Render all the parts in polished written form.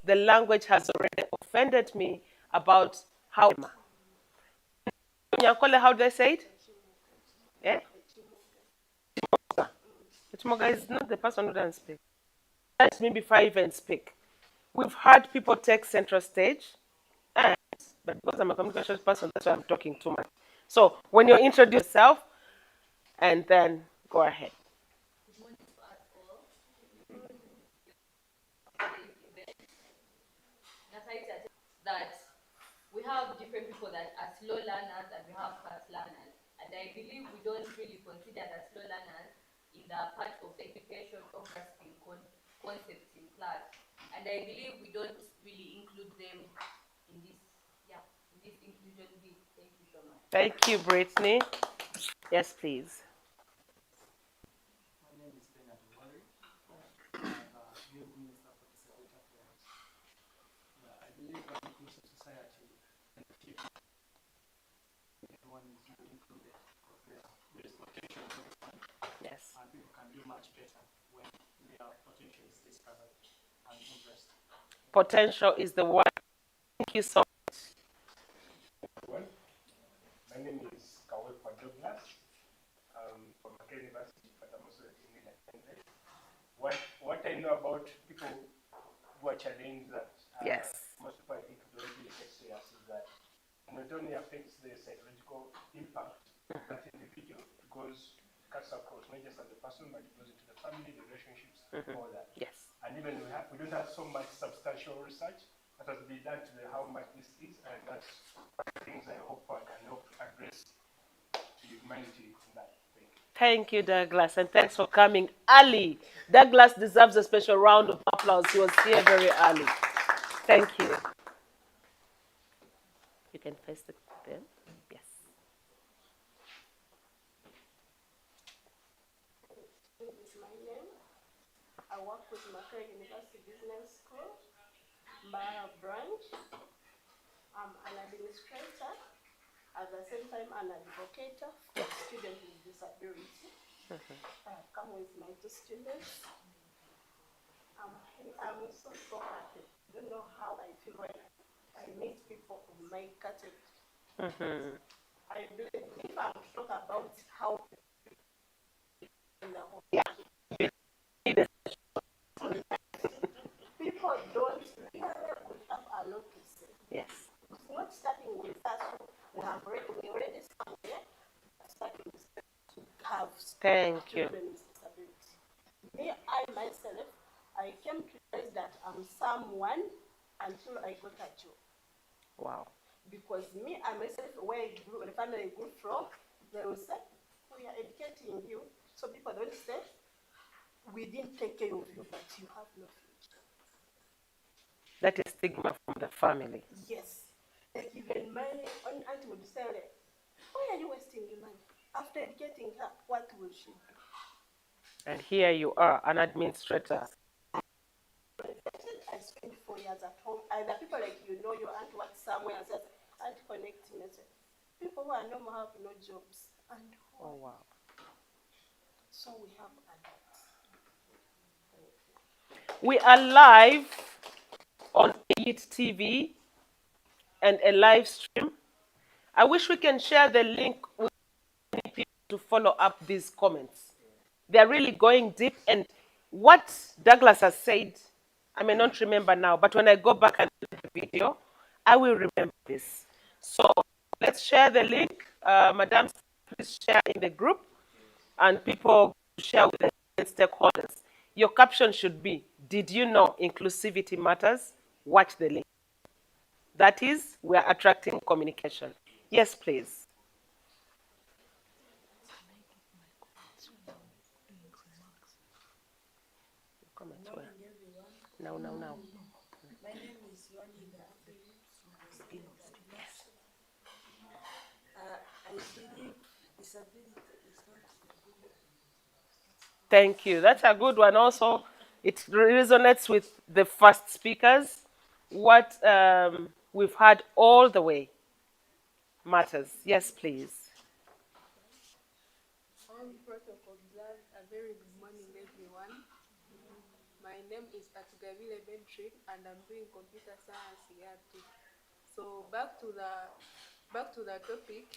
the language has already offended me about how. How do I say it? Yeah? Chimoga is not the person who doesn't speak. That's me before I even speak. We've had people take center stage, and, but because I'm a communication person, that's why I'm talking too much. So when you introduce yourself, and then go ahead. That we have different people that are slow learners and we have fast learners. And I believe we don't really consider the slow learners in the part of education or grasping concepts in class. And I believe we don't really include them in this, yeah, in this inclusion bit. Thank you so much. Thank you, Brittany. Yes, please. My name is Bernard Wari. I'm a youth minister for disability affairs. I believe that inclusive society and everyone is not included because there is potential for everyone, Yes. and people can do much better when their potential is discovered and addressed. Potential is the word. Thank you so much. Well, my name is Kawepa Douglas. I'm from Macquarie University, but I'm also a team leader. What I know about people who are challenged that Yes. most people I think don't really get serious is that not only affects the psychological impact of that individual, it goes cuts across not just as a person, but it goes into the family, the relationships, all that. Yes. And even we don't have so much substantial research that has been done to how much this is, and that's things I hope I can help address to humanity in that. Thank you, Douglas, and thanks for coming early. Douglas deserves a special round of applause. He was here very early. Thank you. You can face the pen. Yes. This is my name. I work with Macquarie University Business School, Mbarara branch. I'm an administrator, at the same time an advocate for students with disability. I have come with my two students. I'm so happy. I don't know how I feel when I meet people of my category. I believe if I'm talking about how in the home, Yeah. people don't really have a lot to say. Yes. It's not starting with us. We already somewhere starting to have Thank you. children with disability. Me, I myself, I came to realize that I'm someone until I got a job. Wow. Because me, I myself, where I grew, the family I grew from, they will say, we are educating you. So people don't say, we didn't take care of you, but you have no future. That is stigma from the family. Yes. Like even my own aunt would say, why are you wasting your money? After educating her, what will she do? And here you are, an administrator. I spent 4 years at home. Either people like your aunt works somewhere and says, Aunt connect message. People who are normal have no jobs. And Oh, wow. so we have adults. We are live on EAT TV and a live stream. I wish we can share the link with many people to follow up these comments. They're really going deep. And what Douglas has said, I may not remember now, but when I go back and look at the video, I will remember this. So let's share the link. Madam, please share in the group, and people share with the stakeholders. Your caption should be, did you know inclusivity matters? Watch the link. That is, we are attracting communication. Yes, please. Comments where? Now. My name is Yolinda. Yes. I believe disability is not. Thank you. That's a good one. Also, it resonates with the first speakers. What we've had all the way matters. Yes, please. All protocol observed. A very good morning, everyone. My name name is Atugavile Bedrin, and I'm doing computer science here too. So back to the topic.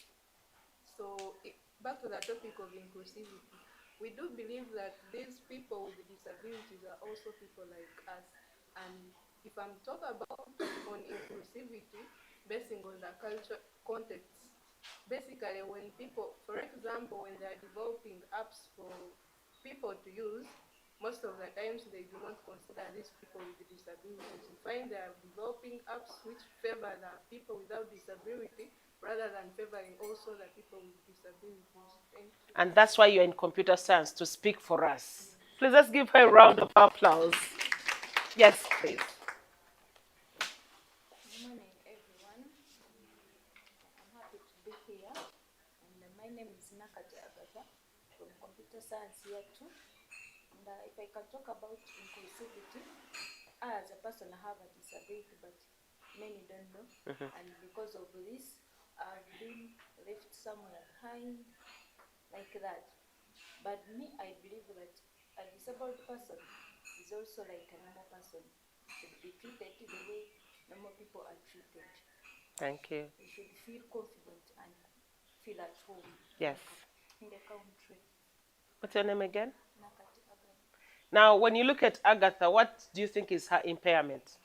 Back to the topic of inclusivity. We do believe that these people with disabilities are also people like us. And if I'm talking about on inclusivity, basing on the culture context, basically when people, for example, when they're developing apps for people to use, most of the times they do not consider these people with disabilities. You find they are developing apps which favor the people without disability rather than favoring also the people with disabilities. Thank you. And that's why you're in computer science, to speak for us. Please, let's give her a round of applause. Yes, please. Good morning, everyone. I'm happy to be here. And my name is Nakati Agatha from Computer Science here too. And if I can talk about inclusivity, I as a person have a disability, but many don't know. And because of this, I've been left somewhere behind, like that. But me, I believe that a disabled person is also like a normal person, should be treated the way normal people are treated. Thank you. They should feel confident and feel at home. Yes. In the country. What's your name again? Nakati Agatha. Now, when you look at Agatha, what do you think is her impairment?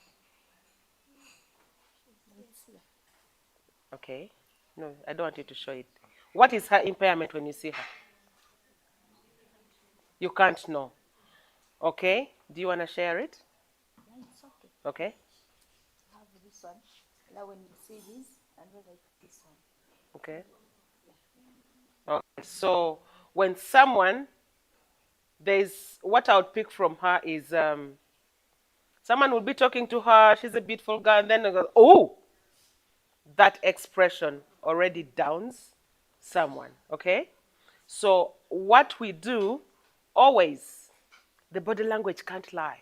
Okay. No, I don't want you to show it. What is her impairment when you see her? You can't know. Okay. Do you want to share it? Yeah, it's okay. Okay. I have this one. Now when you see this, and when I put this one. Okay. Okay. So when someone, there's what I would pick from her is someone will be talking to her, she's a beautiful girl, and then they go, oh, that expression already downs someone. Okay. So what we do always, the body language can't lie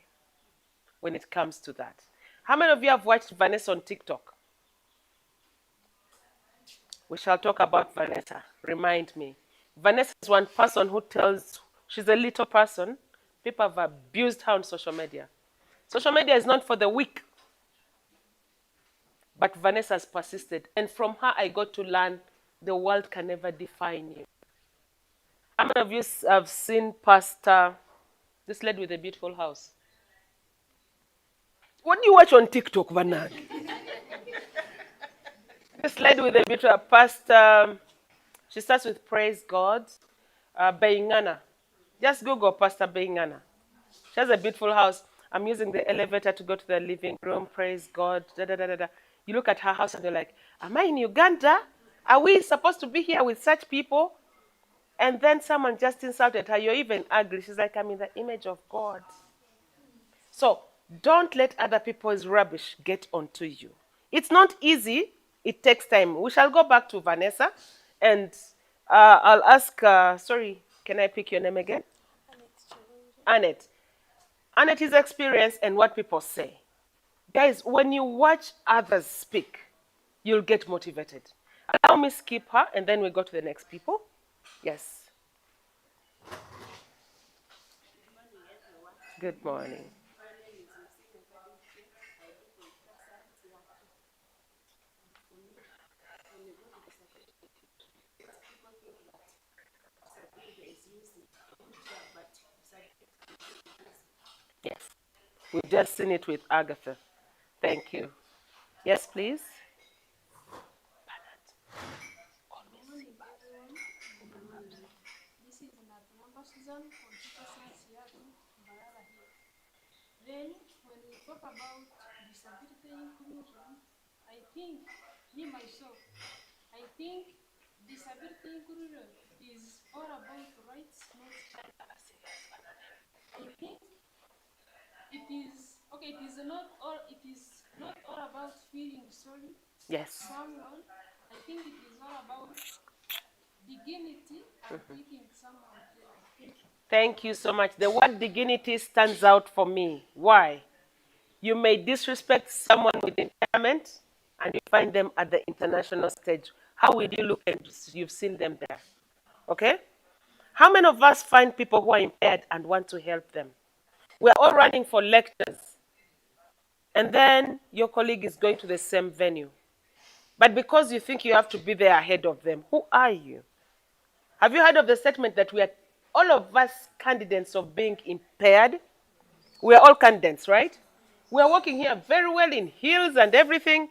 when it comes to that. How many of you have watched Vanessa on TikTok? We shall talk about Vanessa. Remind me. Vanessa is one person who tells, she's a little person. People have abused her on social media. Social media is not for the weak. But Vanessa has persisted. And from her, I got to learn the world can never define you. How many of you have seen Pastor, this lady with a beautiful house? What do you watch on TikTok, Vanag? This lady with a beautiful Pastor, she starts with Praise God, Beingana. Just Google Pastor Beingana. She has a beautiful house. I'm using the elevator to go to the living room. Praise God. Da, da, da, da, da. You look at her house and you're like, am I in Uganda? Are we supposed to be here with such people? And then someone just insulted her. You're even ugly. She's like, I'm in the image of God. So don't let other people's rubbish get onto you. It's not easy. It takes time. We shall go back to Vanessa. And I'll ask, sorry, can I pick your name again? Annette. Annette is experience and what people say. Guys, when you watch others speak, you'll get motivated. Allow me skip her and then we go to the next people. Yes. Good morning. My name is Msika Kadisha. I do computer science here too. For me, when you go to disability, people think that disability is easy, but disability can be easy. Yes. We've just seen it with Agatha. Thank you. Yes, please. Good morning, everyone. This is Natunamba Susan, computer science here to Mbarara here. Then, when we talk about disability inclusion, I think, me myself, I think disability inclusion is all about rights, not I think it is okay. It is not all. It is not all about feeling sorry Yes. someone. I think it is all about dignity and treating someone fairly. Thank you so much. The word dignity stands out for me. Why? You may disrespect someone with impairment and you find them at the international stage. How will you look and you've seen them there? Okay? How many of us find people who are impaired and want to help them? we're all running for lectures, and then your colleague is going to the same venue. But because you think you have to be there ahead of them, who are you? Have you heard of the statement that we are all of us candidates of being impaired? We are all candidates, right? We are walking here very well in heels and everything.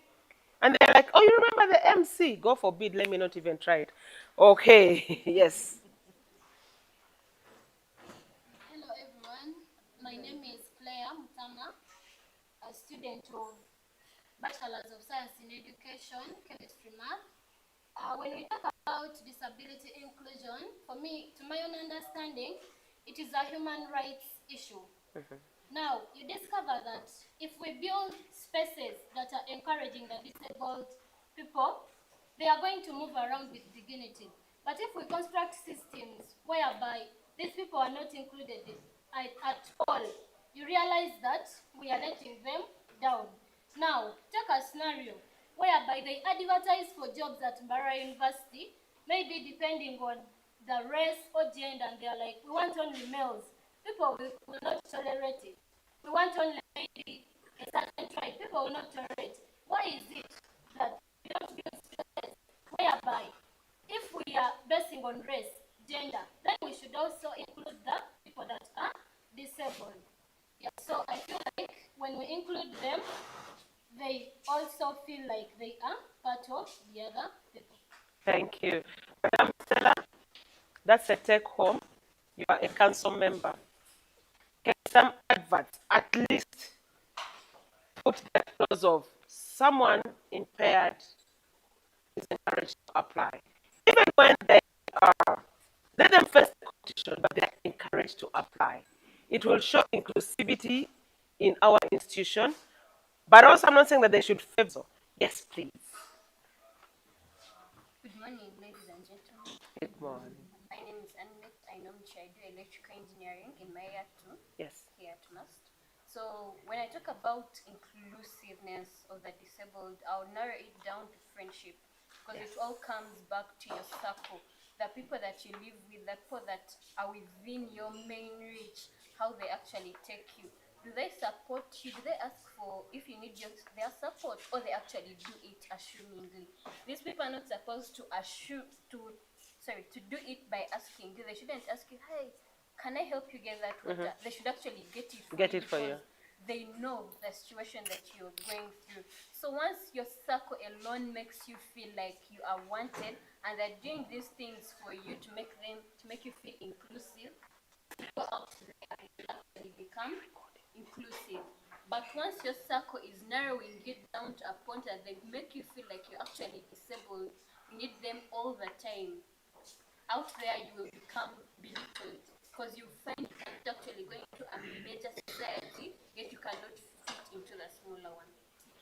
And they're like, oh, you remember the MC? God forbid, let me not even try it. Okay, yes. Hello everyone, my name is Claire Mutama, a student of Bachelor's of Science in Education, Chemistry Math. When we talk about disability inclusion, for me, to my own understanding, it is a human rights issue. Now, you discover that if we build spaces that are encouraging the disabled people, they are going to move around with dignity. But if we construct systems whereby these people are not included at all, you realize that we are letting them down. Now, take a scenario whereby they advertise for jobs at Mbarara University, maybe depending on the race or gender, and they're like, we want only males. People will not tolerate it. We want only maybe a certain tribe. People will not tolerate. Why is it that we don't build spaces whereby if we are basing on race, gender, then we should also include the people that are disabled. Yeah, so I feel like when we include them, they also feel like they are part of the other people. Thank you. Madam Stella, that's a take home. You are a council member. Get some adverts, at least put the clause of someone impaired is encouraged to apply. Even when they are, let them face the competition, but they are encouraged to apply. It will show inclusivity in our institution, but also I'm not saying that they should favor. Yes, please. Good morning, ladies and gentlemen. Good morning. My name is Annette. I normally do electrical engineering in my year 2 Yes. here at MUST. So when I talk about inclusiveness of the disabled, I'll narrow it down to friendship, because it all comes back to your circle, the people that you live with, the people that are within your main reach, how they actually take you. Do they support you? Do they ask for if you need their support, or they actually do it assumingly? These people are not supposed to do it by asking. They shouldn't ask you, hey, can I help you get that water? They should actually get it for Get you, it for you. because they know the situation that you're going through. So once your circle alone makes you feel like you are wanted, and they're doing these things for you to make you feel inclusive, you go out there and you actually become inclusive. But once your circle is narrowing it down to a point that they make you feel like you're actually disabled, you need them all the time, out there you will become belittled, because you find that you're actually going to a major society, yet you cannot fit into the smaller one.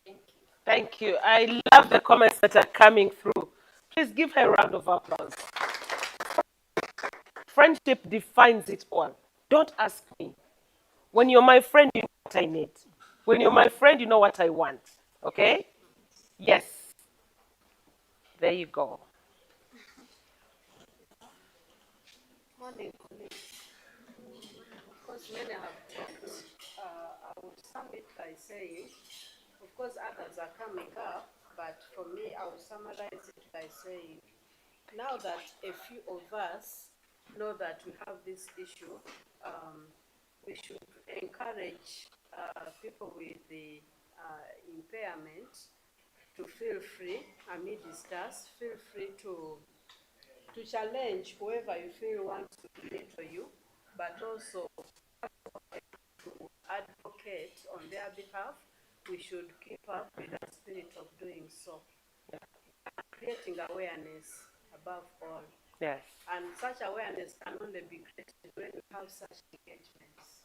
Thank you. Thank you. I love the comments that are coming through. Please give her a round of applause. Friendship defines it all. Don't ask me. When you're my friend, you know what I need. When you're my friend, you know what I want. Okay? Yes. There you go. Morning, colleagues. Of course, many have talked. I would sum it by saying, of course, others are coming up, but for me, I would summarize it by saying, now that a few of us know that we have this issue, we should encourage people with the impairment to feel free, discuss, feel free to challenge whoever you feel wants to mentor you, but also to advocate on their behalf. We should keep up with the spirit of doing so. Creating awareness above all. Yes. And such awareness can only be created when we have such engagements.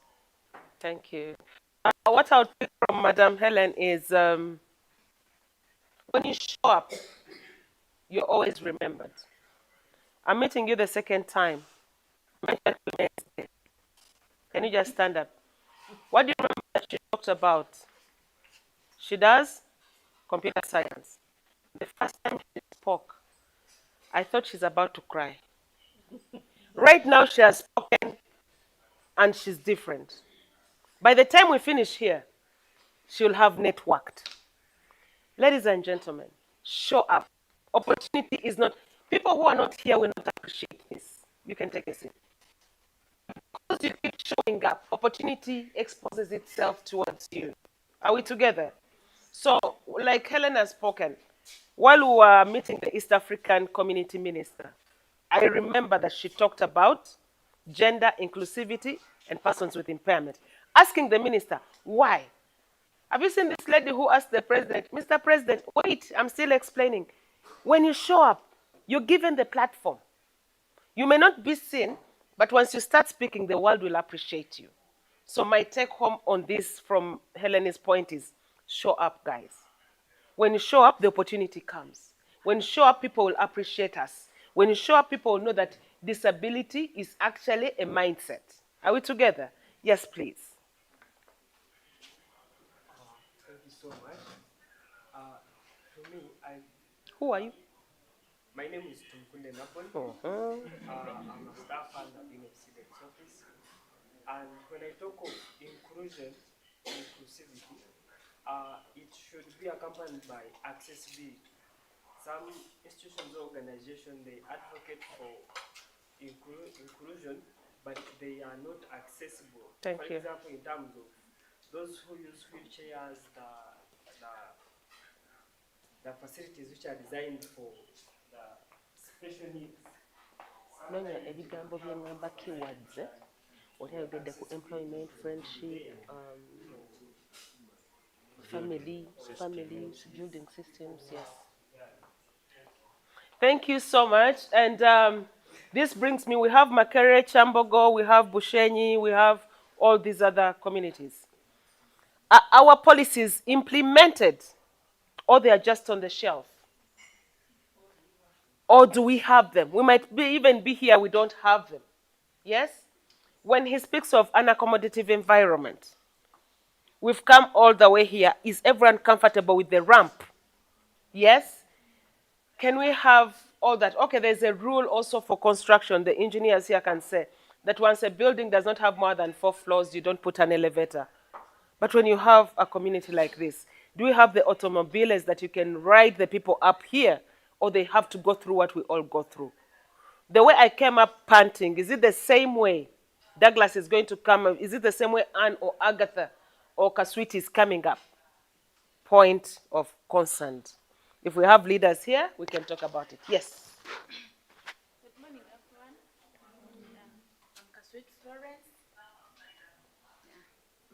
Thank you. What I'll take from Madam Helen is when you show up, you're always remembered. I'm meeting you the second time. Can you just stand up? What do you remember that she talked about? She does computer science. The first time she spoke, I thought she's about to cry. Right now, she has spoken and she's different. By the time we finish here, she'll have networked. Ladies and gentlemen, show up. Opportunity is not, people who are not here will not appreciate this. You can take a seat. Because you keep showing up, opportunity exposes itself towards you. Are we together? So, like Helen has spoken, while we were meeting the East African community minister, I remember that she talked about gender inclusivity and persons with impairment. Asking the minister, why? Have you seen this lady who asked the president, Mr. President, wait, I'm still explaining. When you show up, you're given the platform. You may not be seen, but once you start speaking, the world will appreciate you. So my take home on this from Helene's point is show up, guys. When you show up, the opportunity comes. When you show up, people will appreciate us. When you show up, people will know that disability is actually a mindset. Are we together? Yes, please. Thank you so much. To me, Who are you? my name is Tumkunde Napoli. Uh-huh. I'm a staff under Dean of Students Office. And when I talk of inclusion, inclusivity, it should be accompanied by accessibility. Some institutions or organizations, they advocate for inclusion, but they are not accessible. Thank For you. example, in terms of those who use wheelchairs, the facilities which are designed for the special needs. Nonya ebigambo byengamba keywords olyayogedde ku employment, friendship, families, building systems. Yes. Thank you so much. And this brings me, we have Makere, Chambogo, we have Bushenyi, we have all these other communities. Are our policies implemented, or they are just on the shelf? Or do we have them? We might even be here, we don't have them. Yes? When he speaks of an accommodative environment, we've come all the way here. Is everyone comfortable with the ramp? Yes? Can we have all that? Okay, there's a rule also for construction. The engineers here can say that once a building does not have more than 4 floors, you don't put an elevator. But when you have a community like this, do we have the automobiles that you can ride the people up here, or they have to go through what we all go through? The way I came up panting, is it the same way Douglas is going to come? Is it the same way Anne or Agatha or Kaswiti is coming up? Point of concern. If we have leaders here, we can talk about it. Yes. Good morning, everyone. I'm Kaswit Florence.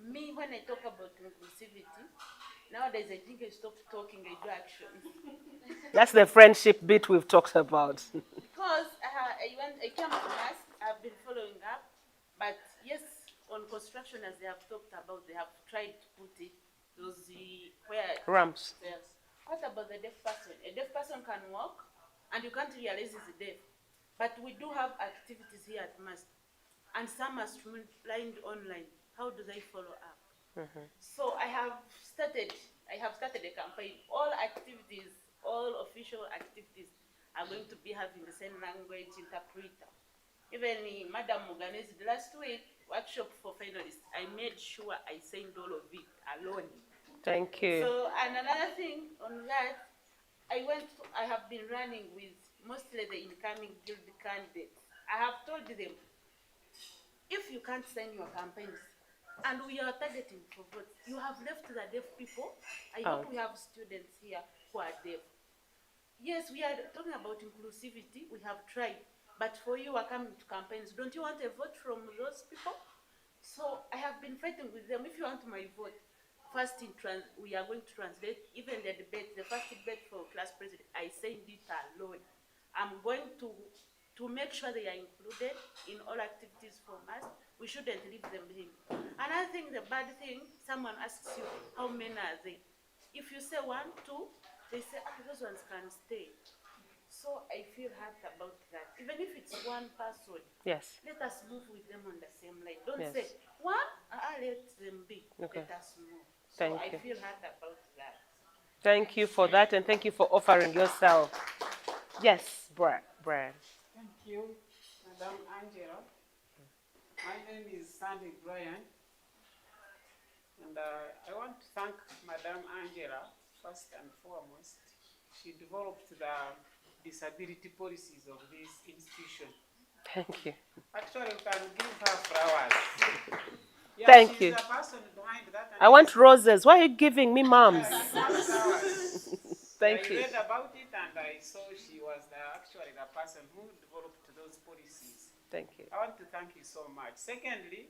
Me, when I talk about inclusivity, nowadays I think I stop talking, I do actions. That's the friendship bit we've talked about. Because I came to us, I've been following up, but yes, on construction, as they have talked about, they have tried to put it, where Ramps. Yes. What about the deaf person? A deaf person can walk, and you can't realize he's deaf. But we do have activities here at MAST, and some are streamlined online. How do they follow up? So I have started a campaign. All activities, all official activities are going to be having the same language interpreter. Even Madam Muganese, last week, workshop for finalists, I made sure I signed all of it alone. Thank you. So, and another thing on that, I have been running with mostly the incoming guild candidates. I have told them, if you can't sign your campaigns, and we are targeting for votes, you have left the deaf people. I hope we have students here who are deaf. Yes, we are talking about inclusivity. We have tried. But for you who are coming to campaigns, don't you want a vote from those people? So I have been fighting with them. If you want my vote, first we are going to translate even the debate, the first debate for class president. I signed it alone. I'm going to make sure they are included in all activities from us. We shouldn't leave them in. Another thing, the bad thing, someone asks you, how many are they? If you say 1, 2, they say, those ones can stay. So I feel hurt about that. Even if it's one person, Yes. let us move with them on the same line. Don't Yes. say, one, let them be. Okay. Let us move. So Thank I you. feel hurt about that. Thank you for that, and thank you for offering yourself. Yes, Brian. Thank you, Madam Angela. My name is Sandy Brian. And I want to thank Madam Angela first and foremost. She developed the disability policies of this institution. Thank you. Actually, we can give her flowers. Yeah, Thank she's you. the person behind that. I want roses. Why are you giving me mums? Yeah, give her flowers. Thank I you. read about it and I saw she was actually the person who developed those policies. Thank you. I want to thank you so much. Secondly,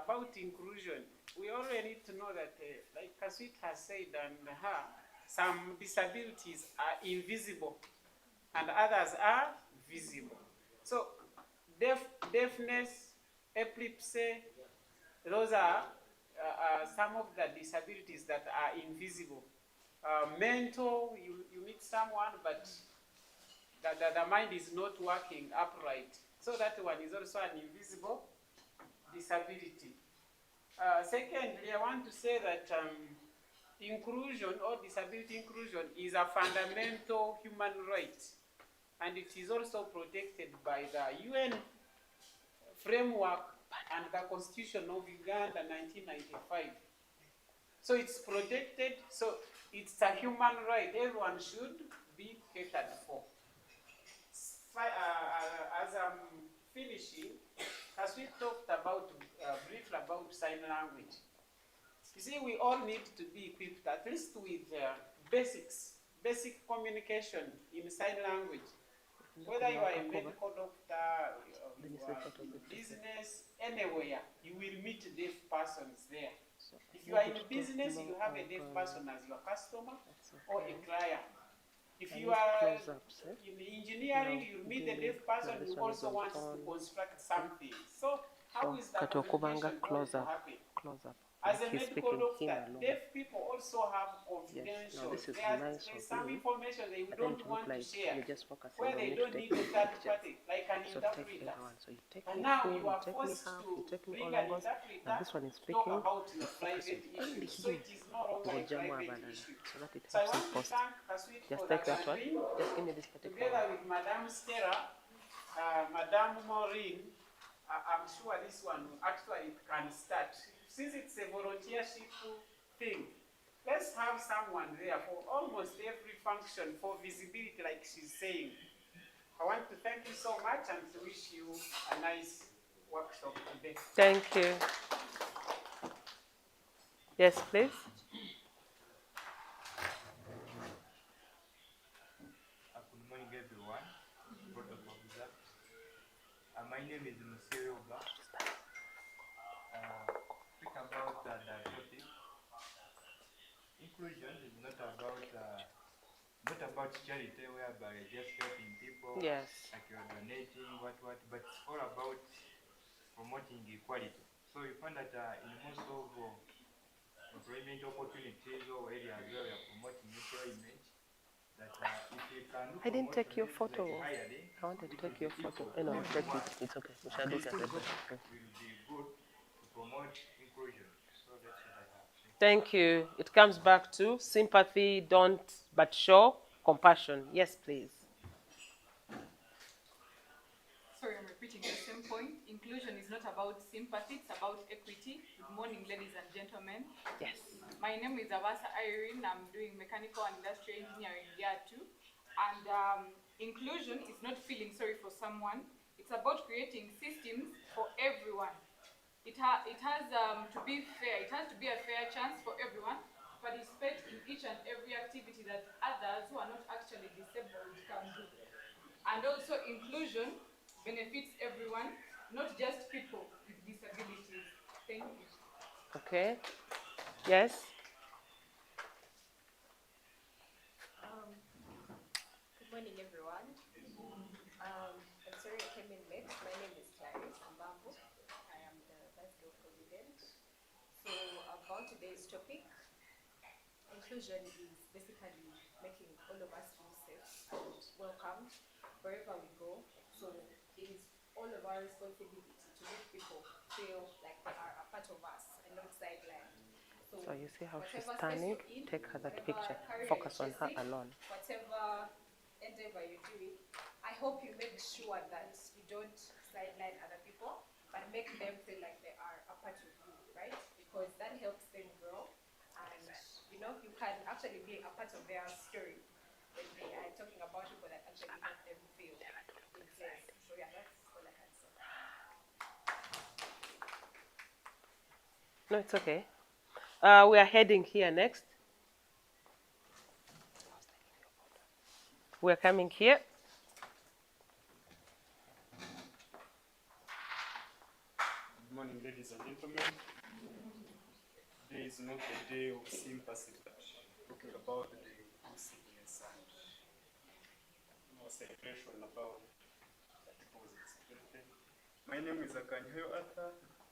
about inclusion, we already need to know that, like Kaswit has said and her, some disabilities are invisible and others are visible. So, deafness, epilepsy, those are some of the disabilities that are invisible. Mental, you meet someone, but the mind is not working upright. So that one is also an invisible disability. Secondly, I want to say that inclusion or disability inclusion is a fundamental human right, and it is also protected by the UN framework and the Constitution of Uganda 1995. So it's protected, so it's a human right. Everyone should be catered for. As I'm finishing, as we talked about briefly about sign language, you see, we all need to be equipped at least with basic communication in sign language. Whether you are a medical doctor, you are in business, anywhere, you will meet deaf persons there. If you are in business, you have a deaf person as your customer or a client. If you are in engineering, you meet a deaf person who also wants to construct something. So how is that communication going to happen? As a medical doctor, deaf people also have confidential. There's some information they don't want to share, where they don't need a third party, like an interpreter. And now you are forced to bring an interpreter to talk about your private issues. So it is no longer a private issue. So I want to thank Kaswit for that screen, together with Madame Stella, Madame Maureen. I'm sure this one actually can start. Since it's a volunteership thing, let's have someone there for almost every function for visibility, like she's saying. I want to thank you so much and to wish you a nice workshop today. Thank you. Yes, please. Good morning, everyone. Protocol observed. My name is Musiyoga. Speak about the topic. Inclusion is not about charity, whereby just helping people. Yes. Like you're donating, what, but it's all about promoting equality. So you find that in most of employment opportunities or areas where we are promoting employment, that if we can I didn't take your photo. like hiring, I wanted to take your photo. No, take it. It's okay. We shall look at it. will be good to promote inclusion. So that's what I have. Thank you. It comes back to sympathy, don't, but show compassion. Yes, please. Sorry, I'm repeating the same point. Inclusion is not about sympathy, it's about equity. Good morning, ladies and gentlemen. Yes. My name is Avasa Irene. I'm doing mechanical and industrial engineering year 2. And inclusion is not feeling sorry for someone. It's about creating systems for everyone. It has to be fair. It has to be a fair chance for everyone to participate in each and every activity that others who are not actually disabled can do. And also inclusion benefits everyone, not just people with disabilities. Thank you. Okay. Yes. Good morning, everyone. I'm sorry I came in late. My name is Clarice Mbambo. I am the Vice Girl President. So about today's topic, inclusion is basically making all of us feel safe and welcomed wherever we go. So it is all of our responsibility to make people feel like they are a part of us and not sidelined. So you see how she's whatever standing? space you're in, Take her that whatever picture. career Focus you're on her chasing, alone. whatever endeavor you're doing, I hope you make sure that you don't sideline other people, but make them feel like they are a part of you, right? Because because that helps them grow, and you know, you can actually be a part of their story when they are talking about people that actually help them feel in place. So yeah, that's all I can say. No, it's okay. We are heading here next. We're coming here. Good morning, ladies and gentlemen. Today is not a day of sympathy, but talking about the inclusiveness and celebration about people's disability. My name is Akanyo Arthur,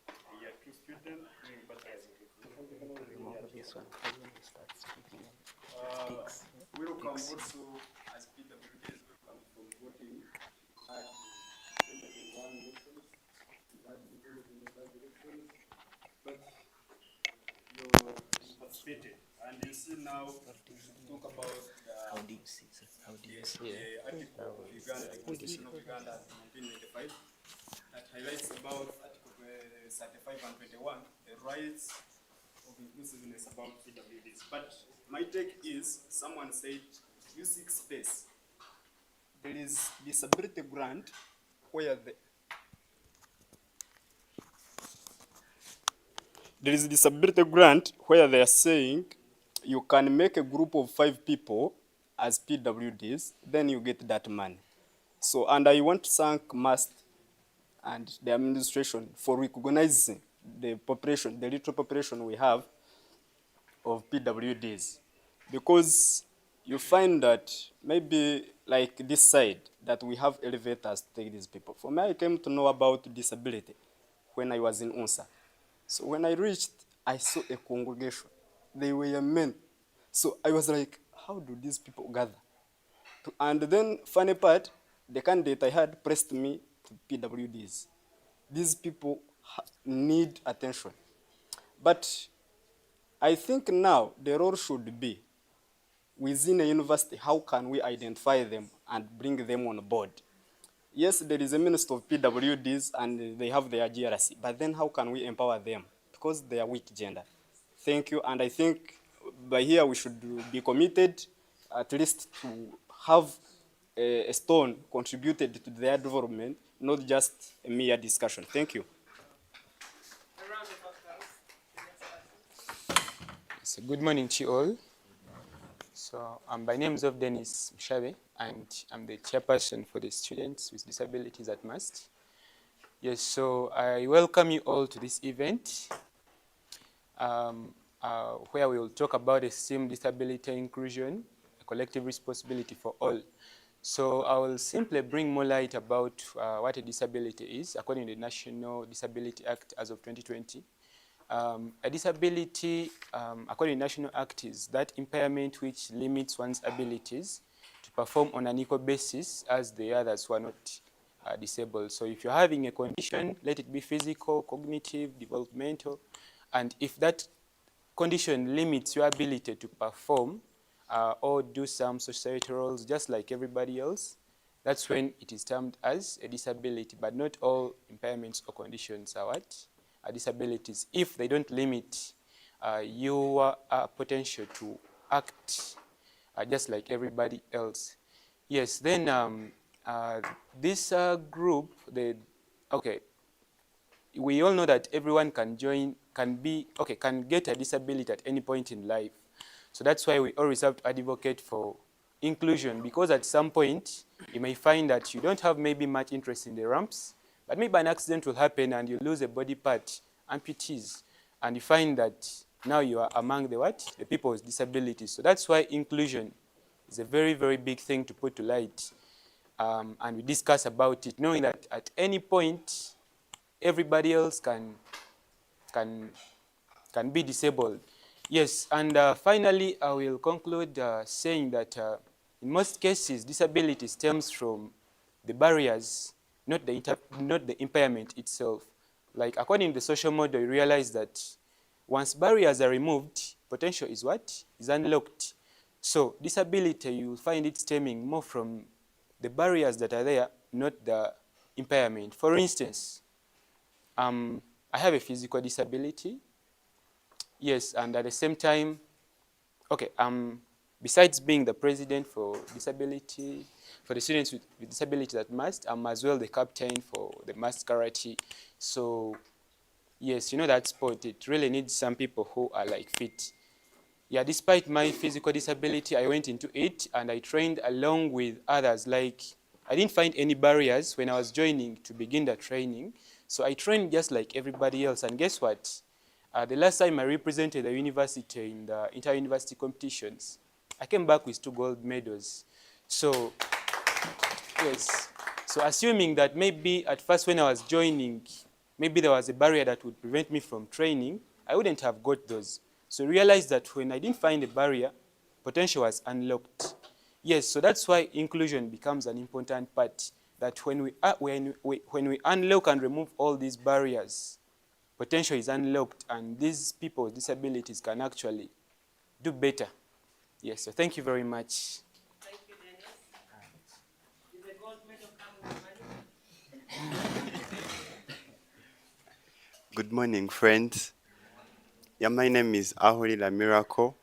a year 2 student doing bachelor's in welcome also as PWDs, welcome from voting at 2021 elections. We had involved in the last elections, but you participated, and you see now we should talk about How do you see, sir? How do you see the article of Uganda, the Constitution of Uganda 1995, that highlights about Article 35 and 21, the rights of inclusiveness about PWDs. But my take is, someone said, you seek space. There is disability grant where there is disability grant where they are saying you can make a group of 5 people as PWDs, then you get that money. So, and I want to thank MAST and the administration for recognizing the population, the little population we have of PWDs. Because you find that maybe like this side, that we have elevators to take these people. For me, I came to know about disability when I was in UNSA. So when I reached, I saw a congregation. They were men. So I was like, how do these people gather? And then, funny part, the candidate I had pressed me to PWDs. These people need attention. But I think now the role should be, within a university, how can we identify them and bring them on board? Yes, there is a minister of PWDs and they have their GRC, but then how can we empower them? Because they are weak gender. Thank you, and I think by here we should be committed at least to have a stone contributed to their development, not just a mere discussion. Thank you. A round of applause. So good morning to you all. So by name of Dennis Mshabe, and I'm the chairperson for the students with disabilities at MAST. Yes, so I welcome you all to this event where we will talk about esteemed disability inclusion, a collective responsibility for all. So I will simply bring more light about what a disability is according to the National Disability Act as of 2020. A disability, according to the National Act, is that impairment which limits one's abilities to perform on an equal basis as the others who are not disabled. So if you're having a condition, let it be physical, cognitive, developmental, and if that condition limits your ability to perform or do some societal roles just like everybody else, that's when it is termed as a disability. But not all impairments or conditions are what? Are disabilities, if they don't limit your potential to act just like everybody else. Yes, then this group, we all know that everyone can can get a disability at any point in life. So that's why we always have to advocate for inclusion, because at some point you may find that you don't have maybe much interest in the ramps, but maybe an accident will happen and you lose a body part, amputees, and you find that now you are among the what? The people with disabilities. So that's why inclusion is a very, very big thing to put to light. And we discuss about it, knowing that at any point, everybody else can be disabled. Yes, and finally, I will conclude saying that in most cases, disability stems from the barriers, not the impairment itself. Like according to the social model, you realize that once barriers are removed, potential is what? Is unlocked. So disability, you will find it stemming more from the barriers that are there, not the impairment. For instance, I have a physical disability. Yes, and at the same time, okay, besides being the president for disability, for the students with disabilities at MAST, I'm as well the captain for the MAST karate. So yes, you know that sport, it really needs some people who are like fit. Yeah, despite my physical disability, I went into it and I trained along with others. Like, I didn't find any barriers when I was joining to begin the training. So I trained just like everybody else. And guess what? The last time I represented the university in the inter-university competitions, I came back with 2 gold medals. So, yes. So assuming that maybe at first when I was joining, maybe there was a barrier that would prevent me from training, I wouldn't have got those. So realize that when I didn't find a barrier, potential was unlocked. Yes, so that's why inclusion becomes an important part. That when we unlock and remove all these barriers, potential is unlocked, and these people with disabilities can actually do better. Yes, so thank you very much. Thank you, Dennis. Did the gold medal come with money? Good morning, friends. Yeah, my name is Ahuri La Miracle,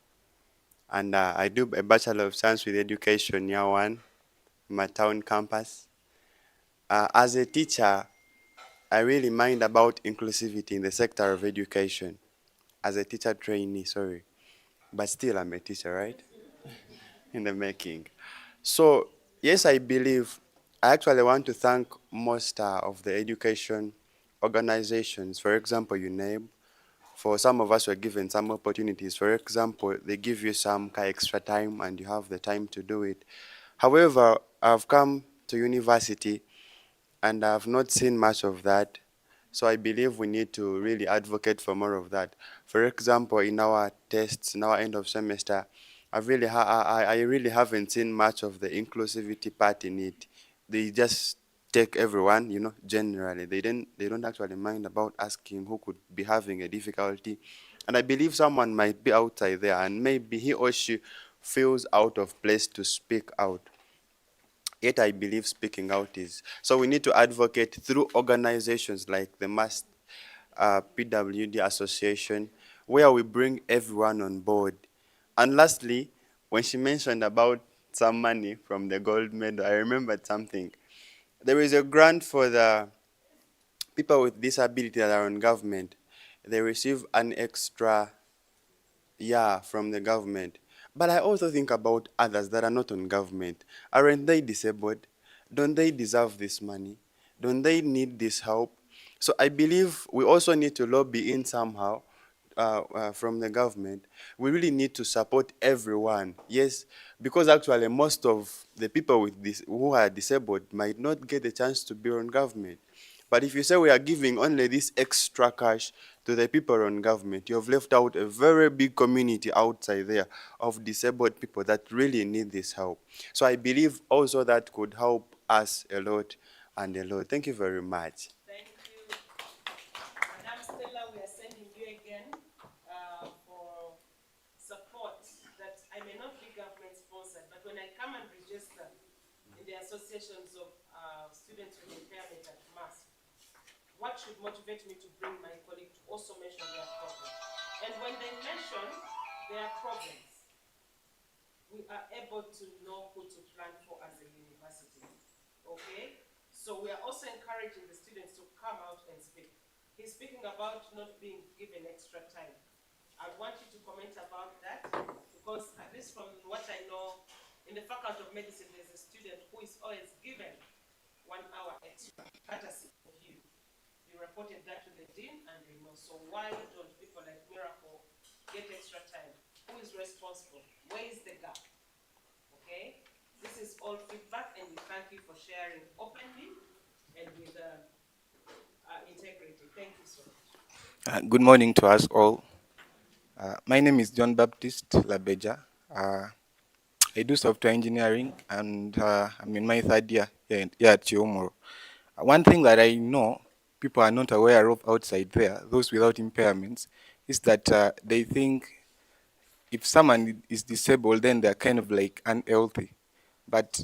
and I do a Bachelor of Science with Education, Year 1, my town campus. As a teacher, I really mind about inclusivity in the sector of education. As a teacher trainee, sorry. But still, I'm a teacher, right? In the making. So, yes, I believe, I actually want to thank most of the education organizations, for example, UNAIB. For some of us, we're given some opportunities. For example, they give you some kind of extra time and you have the time to do it. However, I've come to university and I've not seen much of that. So I believe we need to really advocate for more of that. For example, in our tests, in our end of semester, I really haven't seen much of the inclusivity part in it. They just take everyone, you know, generally. They don't actually mind about asking who could be having a difficulty. And I believe someone might be outside there and maybe he or she feels out of place to speak out. Yet I believe speaking out is. So we need to advocate through organizations like the MAST PWD Association, where we bring everyone on board. And lastly, when she mentioned about some money from the gold medal, I remembered something. There is a grant for the people with disability that are on government. They receive an extra, yeah, from the government. But I also think about others that are not on government. Aren't they disabled? Don't they deserve this money? Don't they need this help? So I believe we also need to lobby in somehow from the government. We really need to support everyone. Yes, because actually most of the people with this who are disabled might not get a chance to be on government. But if you say we are giving only this extra cash to the people on government, you have left out a very big community outside there of disabled people that really need this help. So I believe also that could help us a lot and a lot. Thank you very much. Thank you. Madam Stella, we are sending you again for support that I may not be government sponsored, but when I come and register in the associations of students with impairment at MASP, what should motivate me to bring my colleague to also mention their problems? And when they mention their problems, we are able to know who to plan for as a university. Okay? So we are also encouraging the students to come out and speak. He's speaking about not being given extra time. I want you to comment about that because at least from what I know, in the Faculty of Medicine, there's a student who is always given 1 hour extra, courtesy of you. You reported that to the dean and they know. So why don't people like Miracle get extra time? Who is responsible? Where is the gap? Okay? This is all feedback and we thank you for sharing openly and with integrity. Thank you so much. Good morning to us all. My name is John Baptist Labeja. I do software engineering and I'm in my 3rd year here at Chiomoro. One thing that I know people are not aware of outside there, those without impairments, is that they think if someone is disabled, then they're kind of like unhealthy. But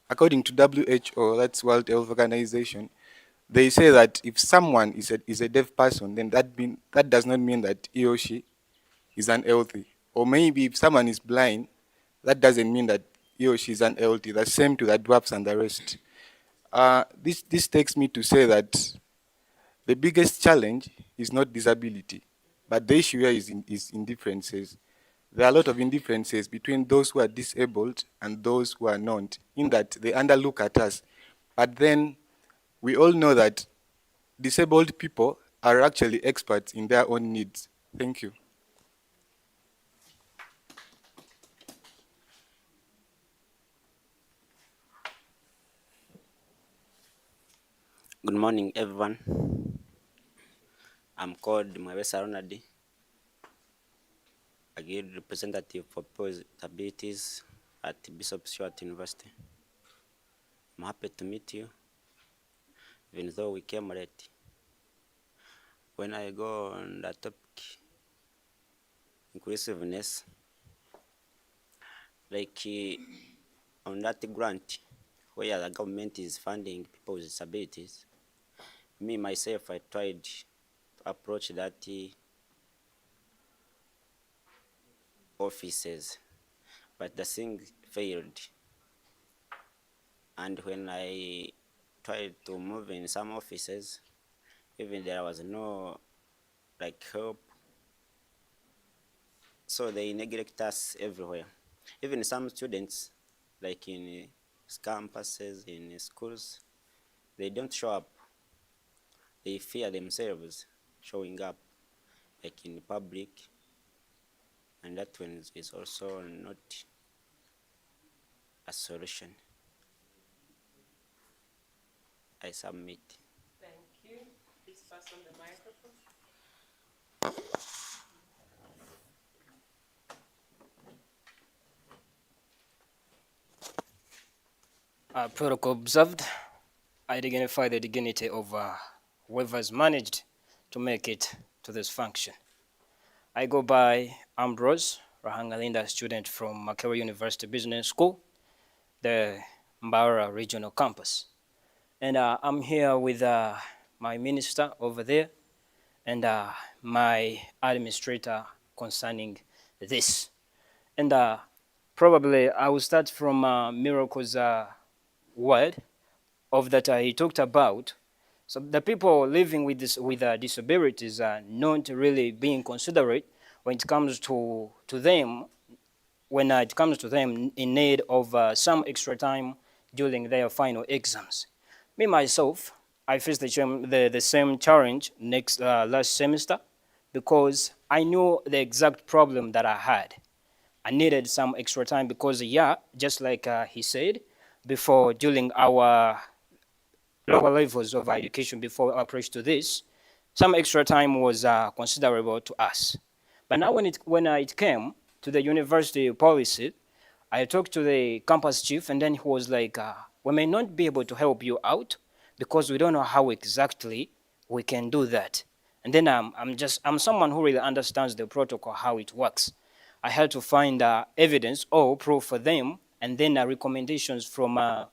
according to WHO, that's World Health Organization, they say that if someone is a deaf person, then that does not mean that he or she is unhealthy. Or maybe if someone is blind, that doesn't mean that he or she is unhealthy. The same to the dwarfs and the rest. This takes me to say that the biggest challenge is not disability, but the issue here is indifferences. There are a lot of indifferences between those who are disabled and those who are not, in that they underlook at us. But then we all know that disabled people are actually experts in their own needs. Thank you. Good morning, everyone. I'm called Mbarara, a guild representative for disabilities at Bishop Stewart University. I'm happy to meet you, even though we came late. When I go on the topic, inclusiveness, like on that grant, where the government is funding people with disabilities, me, myself, I tried to approach that offices, but the thing failed. And when I tried to move in some offices, even there was no like help. So they neglect us everywhere. Even some students, like in campuses, in schools, they don't show up. They fear themselves showing up, like in public, and that one is also not a solution. I submit. Thank you. Please pass on the microphone. Protocol observed, I dignify the dignity of whoever's managed to make it to this function. I go by Ambrose Rahangalinda, student from Makerere University Business School, the Mbarara Regional Campus. And I'm here with my minister over there and my administrator concerning this. And probably I will start from Miracle's word of that he talked about. So the people living with disabilities are not really being considerate when it comes to them, when it comes to them in need of some extra time during their final exams. Me myself, I faced the same challenge last semester because I knew the exact problem that I had. I needed some extra time because, yeah, just like he said before, during our lower levels of education before I approach to this, some extra time was considerable to us. But now when it came to the university policy, I talked to the campus chief and then he was like, we may not be able to help you out because we don't know how exactly we can do that. And then I'm someone who really understands the protocol, how it works. I had to find evidence or proof for them and then recommendations from a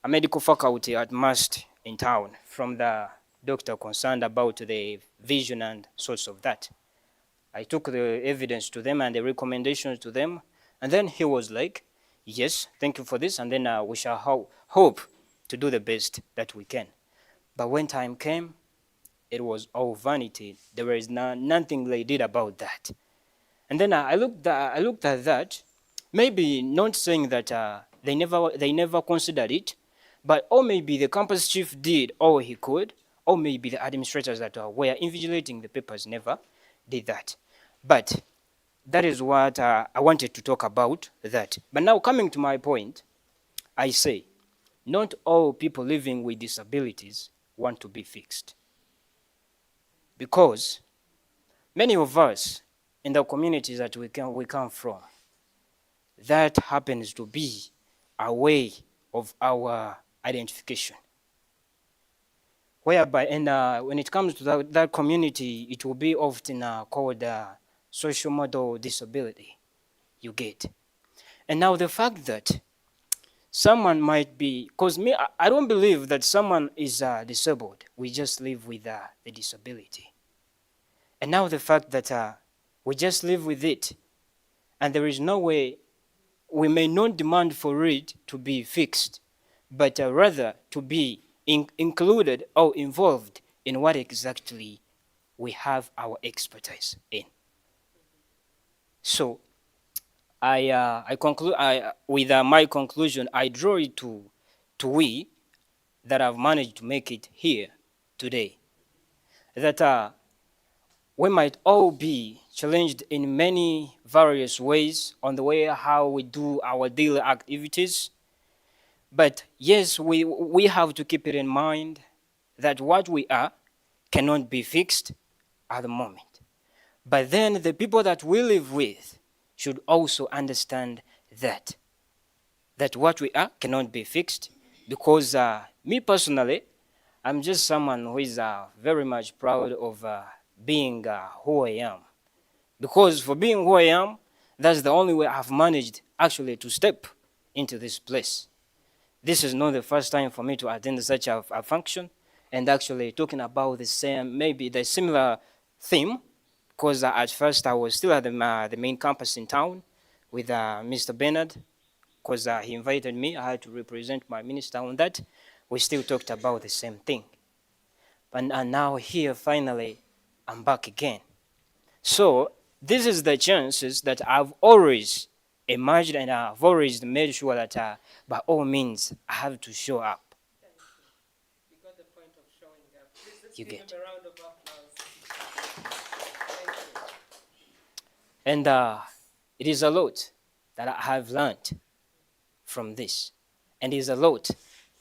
medical faculty at MUST in town from the doctor concerned about the vision and source of that. I took the evidence to them and the recommendations to them, and then he was like, yes, thank you for this, and then we shall hope to do the best that we can. But when time came, it was all vanity. There was nothing they did about that. And then I looked at that, maybe not saying that they never considered it, but or maybe the campus chief did all he could, or maybe the administrators that were invigilating the papers never did that. But that is what I wanted to talk about that. But now coming to my point, I say, not all people living with disabilities want to be fixed. Because many of us in the communities that we come from, that happens to be a way of our identification. Whereby, and when it comes to that community, it will be often called social model disability, you get. And now the fact that someone might be, because me, I don't believe that someone is disabled. We just live with the disability. And now the fact that we just live with it, and there is no way, we may not demand for it to be fixed, but rather to be included or involved in what exactly we have our expertise in. So I conclude with my conclusion. I draw it to we that have managed to make it here today. That we might all be challenged in many various ways on the way how we do our daily activities. But yes, we have to keep it in mind that what we are cannot be fixed at the moment. But then the people that we live with should also understand that what we are cannot be fixed, because me personally, I'm just someone who is very much proud of being who I am. Because for being who I am, that's the only way I've managed actually to step into this place. This is not the first time for me to attend such a function, and actually talking about the same, maybe the similar theme, because at first I was still at the main campus in town with Mr. Bernard, because he invited me. I had to represent my minister on that. We still talked about the same thing. And now here, finally, I'm back again. So this is the chances that I've always imagined, and I've always made sure that by all means, I have to show up. You got the point of showing up. Please, let's You give get. him a round of applause. Thank you. And it is a lot that I have learned from this. And it is a lot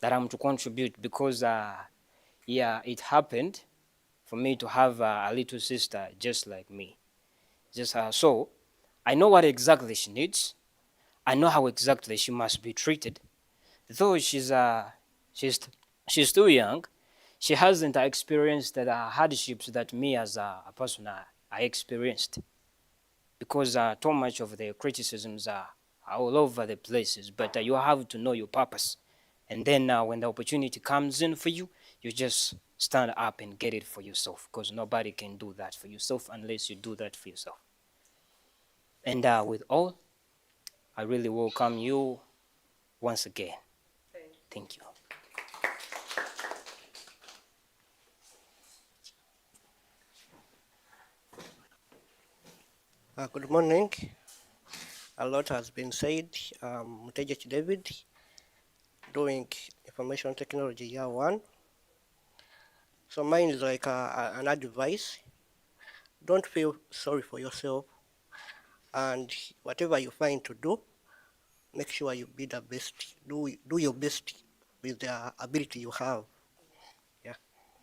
that I'm to contribute, because yeah, it happened for me to have a little sister just like me. Just so I know what exactly she needs. I know how exactly she must be treated. Though she's she's too young, she hasn't experienced the hardships that me as a person I experienced. Because too much of the criticisms are all over the places. But you have to know your purpose, and then when the opportunity comes in for you, you just stand up and get it for yourself. Because nobody can do that for yourself unless you do that for yourself. And with all, I really welcome you once again. Thank you. Good morning. A lot has been said. Mutejech David, doing information technology year 1. So mine is like an advice. Don't feel sorry for yourself, and whatever you find to do, make sure you be the best. Do your best with the ability you have. Yeah.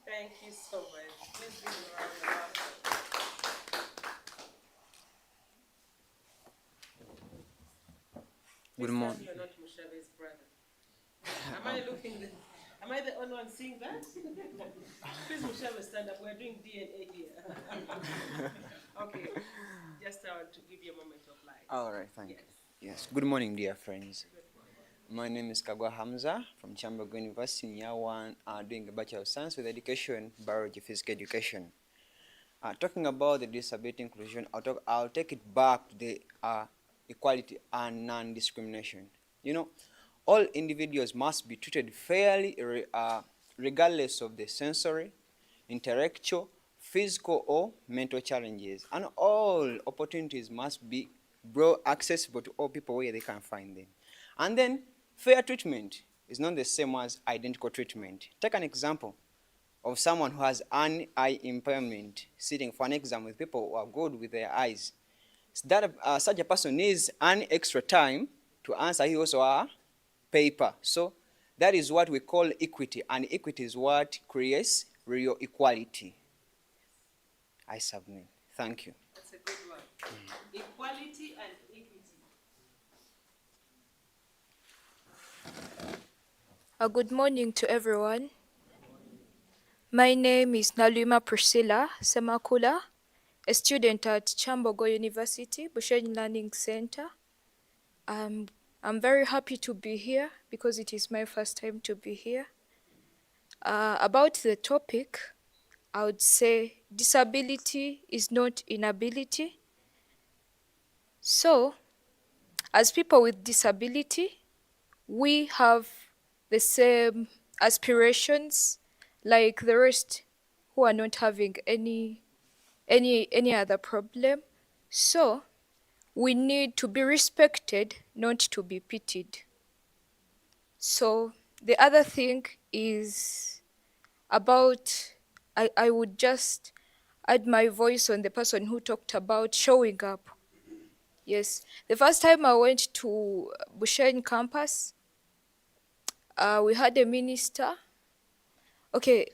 Thank you so much. Please give him a round of applause. Good morning. You're not Mushabe's brother. Am I the only one seeing that? Please, Mushabe, stand up. We're doing DNA here. Okay. Just to give you a moment of light. All right, thank you. Yes. Good morning, dear friends. My name is Kagwa Hamza from Chamberlain University in year 1, doing a Bachelor of Science with Education, Biology, Physical Education. Talking about the disability inclusion, I'll take it back to the equality and non-discrimination. You know, all individuals must be treated fairly, regardless of the sensory, intellectual, physical, or mental challenges, and all opportunities must be accessible to all people where they can find them. And then fair treatment is not the same as identical treatment. Take an example of someone who has an eye impairment sitting for an exam with people who are good with their eyes. So that such a person needs an extra time to answer. He also a paper. So that is what we call equity, and equity is what creates real equality. I submit. Thank you. That's a good one. Equality and equity. Good morning to everyone. My name is Naluma Priscilla Semakula, a student at Chambogo University, Bushenyi Learning Center. I'm I'm very happy to be here because it is my first time to be here. About the topic, I would say disability is not inability. So, as people with disability, we have the same aspirations like the rest who are not having any other problem. So, we need to be respected, not to be pitied. So the other thing is about, I would just add my voice on the person who talked about showing up. Yes, the first time I went to Bushen campus, we had a minister. Okay,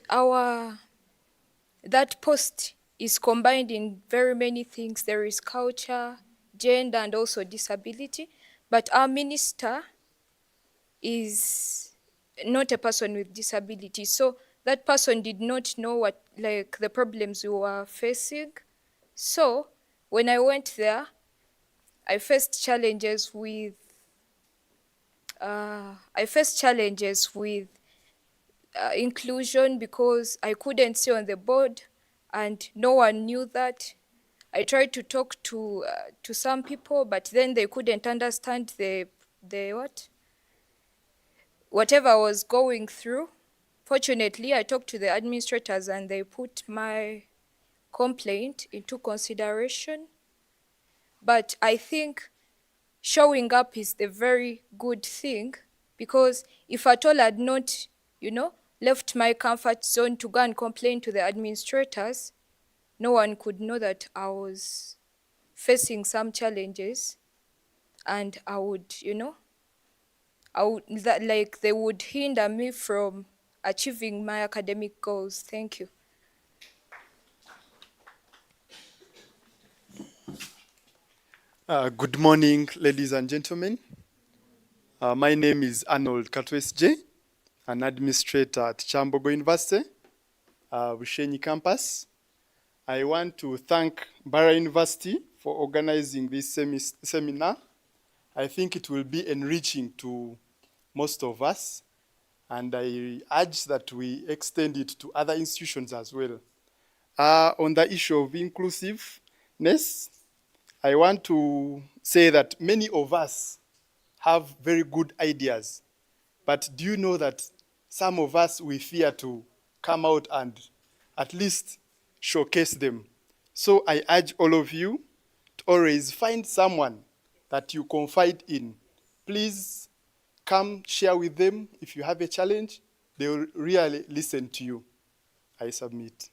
that post is combined in very many things. There is culture, gender, and also disability. But our minister is not a person with disability. So that person did not know what, like, the problems we were facing. So when I went there, I faced challenges with inclusion because I couldn't see on the board and no one knew that. I tried to talk to some people, but then they couldn't understand the whatever I was going through. Fortunately, I talked to the administrators and they put my complaint into consideration. But I think showing up is the very good thing because if at all I'd not, left my comfort zone to go and complain to the administrators, no one could know that I was facing some challenges and I would, like they would hinder me from achieving my academic goals. Thank you. Good morning, ladies and gentlemen. My name is Arnold Katwesje, an administrator at Chambogo University, Bushenyi campus. I want to thank Mbarara University for organizing this seminar. I think it will be enriching to most of us, and I urge that we extend it to other institutions as well. On the issue of inclusiveness, I want to say that many of us have very good ideas, but do you know that some of us, we fear to come out and at least showcase them? So I urge all of you to always find someone that you confide in. Please come share with them. If you have a challenge, they will really listen to you. I submit.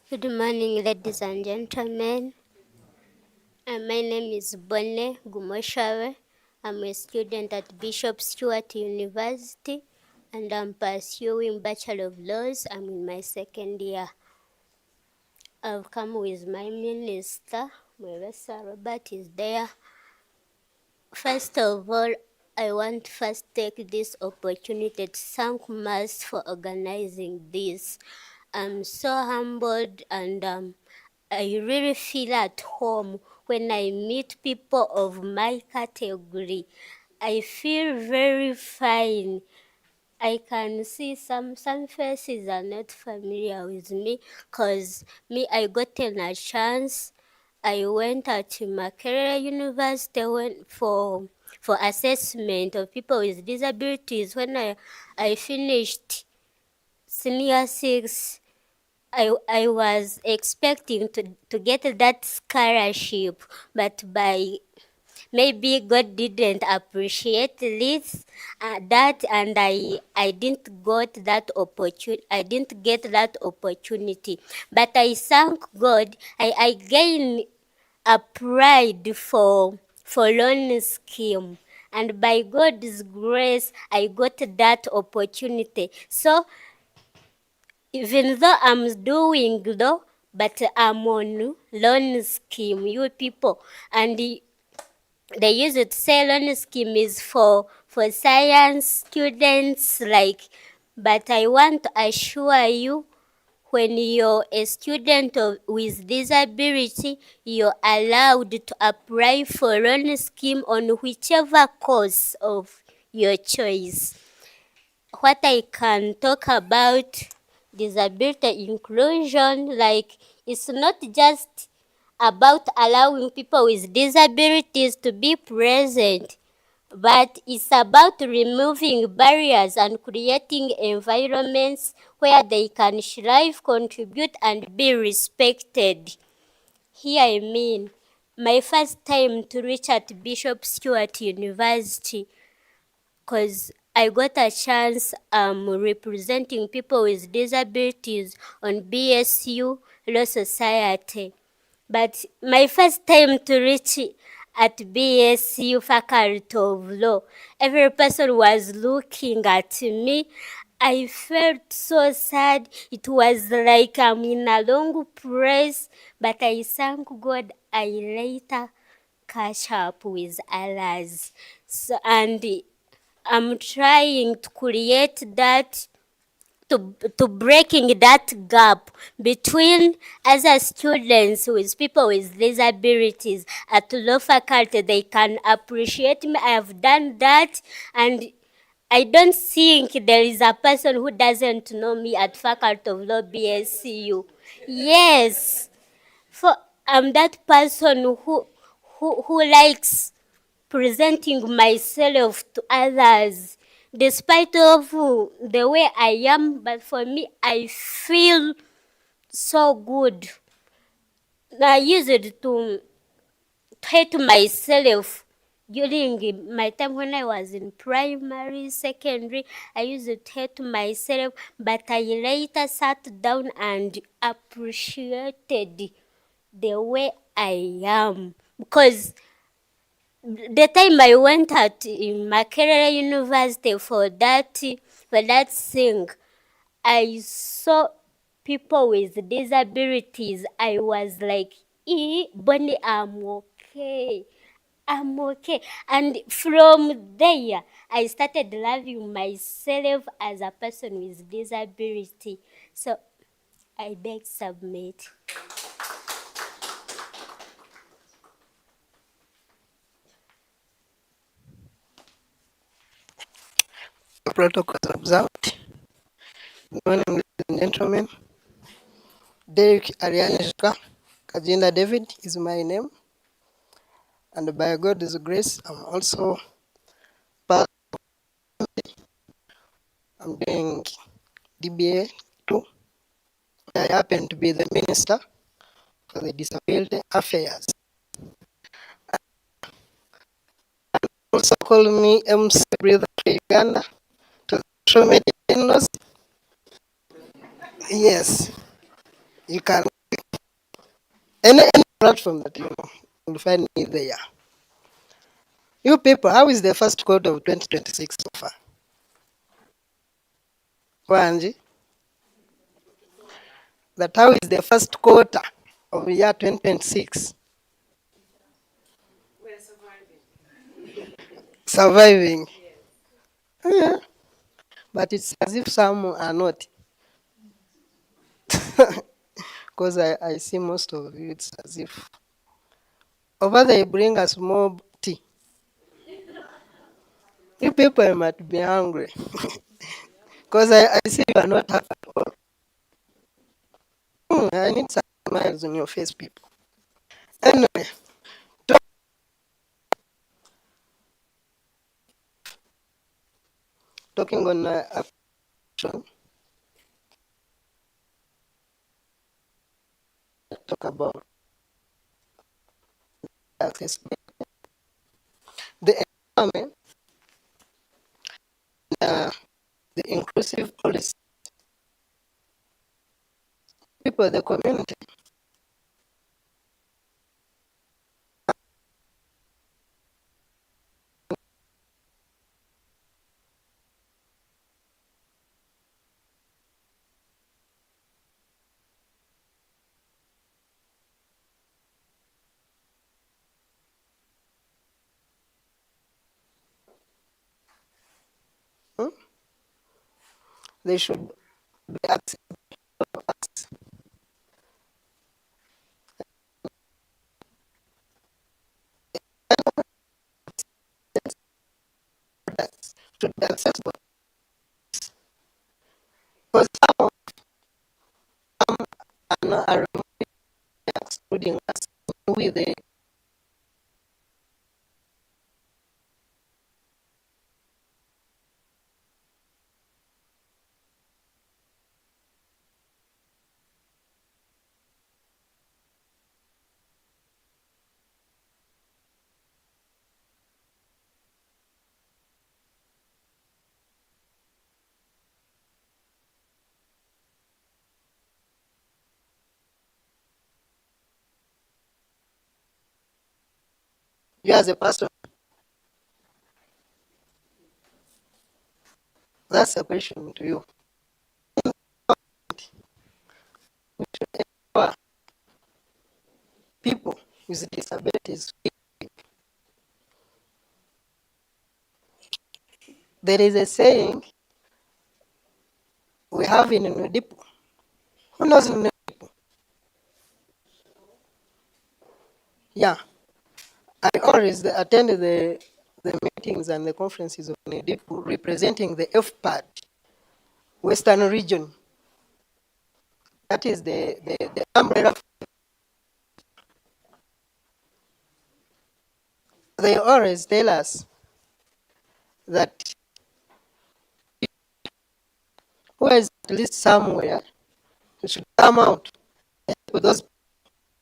Good morning, ladies and gentlemen. My name is Bonne Gumoshawe. I'm a student at Bishop Stewart University, and I'm pursuing Bachelor of Laws. I'm in my second year. I've come with my minister, Mwebesa Robert is there. First of all, I want to first take this opportunity to thank Mas for organizing this. I'm so humbled and I really feel at home when I meet people of my category. I feel very fine. I can see some faces are not familiar with me because me, I gotten a chance. I went at Makerere University for assessment of people with disabilities. When I finished senior 6, I was expecting to get that scholarship, but maybe God didn't appreciate this, that, and I didn't get that opportunity. I didn't get that opportunity, but I thank God. I gained a pride for loan scheme, and by God's grace, I got that opportunity. So even though I'm doing though, but I'm on loan scheme, you people, and they use it to say loan scheme is for science students like but I want to assure you, when you're a student with disability, you're allowed to apply for loan scheme on whichever course of your choice. What I can talk about disability inclusion, like, it's not just about allowing people with disabilities to be present, but it's about removing barriers and creating environments where they can strive, contribute, and be respected. Here I mean, my first time to reach at Bishop Stewart University, because I got a chance representing people with disabilities on BSU Law Society. But my first time to reach at BSU Faculty of Law, every person was looking at me. I felt so sad. It was like I'm in a long place, but I thank God I later catch up with others. So, and I'm trying to create that, to breaking that gap between other students with people with disabilities at law faculty. They can appreciate me. I have done that, and I don't think there is a person who doesn't know me at Faculty of Law BScu. Yes, for I'm that person who likes presenting myself to others despite of the way I am, but for me, I feel so good. I use it to hate myself during my time when I was in primary, secondary. I used to hate myself, but I later sat down and appreciated the way I am, because the time I went at in Makerere University for that thing, I saw people with disabilities. I was like, Bonnie, I'm okay. I'm okay. And from there, I started loving myself as a person with disability. So I beg submit. Protocols observed. Good morning, ladies and gentlemen. Derek Arianishka Kajinda David is my name, and by God's grace, I'm also part. I'm doing DBA too. I happen to be the Minister for the Disability Affairs. Also call me MC Breather Uganda to the social media in-laws. Yes, you can. Any platform that you know, you'll find me there. You people, how is the first quarter of 2026 so far? Wanji, that how is the first quarter of the year 2026? We're surviving. Surviving. Yes. Yeah. But it's as if some are not. Because I see most of you, it's as if over there you bring us more tea. You people might be hungry. Because I see you are not happy at all. I need some smiles on your face, people. Anyway, talking on action, talk about accessibility, the environment, the inclusive policy, people, the community. they should be accessible to us. Should be accessible because some of them are excluding us with the you as a person. That's a question to you. For people with disabilities, there is a saying we have in Nudipu. Who knows Nudipu? Yeah, I always attend the meetings and the conferences of Nudipu representing the FPAD, Western region. That is the umbrella. They always tell us that who is at least somewhere should come out with those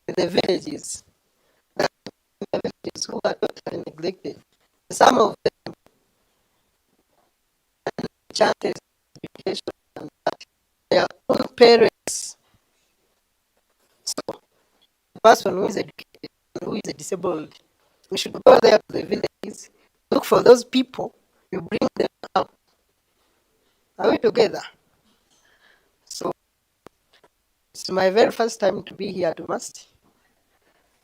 in the villages, the villages who are totally neglected. Some of them chances education and their own parents. So the person who is educated, who is disabled, we should go there to the villages, look for those people, you bring them out. Are we together? So it's my very first time to be here at Must,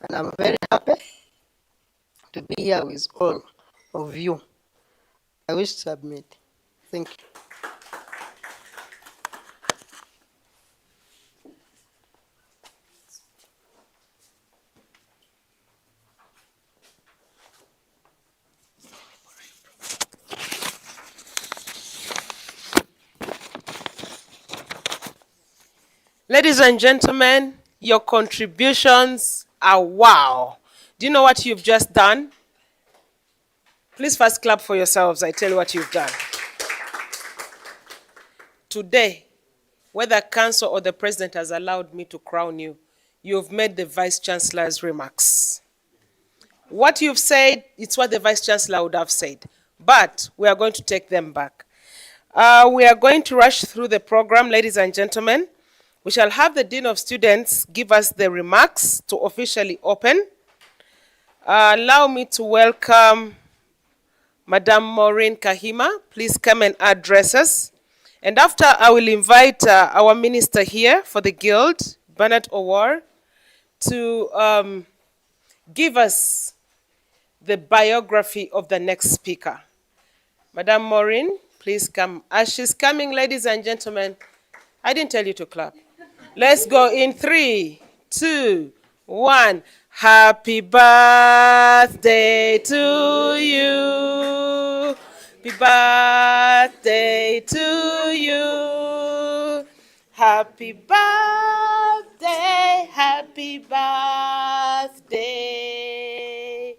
and I'm very happy to be here with all of you. I wish to submit. Thank you. Ladies and gentlemen, your contributions are wow. Do you know what you've just done? Please first clap for yourselves. I tell you what you've done. Today, whether council or the president has allowed me to crown you, you've made the vice chancellor's remarks. What you've said, it's what the vice chancellor would have said, but we are going to take them back. We are going to rush through the program, ladies and gentlemen. We shall have the Dean of Students give us the remarks to officially open. Allow me to welcome Madam Maureen Kahima. Please come and address us. And after, I will invite our minister here for the Guild, Bernard Owar, to give us the biography of the next speaker. Madam Maureen, please come. As she's coming, ladies and gentlemen, I didn't tell you to clap. Let's go in 3, 2, 1. Happy birthday to you. Happy birthday to you. Happy birthday, happy birthday.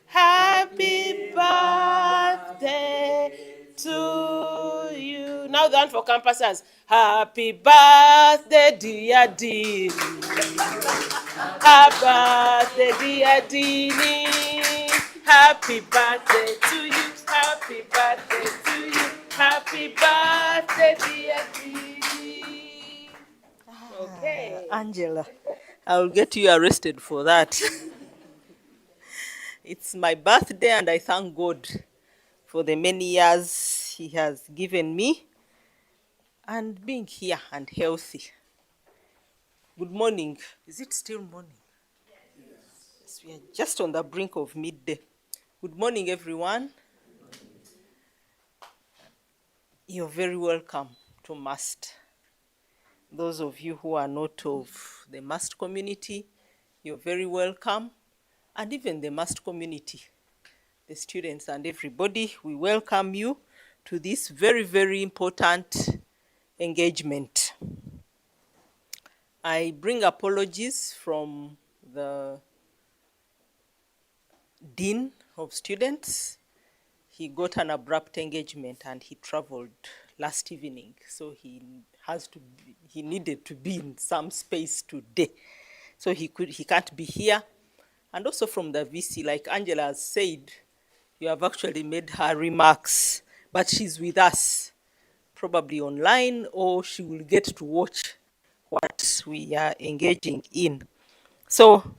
Happy birthday to you. Now the one for campuses. Happy birthday, dear Dean. Happy birthday, dear Deanie. Happy birthday to you. Happy birthday to you. Happy birthday, dear Deanie. Okay. Angela, I'll get you arrested for that. It's my birthday, and I thank God for the many years He has given me and being here and healthy. Good morning. Is it still morning? Yes, we are just on the brink of midday. Good morning, everyone. You're very welcome to MUST. Those of you who are not of the MUST community, you're very welcome. And even the MUST community, the students and everybody, we welcome you to this very, very important engagement. I bring apologies from the Dean of Students. He got an abrupt engagement and he traveled last evening. So he needed to be in some space today. So he can't be here. And also from the VC, like Angela has said, you have actually made her remarks, but she's with us, probably online, or she will get to watch what we are engaging in. So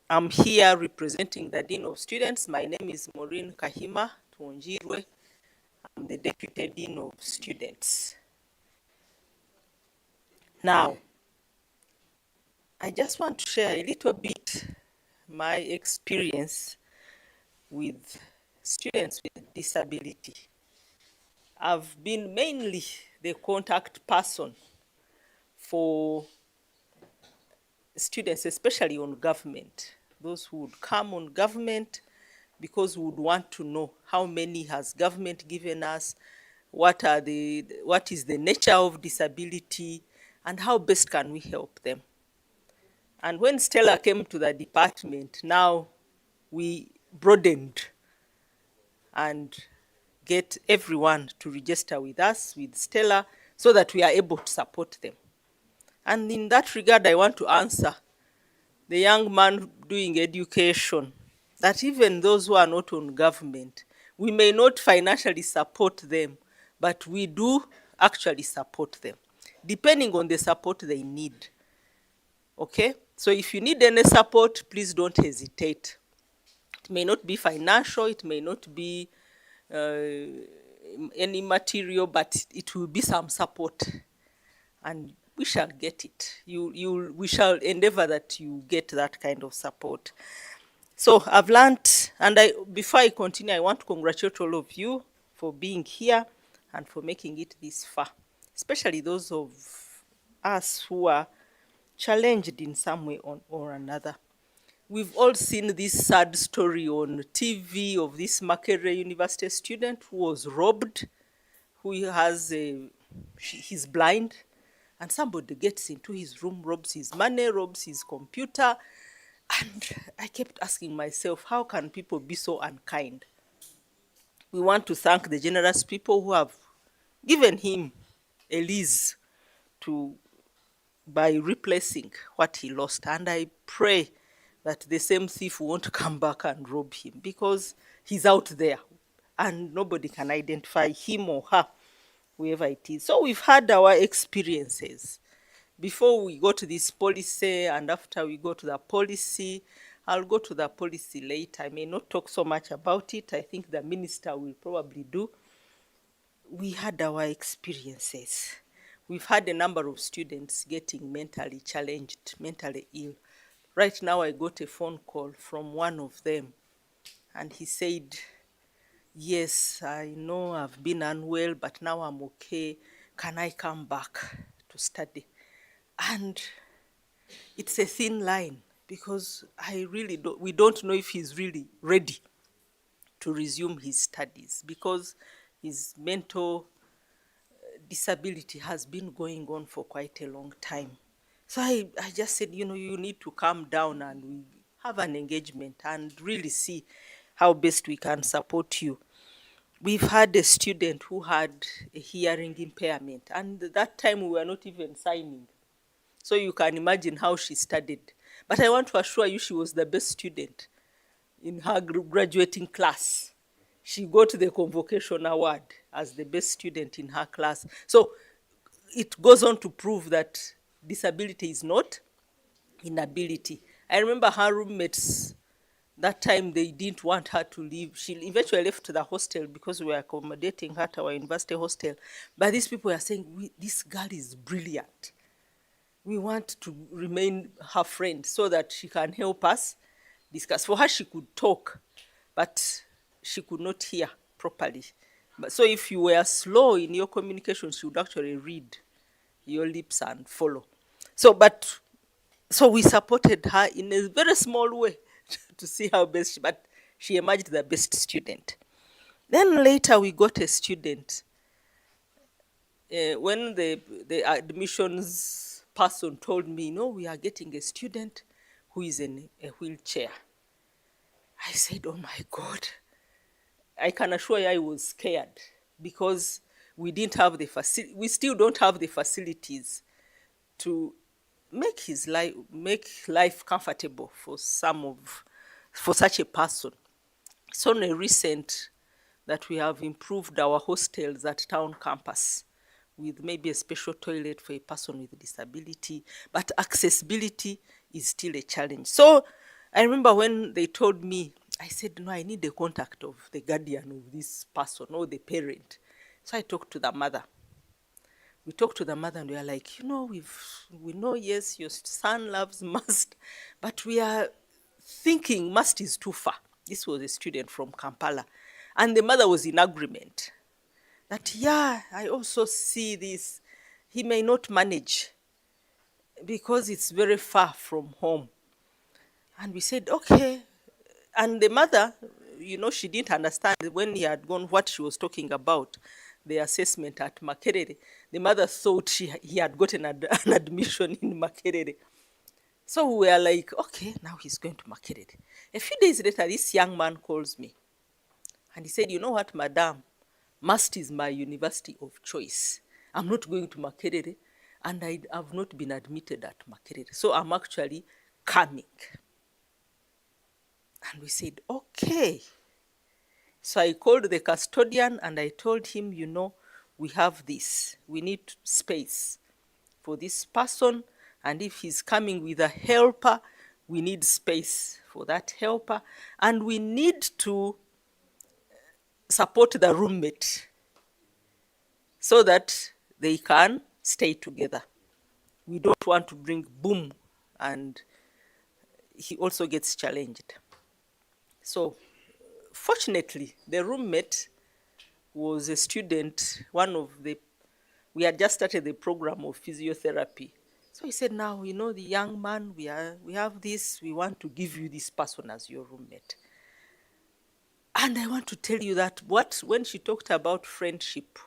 I'm here representing the Dean of Students. My name is Maureen Kahima Tuonjirwe. I'm the Deputy Dean of Students. Now, I just want to share a little bit my experience with students with disability. I've been mainly the contact person for students, especially on government, those who would come on government because we would want to know how many has government given us, what is the nature of disability, and how best can we help them. And when Stella came to the department, now we broadened and get everyone to register with us, with Stella, so that we are able to support them. And in that regard, I want to answer the young man doing education, that even those who are not on government, we may not financially support them, but we do actually support them, depending on the support they need. Okay? So if you need any support, please don't hesitate. It may not be financial, it may not be any material, but it will be some support. And we shall get it. We shall endeavor that you get that kind of support. So I've learned, and before I continue, I want to congratulate all of you for being here and for making it this far, especially those of us who are challenged in some way or another. We've all seen this sad story on TV of this Makerere University student who was robbed, who he's blind, and somebody gets into his room, robs his money, robs his computer. And I kept asking myself, how can people be so unkind? We want to thank the generous people who have given him a lease by replacing what he lost. And I pray that the same thief won't come back and rob him, because he's out there and nobody can identify him or her, whoever it is. So we've had our experiences. Before we go to this policy and after we go to the policy, I'll go to the policy later. I may not talk so much about it. I think the minister will probably do. We had our experiences. We've had a number of students getting mentally challenged, mentally ill. Right now I got a phone call from one of them, and he said, yes, I know I've been unwell, but now I'm okay. Can I come back to study? And it's a thin line, because we don't know if he's really ready to resume his studies, because his mental disability has been going on for quite a long time. So I just said, you need to calm down and we have an engagement and really see how best we can support you. We've had a student who had a hearing impairment, and that time we were not even signing. So you can imagine how she studied. But I want to assure you, she was the best student in her graduating class. She got the convocation award as the best student in her class. So it goes on to prove that disability is not inability. I remember her roommates, that time they didn't want her to leave. She eventually left the hostel because we were accommodating her to our university hostel. But these people are saying, this girl is brilliant. We want to remain her friend so that she can help us discuss. For her, she could talk, but she could not hear properly. But so if you were slow in your communication, she would actually read your lips and follow. So we supported her in a very small way to see how best, but she emerged the best student. Then later we got a student. When the admissions person told me, no, we are getting a student who is in a wheelchair. I said, oh my God. I can assure you I was scared because we didn't have we still don't have the facilities to make life comfortable for for such a person. It's only recent that we have improved our hostels at town campus with maybe a special toilet for a person with disability, but accessibility is still a challenge. So I remember when they told me, I said, no, I need the contact of the guardian of this person or the parent. So I talked to the mother. We talked to the mother and we are like, we know, yes, your son loves must, but we are thinking must is too far. This was a student from Kampala. And the mother was in agreement that, yeah, I also see this. He may not manage because it's very far from home. And we said, okay. And the mother, she didn't understand when he had gone what she was talking about, the assessment at Makerere. The mother thought he had gotten an admission in Makerere. So we were like, okay, now he's going to Makerere. A few days later, this young man calls me. And he said, you know what, madam, Must is my university of choice. I'm not going to Makerere, and I have not been admitted at Makerere. So I'm actually coming. And we said, okay. So I called the custodian and I told him, we have this. We need space for this person. And if he's coming with a helper, we need space for that helper. And we need to support the roommate so that they can stay together. We don't want to bring boom and he also gets challenged. So fortunately, the roommate was a student, we had just started the program of physiotherapy. So he said, now, the young man, we have this, we want to give you this person as your roommate. And I want to tell you that when she talked about friendship,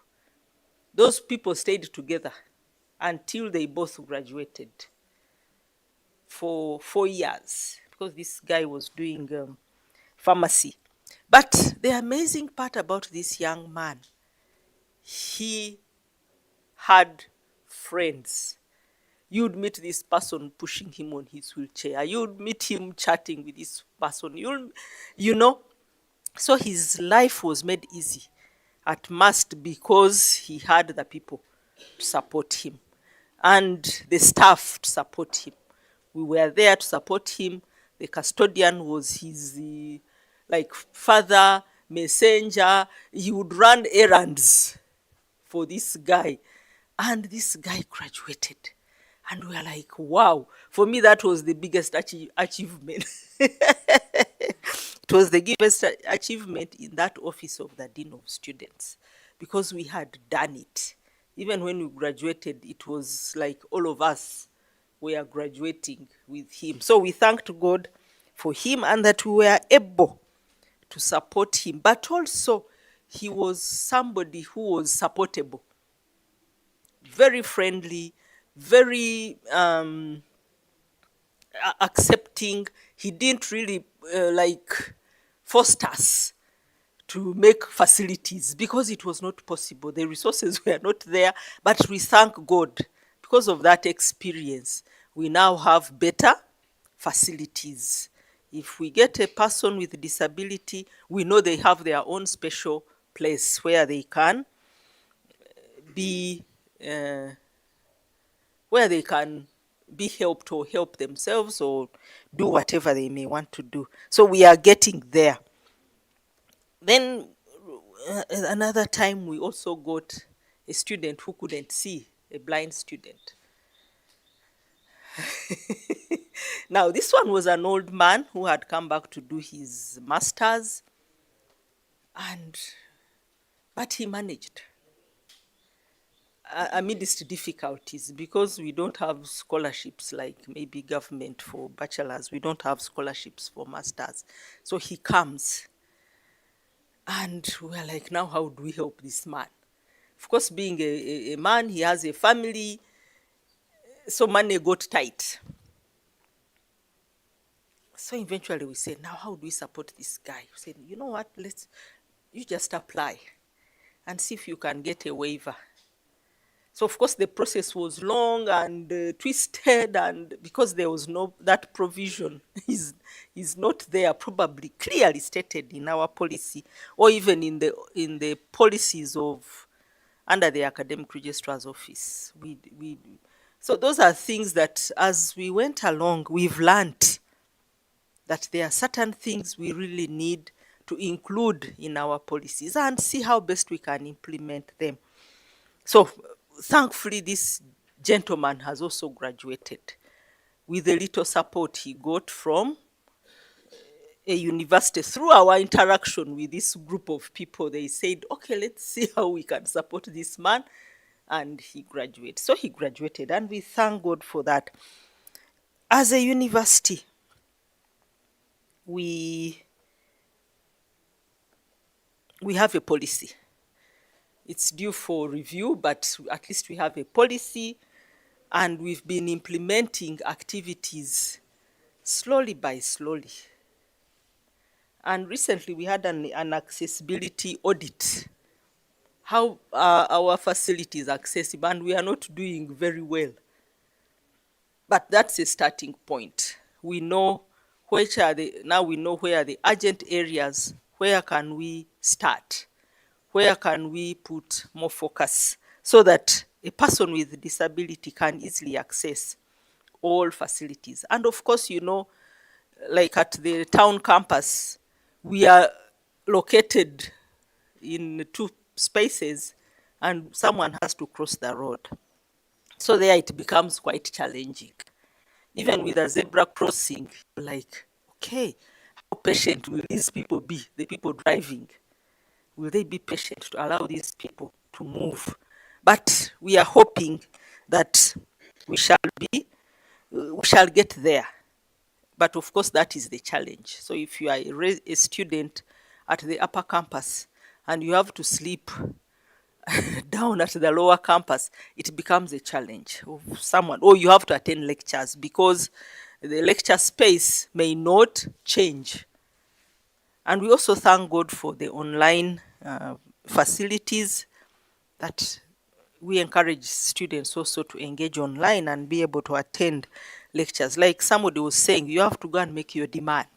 those people stayed together until they both graduated for 4 years, because this guy was doing pharmacy. But the amazing part about this young man, he had friends. You'd meet this person pushing him on his wheelchair. You'd meet him chatting with this person. So his life was made easy at most because he had the people to support him and the staff to support him. We were there to support him. The custodian was his father, messenger. He would run errands for this guy. And this guy graduated. And we were like, wow. For me, that was the biggest achievement. It was the biggest achievement in that office of the Dean of Students because we had done it. Even when we graduated, it was like all of us were graduating with him. So we thanked God for him and that we were able to support him. But also, he was somebody who was supportable, very friendly, very accepting. He didn't really force us to make facilities because it was not possible. The resources were not there, but we thank God because of that experience. We now have better facilities. If we get a person with disability, we know they have their own special place where they can be uh, where they can be helped or help themselves or do whatever they may want to do. So we are getting there. Then another time we also got a student who couldn't see, a blind student. Now, this one was an old man who had come back to do his master's. And But he managed amidst difficulties, because we don't have scholarships like maybe government for bachelors, we don't have scholarships for masters. So he comes, and we're like, now how do we help this man? Of course, being a man, he has a family, so money got tight. So eventually we said, now how do we support this guy? We said, you know what, you just apply and see if you can get a waiver. So of course the process was long and twisted, and because there was no, that provision is not there, probably clearly stated in our policy, or even in the policies of under the academic registrar's office. So those are things that as we went along, we've learned that there are certain things we really need to include in our policies and see how best we can implement them. So thankfully, this gentleman has also graduated with a little support he got from a university. Through our interaction with this group of people, they said, okay, let's see how we can support this man. And he graduated. So he graduated, and we thank God for that. As a university, we have a policy. It's due for review, but at least we have a policy, and we've been implementing activities slowly by slowly. And recently we had an accessibility audit. How are our facilities accessible? And we are not doing very well. But that's a starting point. We know now we know where are the urgent areas, where can we start? Where can we put more focus so that a person with disability can easily access all facilities? And of course, you know, like at the town campus, we are located in two spaces and someone has to cross the road. So there it becomes quite challenging. Even with a zebra crossing, like, okay, how patient will these people be, the people driving? Will they be patient to allow these people to move? But we are hoping that we shall get there. But of course, that is the challenge. So if you are a student at the upper campus and you have to sleep down at the lower campus, it becomes a challenge of someone. Or you have to attend lectures because the lecture space may not change. And we also thank God for the online facilities that we encourage students also to engage online and be able to attend lectures. Like somebody was saying, you have to go and make your demand.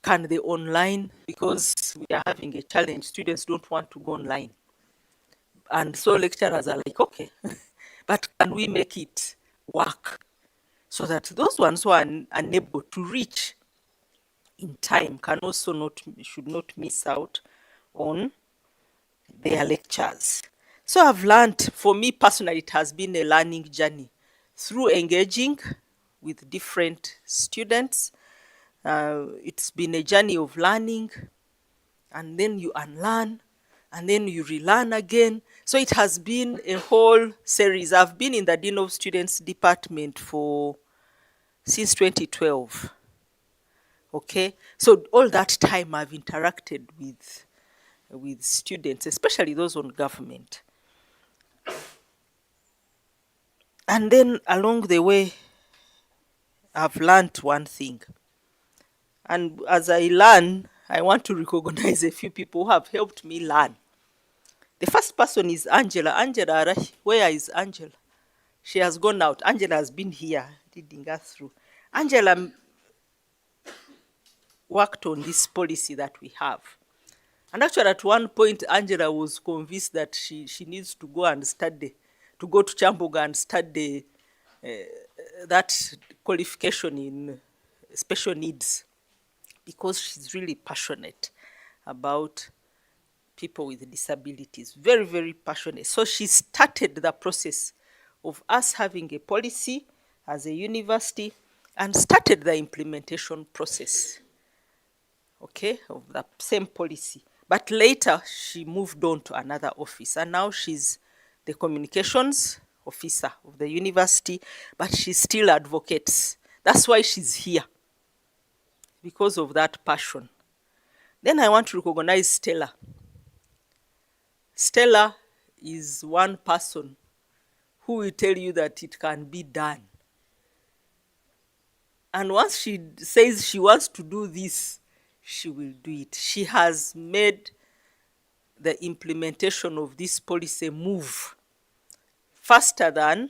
Can the online, because we are having a challenge, students don't want to go online. And so lecturers are like, okay, but can we make it work so that those ones who are unable to reach in time can also should not miss out on their lectures. So I've learned, for me personally, it has been a learning journey through engaging with different students. It's been a journey of learning, and then you unlearn, and then you relearn again. So it has been a whole series. I've been in the Dean of Students department since 2012. Okay, so all that time I've interacted with students, especially those on government. And then along the way, I've learned one thing. And as I learn, I want to recognize a few people who have helped me learn. The first person is Angela. Angela, where is Angela? She has gone out. Angela has been here, leading us through. Angela worked on this policy that we have. And actually, at one point, Angela was convinced that she needs to go and study, to go to Chamboga and study that qualification in special needs, because she's really passionate about people with disabilities. Very, very passionate. So she started the process of us having a policy as a university and started the implementation process, okay, of the same policy. But later, she moved on to another office, and now she's the communications officer of the university, but she still advocates. That's why she's here, because of that passion. Then I want to recognize Stella. Stella is one person who will tell you that it can be done. And once she says she wants to do this, she will do it. She has made the implementation of this policy move faster than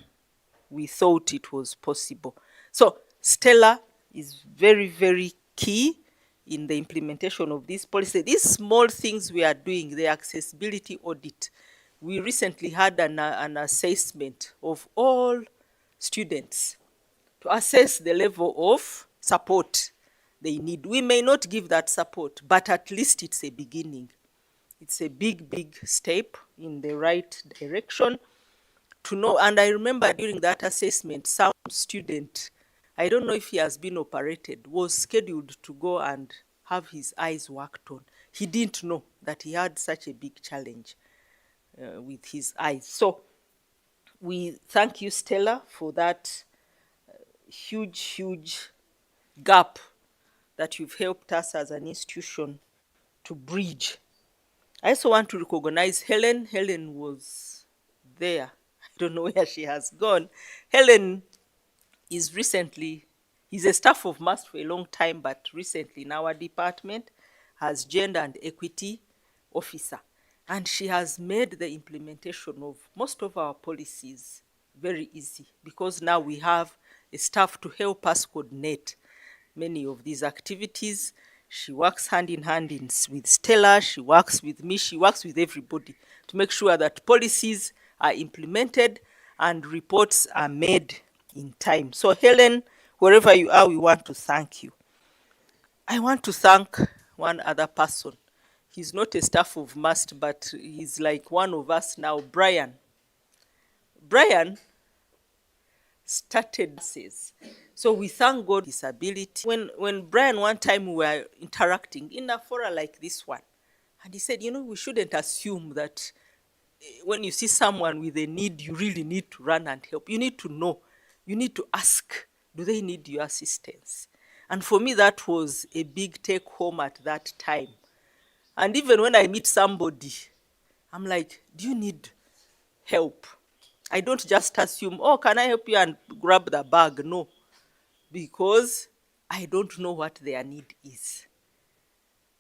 we thought it was possible. So Stella is very, very key in the implementation of this policy. These small things we are doing, the accessibility audit, we recently had an assessment of all students to assess the level of support they need. We may not give that support, but at least it's a beginning. It's a big, big step in the right direction to know. And I remember during that assessment, some student, I don't know if he has been operated, was scheduled to go and have his eyes worked on. He didn't know that he had such a big challenge with his eyes. So we thank you, Stella, for that huge, huge gap that you've helped us as an institution to bridge. I also want to recognize Helen. Helen was there. I don't know where she has gone. Helen is recently, he's a staff of MAST for a long time, but recently in our department as gender and equity officer. And she has made the implementation of most of our policies very easy, because now we have a staff to help us coordinate many of these activities. She works hand in hand with Stella, she works with me, she works with everybody to make sure that policies are implemented and reports are made in time. So Helen, wherever you are, we want to thank you. I want to thank one other person. He's not a staff of MAST, but he's like one of us now, Brian. Brian started says. So we thank God disability. When Brian one time we were interacting in a forum like this one, and he said, you know, we shouldn't assume that when you see someone with a need, you really need to run and help. You need to know. You need to ask, do they need your assistance? And for me, that was a big take home at that time. And even when I meet somebody, I'm like, do you need help? I don't just assume, oh, can I help you and grab the bag? No, because I don't know what their need is.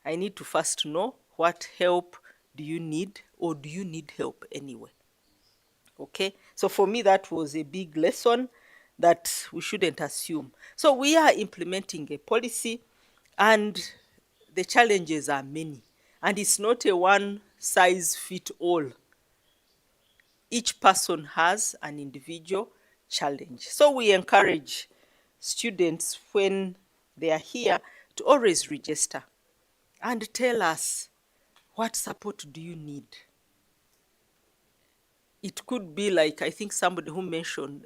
I need to first know what help do you need, or do you need help anyway? Okay, so for me, that was a big lesson that we shouldn't assume. So we are implementing a policy, and the challenges are many, and it's not a one size fit all. Each person has an individual challenge. So we encourage students when they are here to always register and tell us, what support do you need? It could be like, I think somebody who mentioned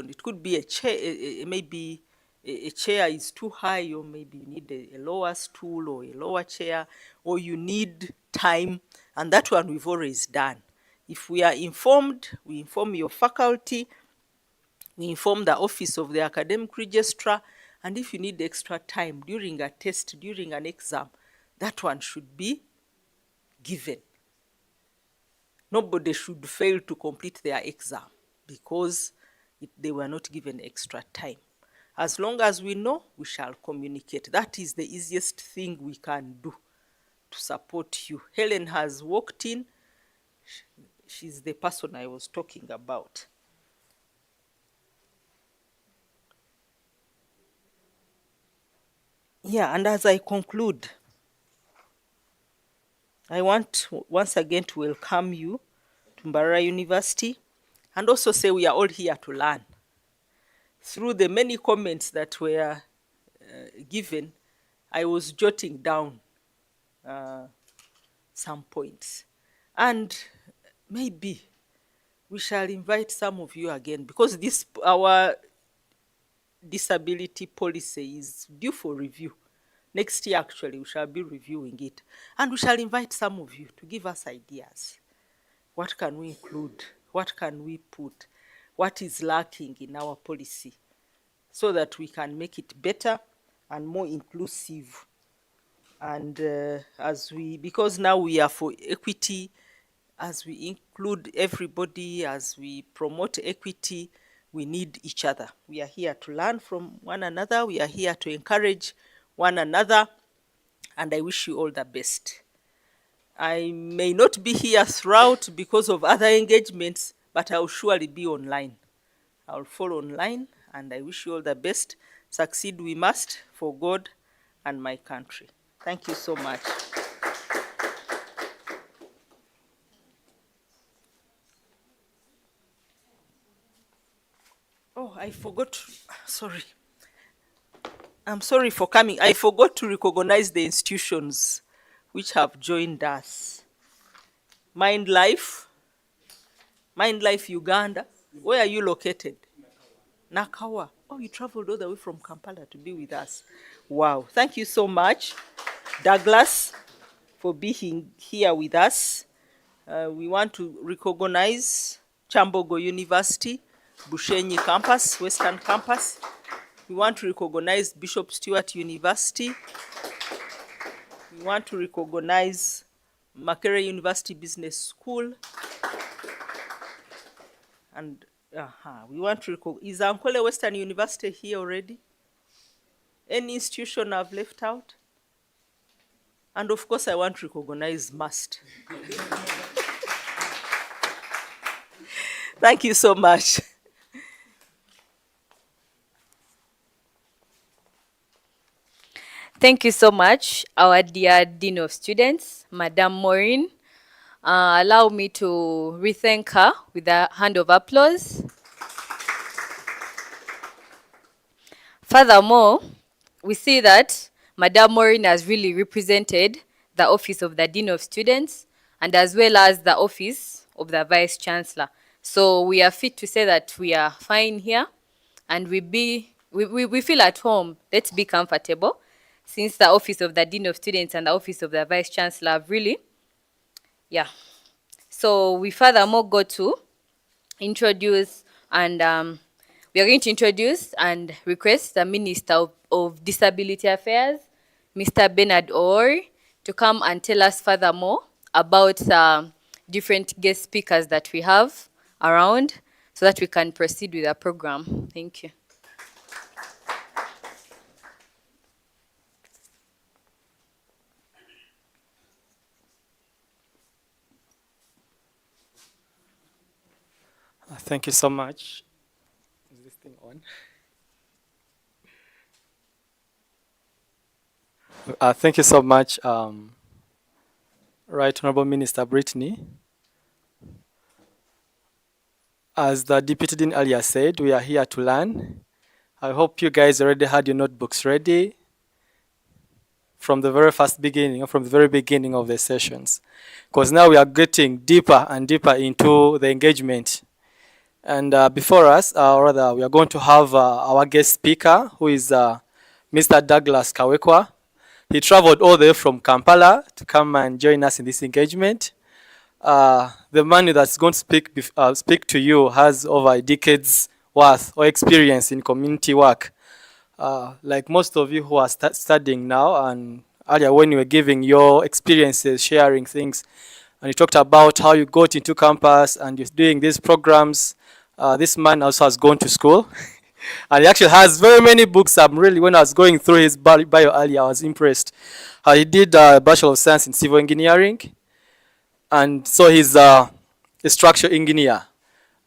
it could be a chair, maybe a chair is too high, or maybe you need a lower stool or a lower chair, or you need time, and that one we've always done. If we are informed, we inform your faculty, we inform the office of the academic registrar, and if you need extra time during a test, during an exam, that one should be given. Nobody should fail to complete their exam because they were not given extra time. As long as we know, we shall communicate. That is the easiest thing we can do to support you. Helen has walked in. She's the person I was talking about. Yeah, and as I conclude, I want once again to welcome you to Mbarara University, and also say we are all here to learn. Through the many comments that were given, I was jotting down some points. And maybe we shall invite some of you again, because our disability policy is due for review Next year, actually, we shall be reviewing it. And we shall invite some of you to give us ideas. What can we include? What can we put? What is lacking in our policy so that we can make it better and more inclusive? And because now we are for equity, as we include everybody, as we promote equity, we need each other. We are here to learn from one another. We are here to encourage one another. And I wish you all the best. I may not be here throughout because of other engagements, but I'll surely be online. I'll follow online, and I wish you all the best. Succeed we must for God and my country. Thank you so much. Oh, I forgot. Sorry. I'm sorry for coming. I forgot to recognize the institutions which have joined us. Mind Life Uganda. Where are you located? Nakawa. Oh, you traveled all the way from Kampala to be with us. Wow. Thank you so much, Douglas, for being here with us. We want to recognize Chambogo University, Bushenyi Campus, Western Campus. We want to recognize Bishop Stewart University. We want to recognize Makerere University Business School. And we want to recognize, is Ankole Western University here already? Any institution I've left out? And of course, I want to recognize MUST. Thank you so much. Thank you so much, our dear Dean of Students, Madame Maureen. Allow me to re-thank her with a hand of applause. Furthermore, we see that Madame Maureen has really represented the Office of the Dean of Students and as well as the Office of the Vice Chancellor. So we are fit to say that we are fine here and we feel at home. Let's be comfortable, since the Office of the Dean of Students and the Office of the Vice Chancellor have really, So we furthermore go to introduce and we are going to introduce and request the Minister of Disability Affairs, Mr. Bernard Orr, to come and tell us furthermore about different guest speakers that we have around so that we can proceed with our program. Thank you. Thank you so much. Is this thing on? Thank you so much, Right Honorable Minister Brittany. As the Deputy Dean earlier said, we are here to learn. I hope you guys already had your notebooks ready from the very first beginning, or from the very beginning of the sessions, because now we are getting deeper and deeper into the engagement. And before us, rather, we are going to have our guest speaker, who is Mr. Douglas Kawekwa. He traveled all the way from Kampala to come and join us in this engagement. The man that's going to speak to you has over a decade's worth or experience in community work. Like most of you who are studying now, and earlier when you were giving your experiences, sharing things, and you talked about how you got into campus and you're doing these programs. This man also has gone to school. And he actually has very many books. When I was going through his bio earlier, I was impressed. He did a Bachelor of Science in Civil Engineering. And so he's a structural engineer.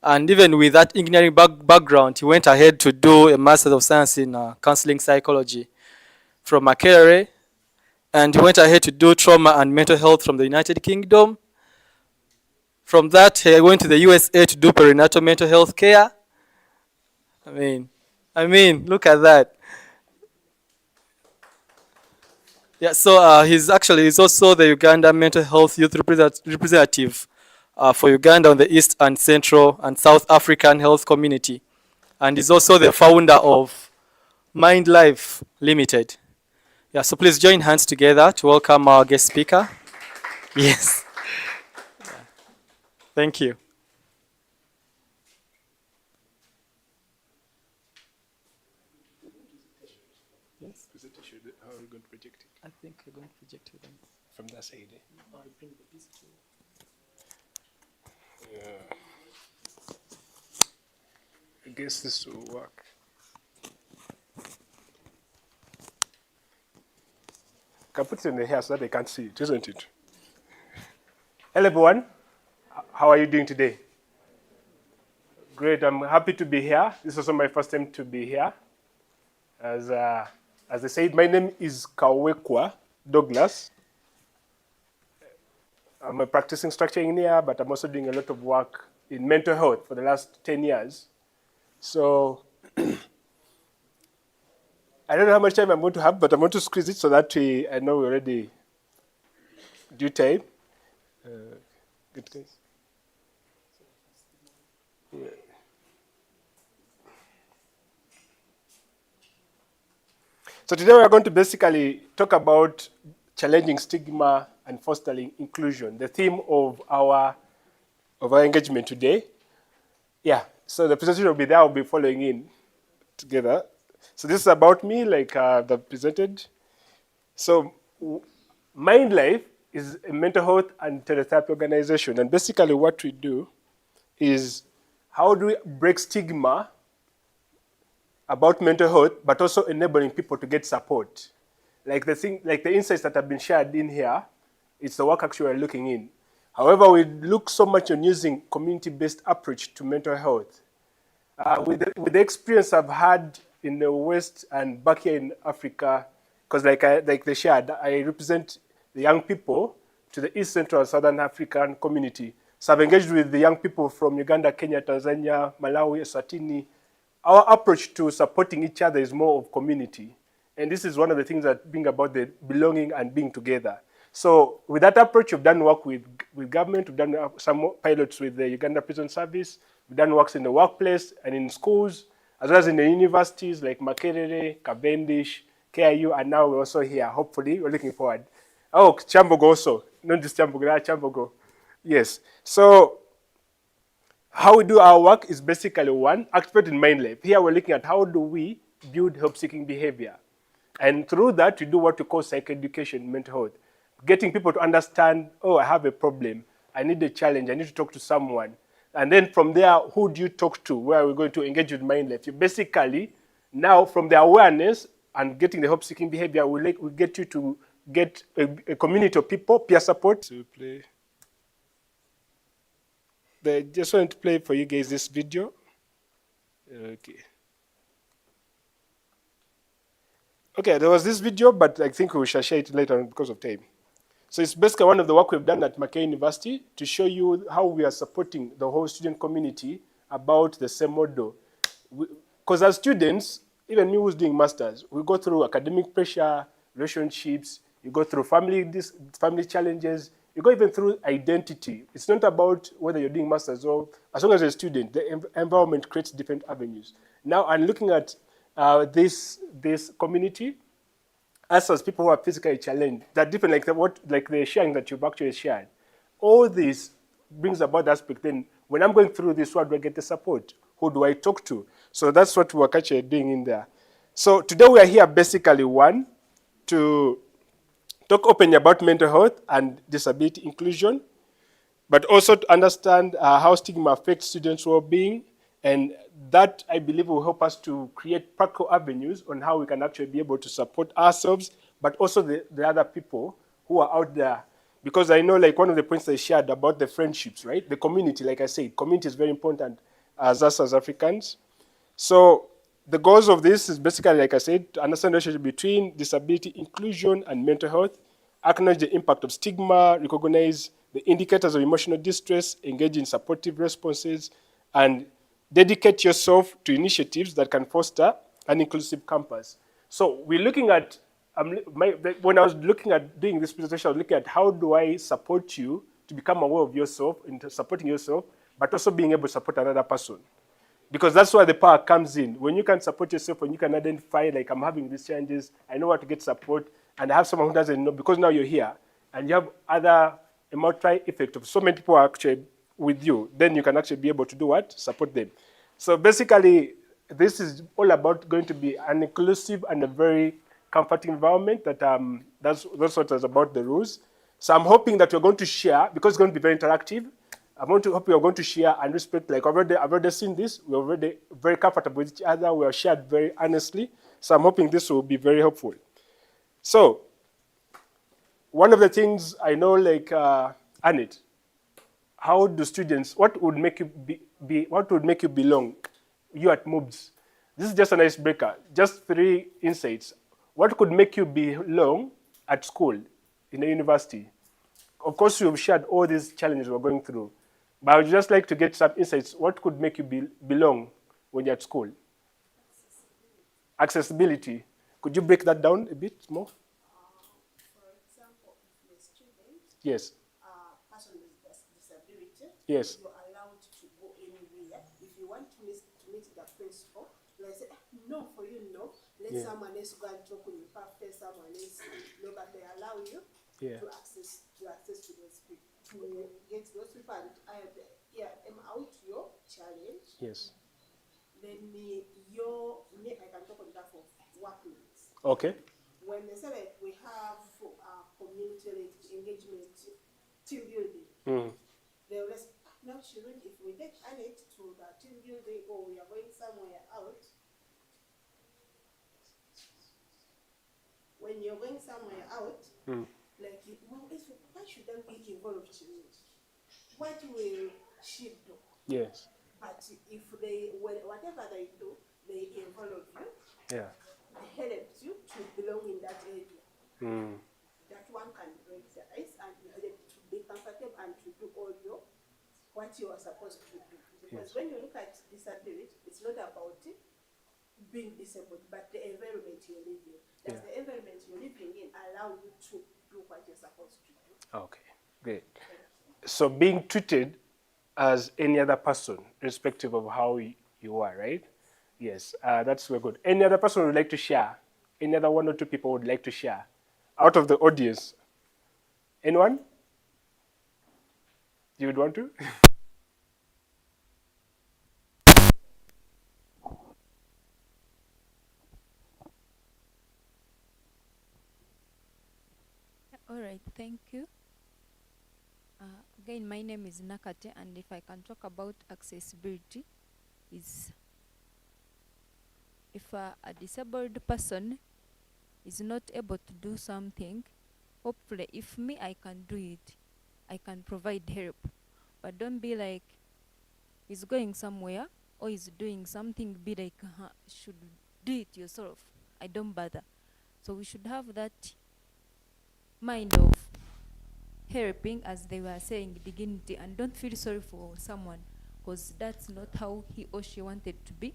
And even with that engineering background, he went ahead to do a Master of Science in Counseling Psychology from Makerere. And he went ahead to do Trauma and Mental Health from the United Kingdom. From that, he went to the USA to do perinatal mental health care. I mean, look at that. Yeah, so he's also the Uganda Mental Health Youth Representative for Uganda on the East and Central and South African Health Community. And he's also the founder of Mind Life Limited. Yeah, so please join hands together to welcome our guest speaker. Yes. Thank you. Yes. Presentation, how are we going to project it? I think we're going to project it From that side. or bring the piece to Yeah. I guess this will work. Can put it in the hair so that they can't see it, isn't it? Hello, everyone. How are you doing today? Great. I'm happy to be here. This is also my first time to be here. As I said, my name is Kawekwa Douglas. I'm a practicing structure engineer, but I'm also doing a lot of work in mental health for the last 10 years. So I don't know how much time I'm going to have, but I'm going to squeeze it so that I know we're already due time. Good guys. Yeah. So today we are going to basically talk about challenging stigma and fostering inclusion, the theme of our engagement today. Yeah, so the presentation will be there, I'll be following in together. So this is about me, like the presented. So Mind Life is a mental health and teletherapy organization. And basically what we do is how do we break stigma about mental health, but also enabling people to get support. Like the insights that have been shared in here, it's the work actually we're looking in. However, we look so much on using community-based approach to mental health. With the experience I've had in the West and back here in Africa, because like they shared, I represent the young people to the East Central and Southern African community. So I've engaged with the young people from Uganda, Kenya, Tanzania, Malawi, Eswatini. Our approach to supporting each other is more of community. And this is one of the things that bring about the belonging and being together. So with that approach, we've done work with government, we've done some pilots with the Uganda Prison Service, we've done works in the workplace and in schools, as well as in the universities like Makerere, Cavendish, KIU, and now we're also here. Hopefully, we're looking forward. Oh, Chambogo also, not just Chambogo, Chambogo. Yes. So how we do our work is basically one, activated mind life. Here we're looking at how do we build help-seeking behavior. And through that, we do what we call psychoeducation, mental health. Getting people to understand, oh, I have a problem, I need a challenge, I need to talk to someone. And then from there, who do you talk to? Where are we going to engage with mind life? You basically, now from the awareness and getting the help-seeking behavior, we get you to get a community of people, peer support. To play. I just want to play for you guys this video. Okay. Okay, there was this video, but I think we shall share it later on because of time. So it's basically one of the work we've done at Mackay University to show you how we are supporting the whole student community about the same model. Because as students, even me who's doing masters, we go through academic pressure, relationships, you go through family challenges, you go even through identity. It's not about whether you're doing masters or, as long as you're a student, the environment creates different avenues. Now, I'm looking at this community, us as people who are physically challenged, that different, like the sharing that you've actually shared. All this brings about the aspect. Then, when I'm going through this, where do I get the support? Who do I talk to? So that's what we're actually doing in there. So today we are here basically, one, to talk openly about mental health and disability inclusion, but also to understand how stigma affects students' well-being. And that, I believe, will help us to create practical avenues on how we can actually be able to support ourselves, but also the other people who are out there. Because I know, like, one of the points I shared about the friendships, right? The community, like I said, community is very important as us as Africans. So the goals of this is basically, like I said, to understand the relationship between disability inclusion and mental health, acknowledge the impact of stigma, recognize the indicators of emotional distress, engage in supportive responses, and dedicate yourself to initiatives that can foster an inclusive campus. So we're looking at, when I was looking at doing this presentation, I was looking at how do I support you to become aware of yourself, into supporting yourself, but also being able to support another person. Because that's where the power comes in. When you can support yourself, when you can identify, like, I'm having these challenges, I know how to get support, and I have someone who doesn't know, because now you're here, and you have other, a multi effect of so many people are actually with you, then you can actually be able to do what? Support them. So basically, this is all about going to be an inclusive and a very comforting environment. That's what is about the rules. So I'm hoping that you're going to share, because it's going to be very interactive. I want to hope you're going to share and respect. Like I've already seen this. We're already very comfortable with each other. We are shared very honestly. So I'm hoping this will be very helpful. So one of the things I know, like Annette, how do students? What would make you what would make you belong? You at MOOBS. This is just an icebreaker. Just 3 insights. What could make you belong at school, in a university? Of course, you've shared all these challenges we're going through, but I would just like to get some insights. What could make you belong when you're at school? Accessibility. Could you break that down a bit more? For example, if the student, Yes. Person with disability, Yes. you're allowed to go anywhere. If you want to meet the principal, let's say, no, for you, no. Let someone else go and talk with you, someone else. No, but they allow you to access to those people, to get those people and out your challenge. Yes. Then I can talk on behalf of workmates. Okay. When they say like we have community engagement team building, they will say, now children, if we take Annette to the team building or we are going somewhere out, when you're going somewhere out, like, well, why shouldn't we involve children? What will she do? Yes. But if whatever they do, they involve you. Yeah. They help you to belong in that area. That one can break the ice and to be comfortable and to do what you are supposed to do. Because when you look at disability, it's not about being disabled, but the environment you live in. Does the environment you're living in allow you to do what you're supposed to do? Okay, great. So being treated as any other person, irrespective of how you are, right? Yes, that's very good. Any other person would like to share? Any other 1 or 2 people would like to share? Out of the audience. Anyone? You would want to? All right, thank you. Again, my name is Nakate, and if I can talk about accessibility, is if a disabled person is not able to do something, hopefully if I can do it, I can provide help. But don't be like, he's going somewhere or he's doing something, be like, should do it yourself. I don't bother. So we should have that mind of helping, as they were saying, dignity, and don't feel sorry for someone, because that's not how he or she wanted to be.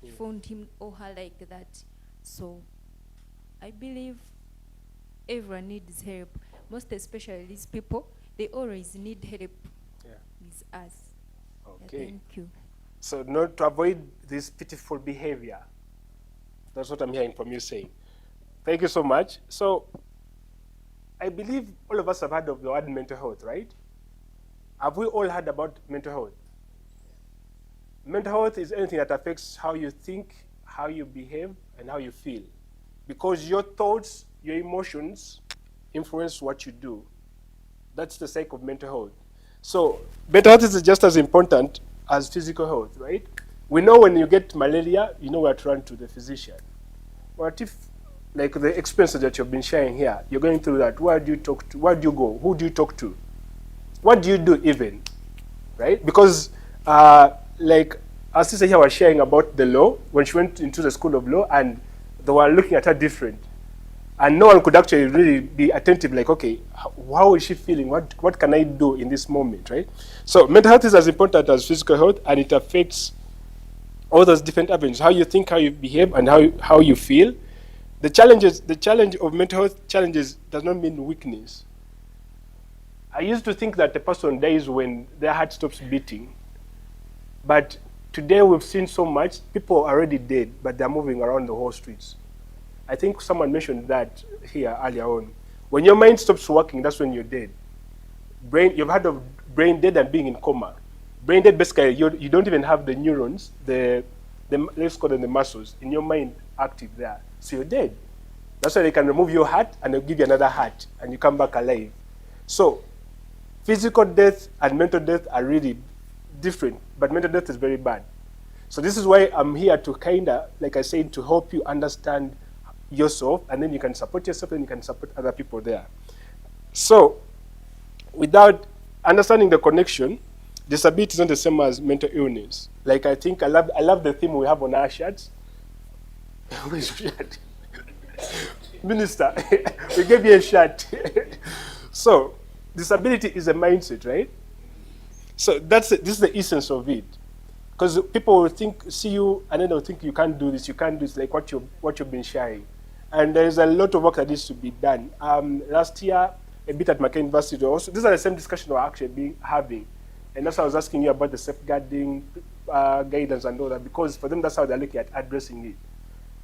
He found him or her like that. So I believe everyone needs help, most especially these people. They always need help with us. Okay. Thank you. So not to avoid this pitiful behavior. That's what I'm hearing from you saying. Thank you so much. So I believe all of us have heard of the word mental health, right? Have we all heard about mental health? Mental health is anything that affects how you think, how you behave, and how you feel. Because your thoughts, your emotions influence what you do. That's the cycle of mental health. So mental health is just as important as physical health, right? We know when you get malaria, you know where to run to the physician. What if, like the experiences that you've been sharing here, you're going through that, where do you talk to, where do you go, who do you talk to? What do you do even, right? Because like our sister here was sharing about the law, when she went into the school of law and they were looking at her different. And no one could actually really be attentive, like, okay, how is she feeling? What can I do in this moment, right? So mental health is as important as physical health, and it affects all those different avenues, how you think, how you behave, and how you feel. The challenge of mental health challenges does not mean weakness. I used to think that a person dies when their heart stops beating. But today we've seen so much, people are already dead, but they're moving around the whole streets. I think someone mentioned that here earlier on. When your mind stops working, that's when you're dead. You've heard of brain dead and being in coma. Brain dead, basically, you don't even have the neurons, let's call them the muscles, in your mind active there. So you're dead. That's why they can remove your heart and they'll give you another heart and you come back alive. So physical death and mental death are really different, but mental death is very bad. So this is why I'm here to kind of, like I said, to help you understand yourself, and then you can support yourself and you can support other people there. So without understanding the connection, disability is not the same as mental illness. Like I think I love the theme we have on our shirts. Where's your shirt? Minister, we gave you a shirt. So disability is a mindset, right? So this is the essence of it. Because people will see you, and then they'll think you can't do this, you can't do this, like what you've been sharing. And there's a lot of work that needs to be done. Last year, a bit at Macquarie University, also, these are the same discussion we're actually having. And that's why I was asking you about the safeguarding guidance and all that, because for them, that's how they're looking at addressing it.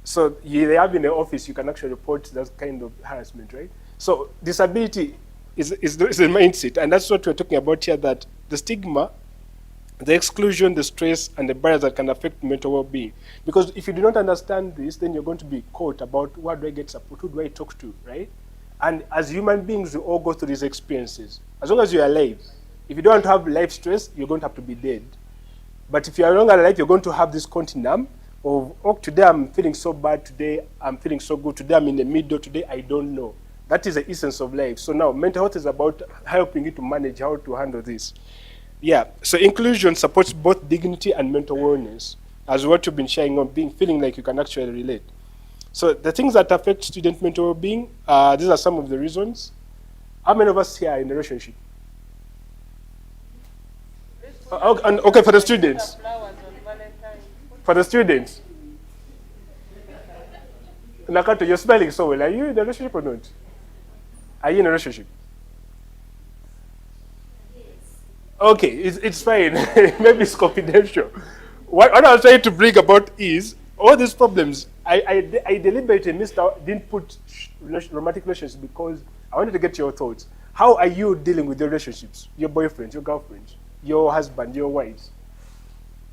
So they have in the office, you can actually report that kind of harassment, right? So disability is a mindset, and that's what we're talking about here, that the stigma, the exclusion, the stress, and the barriers that can affect mental well-being. Because if you do not understand this, then you're going to be caught about where do I get support, who do I talk to, right? And as human beings, we all go through these experiences. As long as you're alive, if you don't have life stress, you're going to have to be dead. But if you're no longer alive, you're going to have this continuum of, oh, today I'm feeling so bad, today I'm feeling so good, today I'm in the middle, today I don't know. That is the essence of life. So now mental health is about helping you to manage how to handle this. Yeah, so inclusion supports both dignity and mental wellness, as what you've been sharing on, feeling like you can actually relate. So the things that affect student mental well-being, these are some of the reasons. How many of us here are in a relationship? Okay, for the students. For the students. Nakato, you're smiling so well. Are you in a relationship or not? Are you in a relationship? Okay, it's fine. Maybe it's confidential. What I was trying to bring about is all these problems. I deliberately didn't put romantic relationships because I wanted to get your thoughts. How are you dealing with your relationships? Your boyfriends, your girlfriends, your husband, your wives?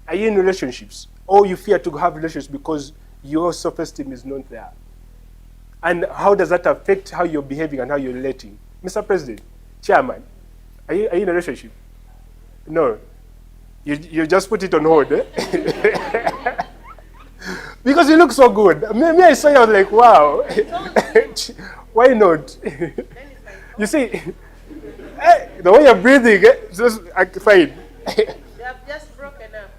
Are you in relationships? Or you fear to have relationships because your self-esteem is not there? And how does that affect how you're behaving and how you're relating? Mr. President, Chairman, are you in a relationship? No. You just put it on hold, eh? Because you look so good. Me, I saw you, I was like, wow. Why not? You see, the way you're breathing, just fine. They have just broken up.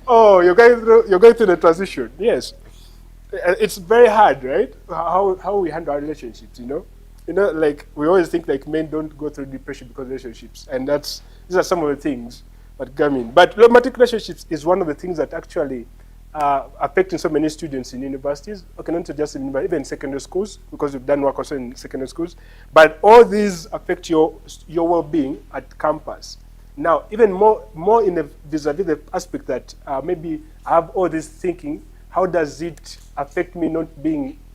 Oh, you're going through the transition. Yes. It's very hard, right? How we handle our relationships, like we always think like men don't go through depression because of relationships, and these are some of the things that come in. But romantic relationships is one of the things that actually affecting so many students in universities. Okay, not just in universities, even in secondary schools, because we've done work also in secondary schools. But all these affect your well-being at campus. Now, even more in the vis-a-vis the aspect that maybe I have all this thinking. How does it affect me not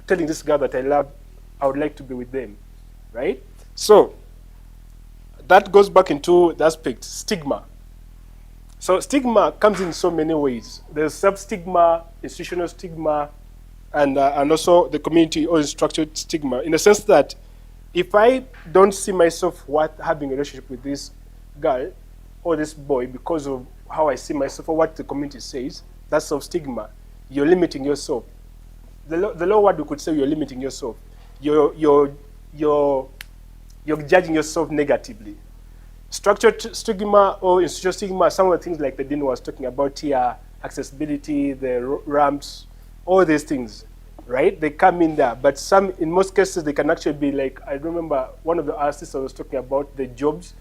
telling this girl that I love, I would like to be with them, right? So that goes back into the aspect, stigma. So stigma comes in so many ways. There's self-stigma, institutional stigma, and also the community or structured stigma, in the sense that if I don't see myself worth having a relationship with this girl or this boy because of how I see myself or what the community says, that's self-stigma. You're limiting yourself. The low word we could say you're limiting yourself. You're judging yourself negatively. Structured stigma or institutional stigma, some of the things like the Dean was talking about here, accessibility, the ramps, all these things, right? They come in there, but in most cases, they can actually be like, I remember one of the artists was talking about the jobs.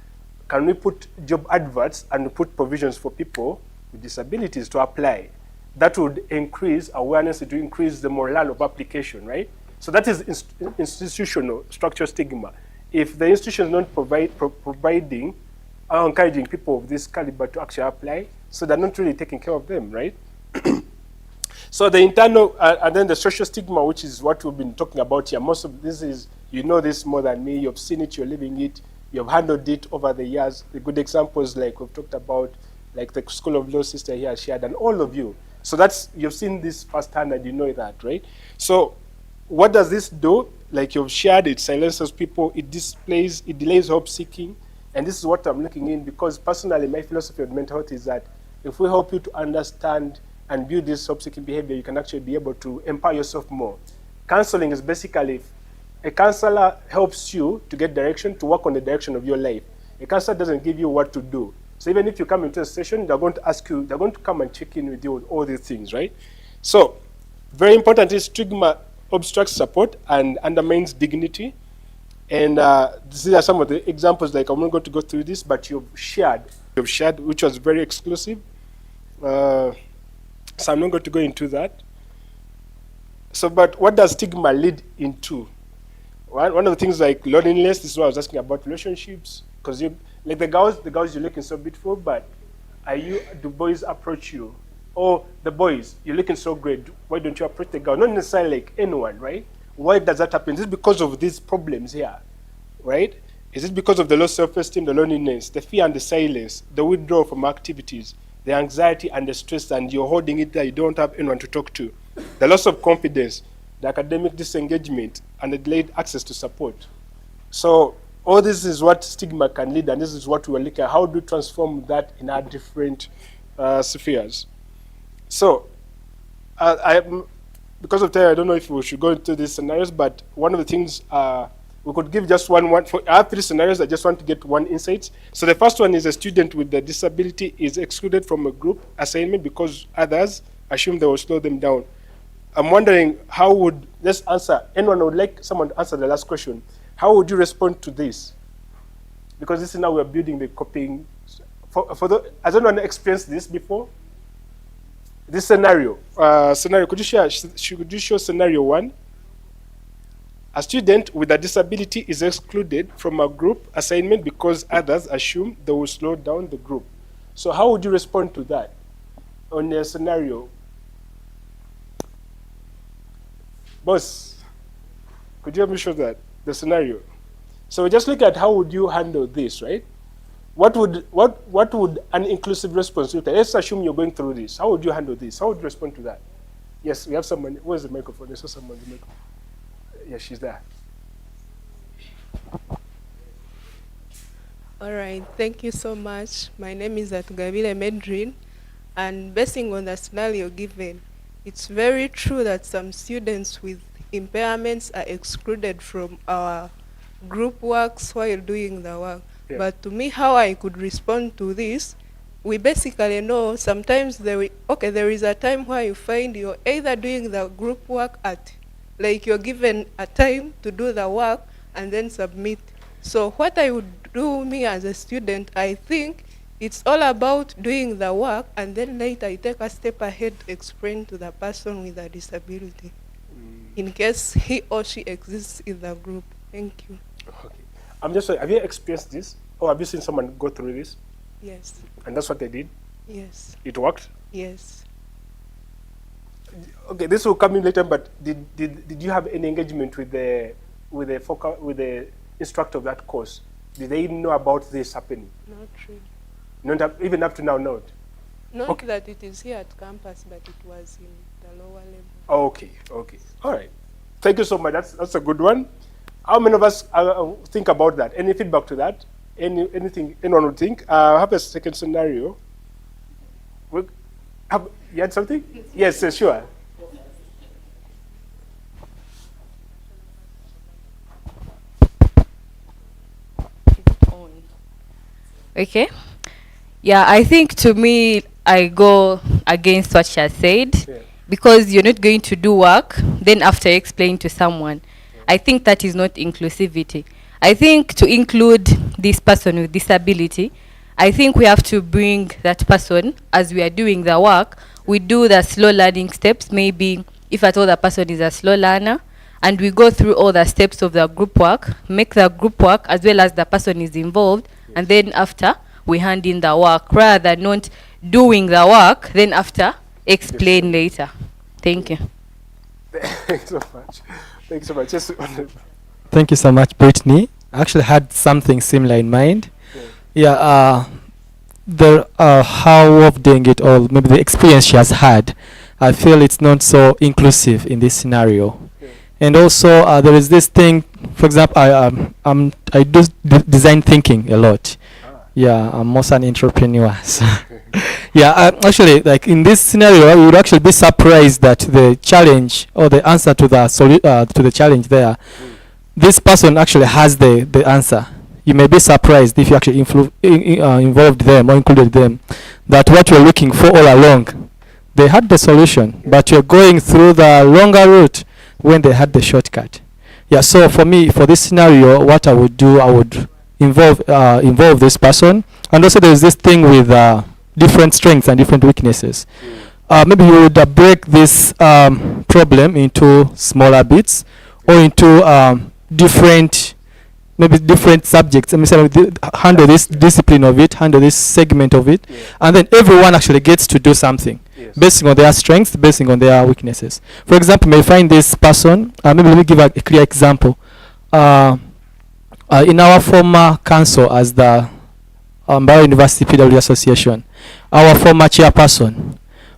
Can we put job adverts and put provisions for people with disabilities to apply? That would increase awareness, it would increase the morale of application, right? So that is institutional structural stigma. If the institution is not providing or encouraging people of this caliber to actually apply, so they're not really taking care of them, right? So the internal, and then the social stigma, which is what we've been talking about here. Most of this is, you know this more than me, you've seen it, you're living it, you've handled it over the years. The good examples like we've talked about, like the School of Law sister here shared, and all of you. So that's, you've seen this firsthand and you know that, right? So what does this do? Like you've shared, it silences people, it displays, it delays hope seeking. And this is what I'm looking in, because personally, my philosophy of mental health is that if we help you to understand and build this hope seeking behavior, you can actually be able to empower yourself more. Counseling is basically, a counselor helps you to get direction, to work on the direction of your life. A counselor doesn't give you what to do. So even if you come into a session, they're going to ask you, they're going to come and check in with you with all these things, right? So very important is stigma obstructs support and undermines dignity. And these are some of the examples, like I'm not going to go through this, but you've shared, which was very exclusive. So I'm not going to go into that. So, but what does stigma lead into? One of the things like loneliness, this is what I was asking about relationships, because you, like the girls you're looking so beautiful, but do boys approach you? Or the boys, you're looking so great, why don't you approach the girl? Not necessarily like anyone, right? Why does that happen? Is it because of these problems here, right? Is it because of the low self-esteem, the loneliness, the fear and the silence, the withdrawal from activities, the anxiety and the stress, and you're holding it there, you don't have anyone to talk to, the loss of confidence, the academic disengagement, and the delayed access to support? So all this is what stigma can lead, and this is what we are looking at. How do we transform that in our different spheres? So because of time, I don't know if we should go into these scenarios, but one of the things, we could give just one. For I have 3 scenarios, I just want to get one insight. So the first one is a student with a disability is excluded from a group assignment because others assume they will slow them down. I'm wondering, how would, let's answer, anyone would like someone to answer the last question. How would you respond to this? Because this is now we're building the copying. Has anyone experienced this before? This scenario, could you show scenario 1? A student with a disability is excluded from a group assignment because others assume they will slow down the group. So how would you respond to that on a scenario? Boss, could you help me show that, the scenario? So just look at how would you handle this, right? What would an inclusive response look like? Let's assume you're going through this. How would you handle this? How would you respond to that? Yes, we have someone. Where's the microphone? I saw someone. The microphone. Yeah, she's there. All right, thank you so much. My name is Atugabile Medrin, and basing on the scenario given, it's very true that some students with impairments are excluded from our group works while doing the work. Yeah. But to me, how I could respond to this, we basically know sometimes there is a time where you find you're either doing the group work like you're given a time to do the work and then submit. So what I would do, me as a student, I think it's all about doing the work, and then later I take a step ahead to explain to the person with a disability, in case he or she exists in the group. Thank you. Okay. I'm just saying, have you experienced this? Or have you seen someone go through this? Yes. And that's what they did? Yes. It worked? Yes. Okay, this will come in later, but did you have any engagement with the instructor of that course? Did they know about this happening? Not really. Even up to now, not? Not Okay. that it is here at campus, but it was in the lower level. Okay, okay. All right. Thank you so much. That's a good one. How many of us think about that? Any feedback to that? Anything anyone would think? I have a second scenario. You had something? Yes, sure. Okay. Yeah, I think to me, I go against what she has said, because you're not going to do work, then after explain to someone. I think that is not inclusivity. I think to include this person with disability, I think we have to bring that person, as we are doing the work, we do the slow learning steps. Maybe if at all the person is a slow learner, and we go through all the steps of the group work, make the group work as well as the person is involved, and then after we hand in the work, rather than not doing the work, then after explain later. Thank you. Thanks so much. Thanks so much. Yes, Thank you so much, Brittany. I actually had something similar in mind. Yeah, the how of doing it, or maybe the experience she has had, I feel it's not so inclusive in this scenario. And also, there is this thing. For example, I do design thinking a lot. Yeah, I'm also an entrepreneur. So yeah, actually, like in this scenario, you would actually be surprised that the challenge or the answer to the to the challenge there, this person actually has the answer. You may be surprised if you actually involved them or included them, that what you're looking for all along, they had the solution, but you're going through the longer route when they had the shortcut. Yeah, so for me, for this scenario, what I would do, I would involve this person. And also there's this thing with different strengths and different weaknesses. Maybe you would break this problem into smaller bits, or into different, maybe different subjects. I mean, handle this discipline of it, handle this segment of it, and then everyone actually gets to do something based on their strengths, based on their weaknesses. For example, you may find this person, maybe let me give a clear example. In our former council as the Mbarara University PW Association, our former chairperson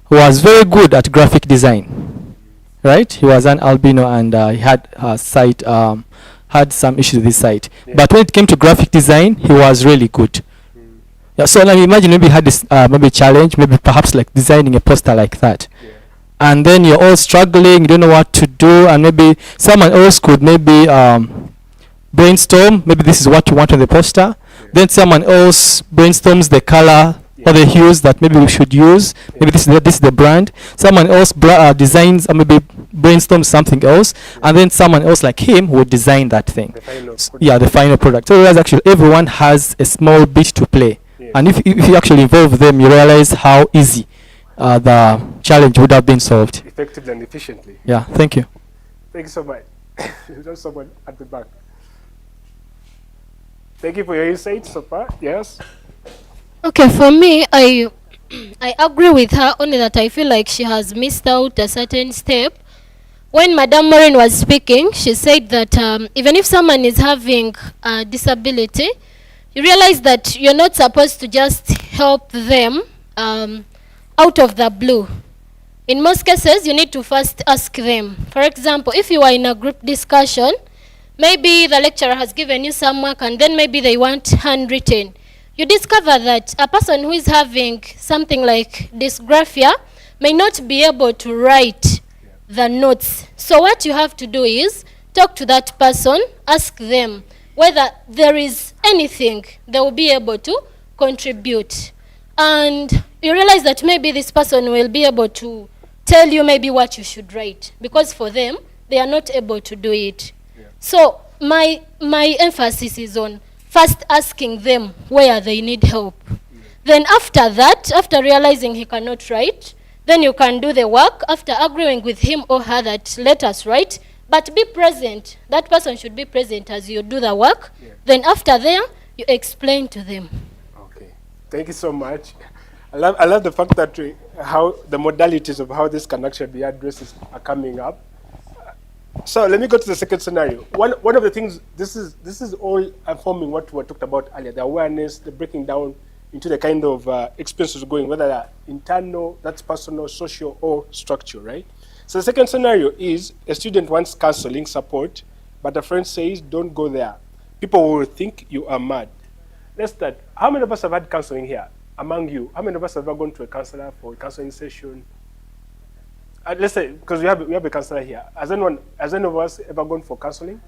was very good at graphic design, right? He was an albino, and he had sight, had some issues with his sight. But when it came to graphic design, he was really good. Yeah, so now imagine maybe he had this maybe challenge, maybe perhaps like designing a poster like that. And then you're all struggling, you don't know what to do, and maybe someone else could maybe brainstorm, maybe this is what you want on the poster. Then someone else brainstorms the color or the hues that maybe we should use. Maybe this is the brand. Someone else designs, or maybe brainstorms something else, and then someone else like him would design that thing. The final product. So whereas actually everyone has a small bit to play, and if you actually involve them, you realize how easy the challenge would have been solved. effectively and efficiently. Yeah, thank you. Thank you so much. There's someone at the back. Thank you for your insights so far. Yes. Okay, for me, I agree with her, only that I feel like she has missed out a certain step. When Madame Maureen was speaking, she said that even if someone is having a disability, you realize that you're not supposed to just help them out of the blue. In most cases, you need to first ask them. For example, if you are in a group discussion, maybe the lecturer has given you some work, and then maybe they want handwritten. You discover that a person who is having something like dysgraphia may not be able to write the notes. So what you have to do is talk to that person, ask them whether there is anything they will be able to contribute. And you realize that maybe this person will be able to tell you maybe what you should write, because for them, they are not able to do it. So my emphasis is on first asking them where they need help. Then after that, after realizing he cannot write, then you can do the work after agreeing with him or her that let us write, but be present. That person should be present as you do the work. Then after there, you explain to them. Okay. Thank you so much. I love the fact that how the modalities of how this can actually be addressed are coming up. So let me go to the second scenario. One of the things, this is all informing what we talked about earlier, the awareness, the breaking down into the kind of experiences going, whether they're internal, that's personal, social, or structural, right? So the second scenario is a student wants counseling support, but a friend says, don't go there. People will think you are mad. Let's start. How many of us have had counseling here? Among you, how many of us have ever gone to a counselor for a counseling session? Let's say, because we have a counselor here. Has any of us ever gone for counseling?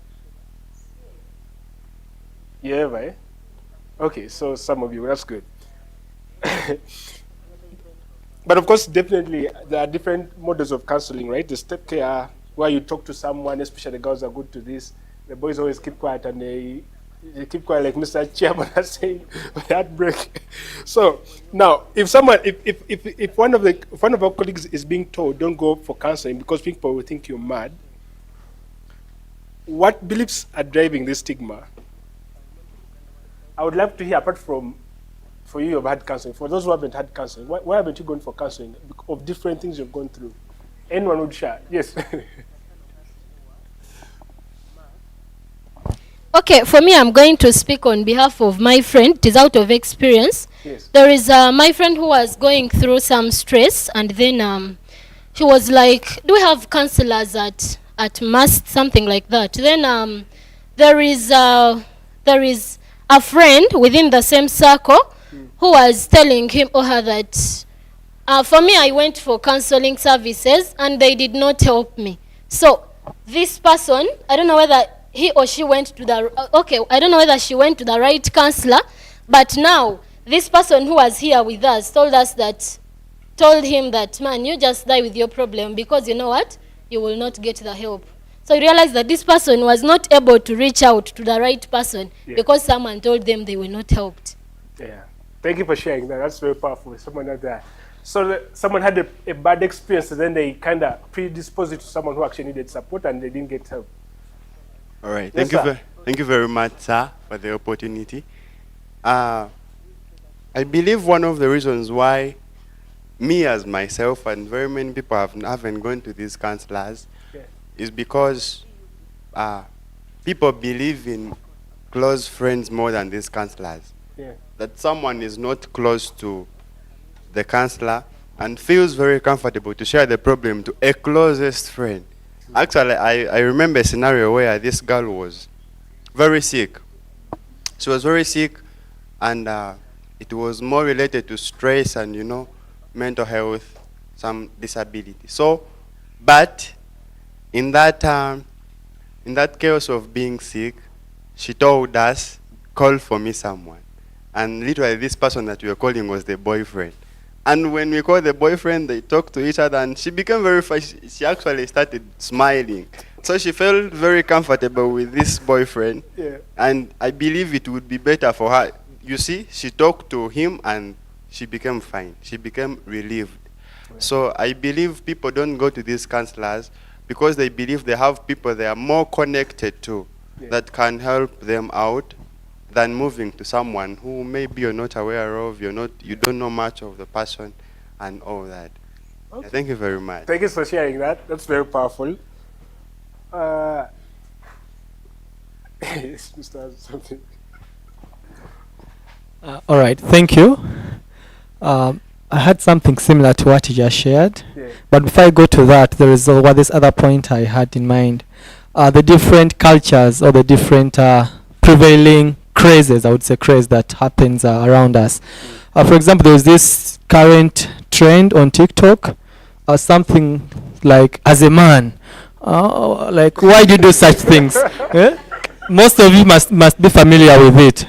You ever, eh? Okay, so some of you, that's good. But of course, definitely, there are different models of counseling, right? The step care, where you talk to someone, especially the girls are good to this. The boys always keep quiet, and they keep quiet, like Mr. Chairman has saying, heartbreak. So now, if one of our colleagues is being told, don't go for counseling because people will think you're mad, what beliefs are driving this stigma? I would love to hear, apart from, for you, you've had counseling. For those who haven't had counseling, why haven't you gone for counseling of different things you've gone through? Anyone would share? Yes. Okay, for me, I'm going to speak on behalf of my friend. It is out of experience. Yes. There is my friend who was going through some stress, and then she was like, "Do we have counselors at must something like that?" Then there is there is a friend within the same circle who was telling him or her that for me, I went for counseling services and they did not help me. So this person, I don't know whether he or she went to the, I don't know whether she went to the right counselor, but now this person who was here with us told him that, man, you just die with your problem because you know what? You will not get the help. So you realize that this person was not able to reach out to the right person because someone told them they were not helped. Yeah. Thank you for sharing that. That's very powerful. Someone had that. So someone had a bad experience, and then they kind of predisposed it to someone who actually needed support, and they didn't get help. All right. Yes, Thank you very much, sir, for the opportunity. I believe one of the reasons why me as myself and very many people haven't gone to these counselors is because people believe in close friends more than these counselors. Yeah. That someone is not close to the counselor and feels very comfortable to share the problem to a closest friend. Actually, I remember a scenario where this girl was very sick. She was very sick, and it was more related to stress and, mental health, some disability. So, but in that chaos of being sick, she told us, call for me someone. And literally this person that we were calling was the boyfriend. And when we called the boyfriend, they talked to each other, and she became very she actually started smiling. So she felt very comfortable with this boyfriend. Yeah. And I believe it would be better for her. You see, she talked to him and she became fine. She became relieved. Right. So I believe people don't go to these counselors because they believe they have people they are more connected to that can help them out than moving to someone who maybe you're not aware of, you don't know much of the person and all that. Okay. Yeah, thank you very much. Thank you for sharing that. That's very powerful. Yes, Mr. Something. All right, thank you. I had something similar to what you just shared. Yeah. But before I go to that, there is this other point I had in mind. The different cultures or the different prevailing crazes, I would say craze that happens around us. For example, there's this current trend on TikTok, something like, as a man, like, why do you do such things? Most of you must be familiar with it.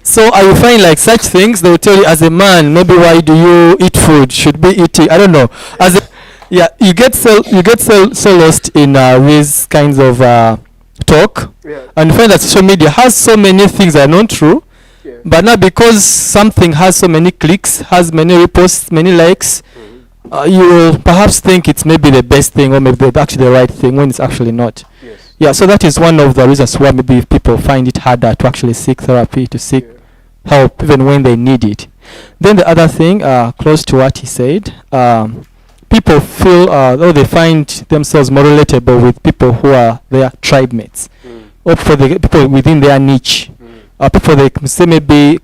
So I will find like such things, they will tell you, as a man, maybe why do you eat food? Should be eating, I don't know. You get so lost in these kinds of talk, and you find that social media has so many things that are not true, but now because something has so many clicks, has many reposts, many likes, you will perhaps think it's maybe the best thing or maybe actually the right thing when it's actually not. Yeah, so that is one of the reasons why maybe people find it harder to actually seek therapy, to seek help even when they need it. Then the other thing, close to what he said, people feel, or they find themselves more relatable with people who are their tribe mates, or for the people within their niche, people they say maybe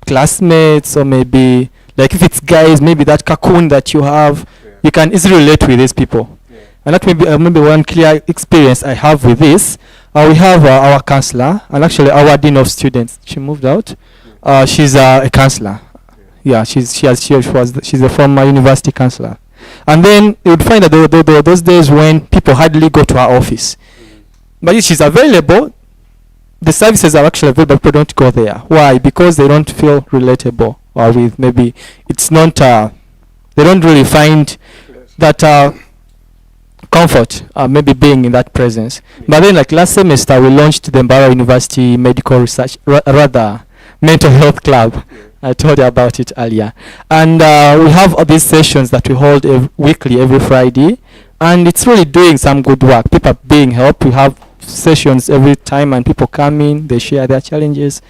classmates, or maybe like if it's guys, maybe that cocoon that you have, you can easily relate with these people. And that may be maybe one clear experience I have with this. We have our counselor, and actually our dean of students. She moved out. She's a counselor. Yeah, she's a former university counselor. And then you would find that there were those days when people hardly go to her office. But if she's available, the services are actually available, people don't go there. Why? Because they don't feel relatable, or with maybe it's not, they don't really find that comfort, maybe being in that presence. But then like last semester, we launched the Mbarara University Medical Research, rather Mental Health Club. I told you about it earlier. And we have these sessions that we hold weekly, every Friday. And it's really doing some good work. People are being helped. We have sessions every time and people come in, they share their challenges.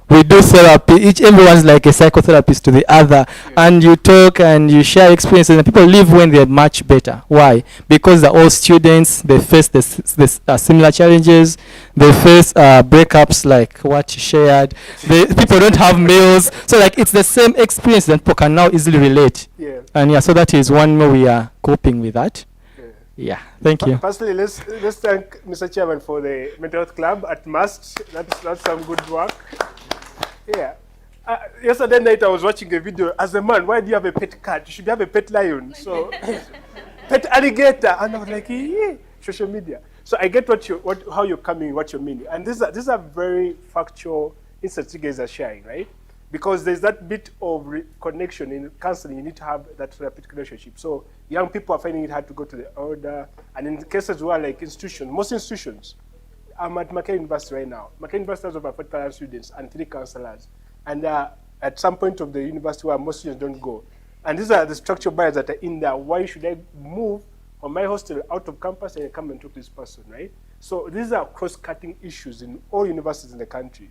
we do therapy. Everyone's like a psychotherapist to the other, and you talk and you share experiences, and people live when they're much better. Why? Because they're all students. They face similar challenges. They face breakups like what you shared. People don't have meals, so like it's the same experience that people can now easily relate. Yeah. And yeah, so that is one way we are coping with that. Yeah, thank you. Firstly, let's thank Mr. Chairman for the Mental Health Club at Must. That's some good work. Yeah. Yesterday night I was watching a video. As a man, why do you have a pet cat? You should have a pet lion. So, pet alligator. And I was like, yeah, social media. So I get how you're coming, what you're meaning. And these are very factual insights you guys are sharing, right? Because there's that bit of connection in counseling. You need to have that therapeutic relationship. So young people are finding it hard to go to the elder. And in cases where like most institutions, I'm at Mackay University right now. Mackay University has over 40,000 students and 3 counselors. And at some point of the university where most students don't go. And these are the structural barriers that are in there. Why should I move from my hostel out of campus and come and talk to this person, right? So these are cross-cutting issues in all universities in the country.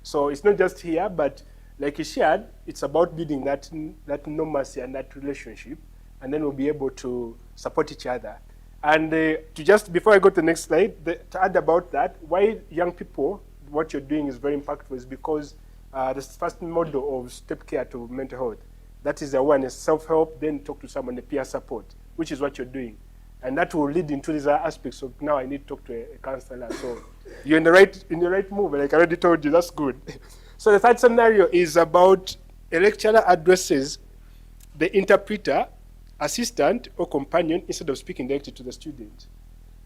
So it's not just here, but like you shared, it's about building that normalcy and that relationship, and then we'll be able to support each other. And before I go to the next slide, to add about that, why young people, what you're doing is very impactful is because the first model of step care to mental health, that is the awareness, self-help, then talk to someone, the peer support, which is what you're doing. And that will lead into these other aspects of now I need to talk to a counselor. So you're in the right move, like I already told you, that's good. So the third scenario is about a lecturer addresses the interpreter, assistant, or companion instead of speaking directly to the student.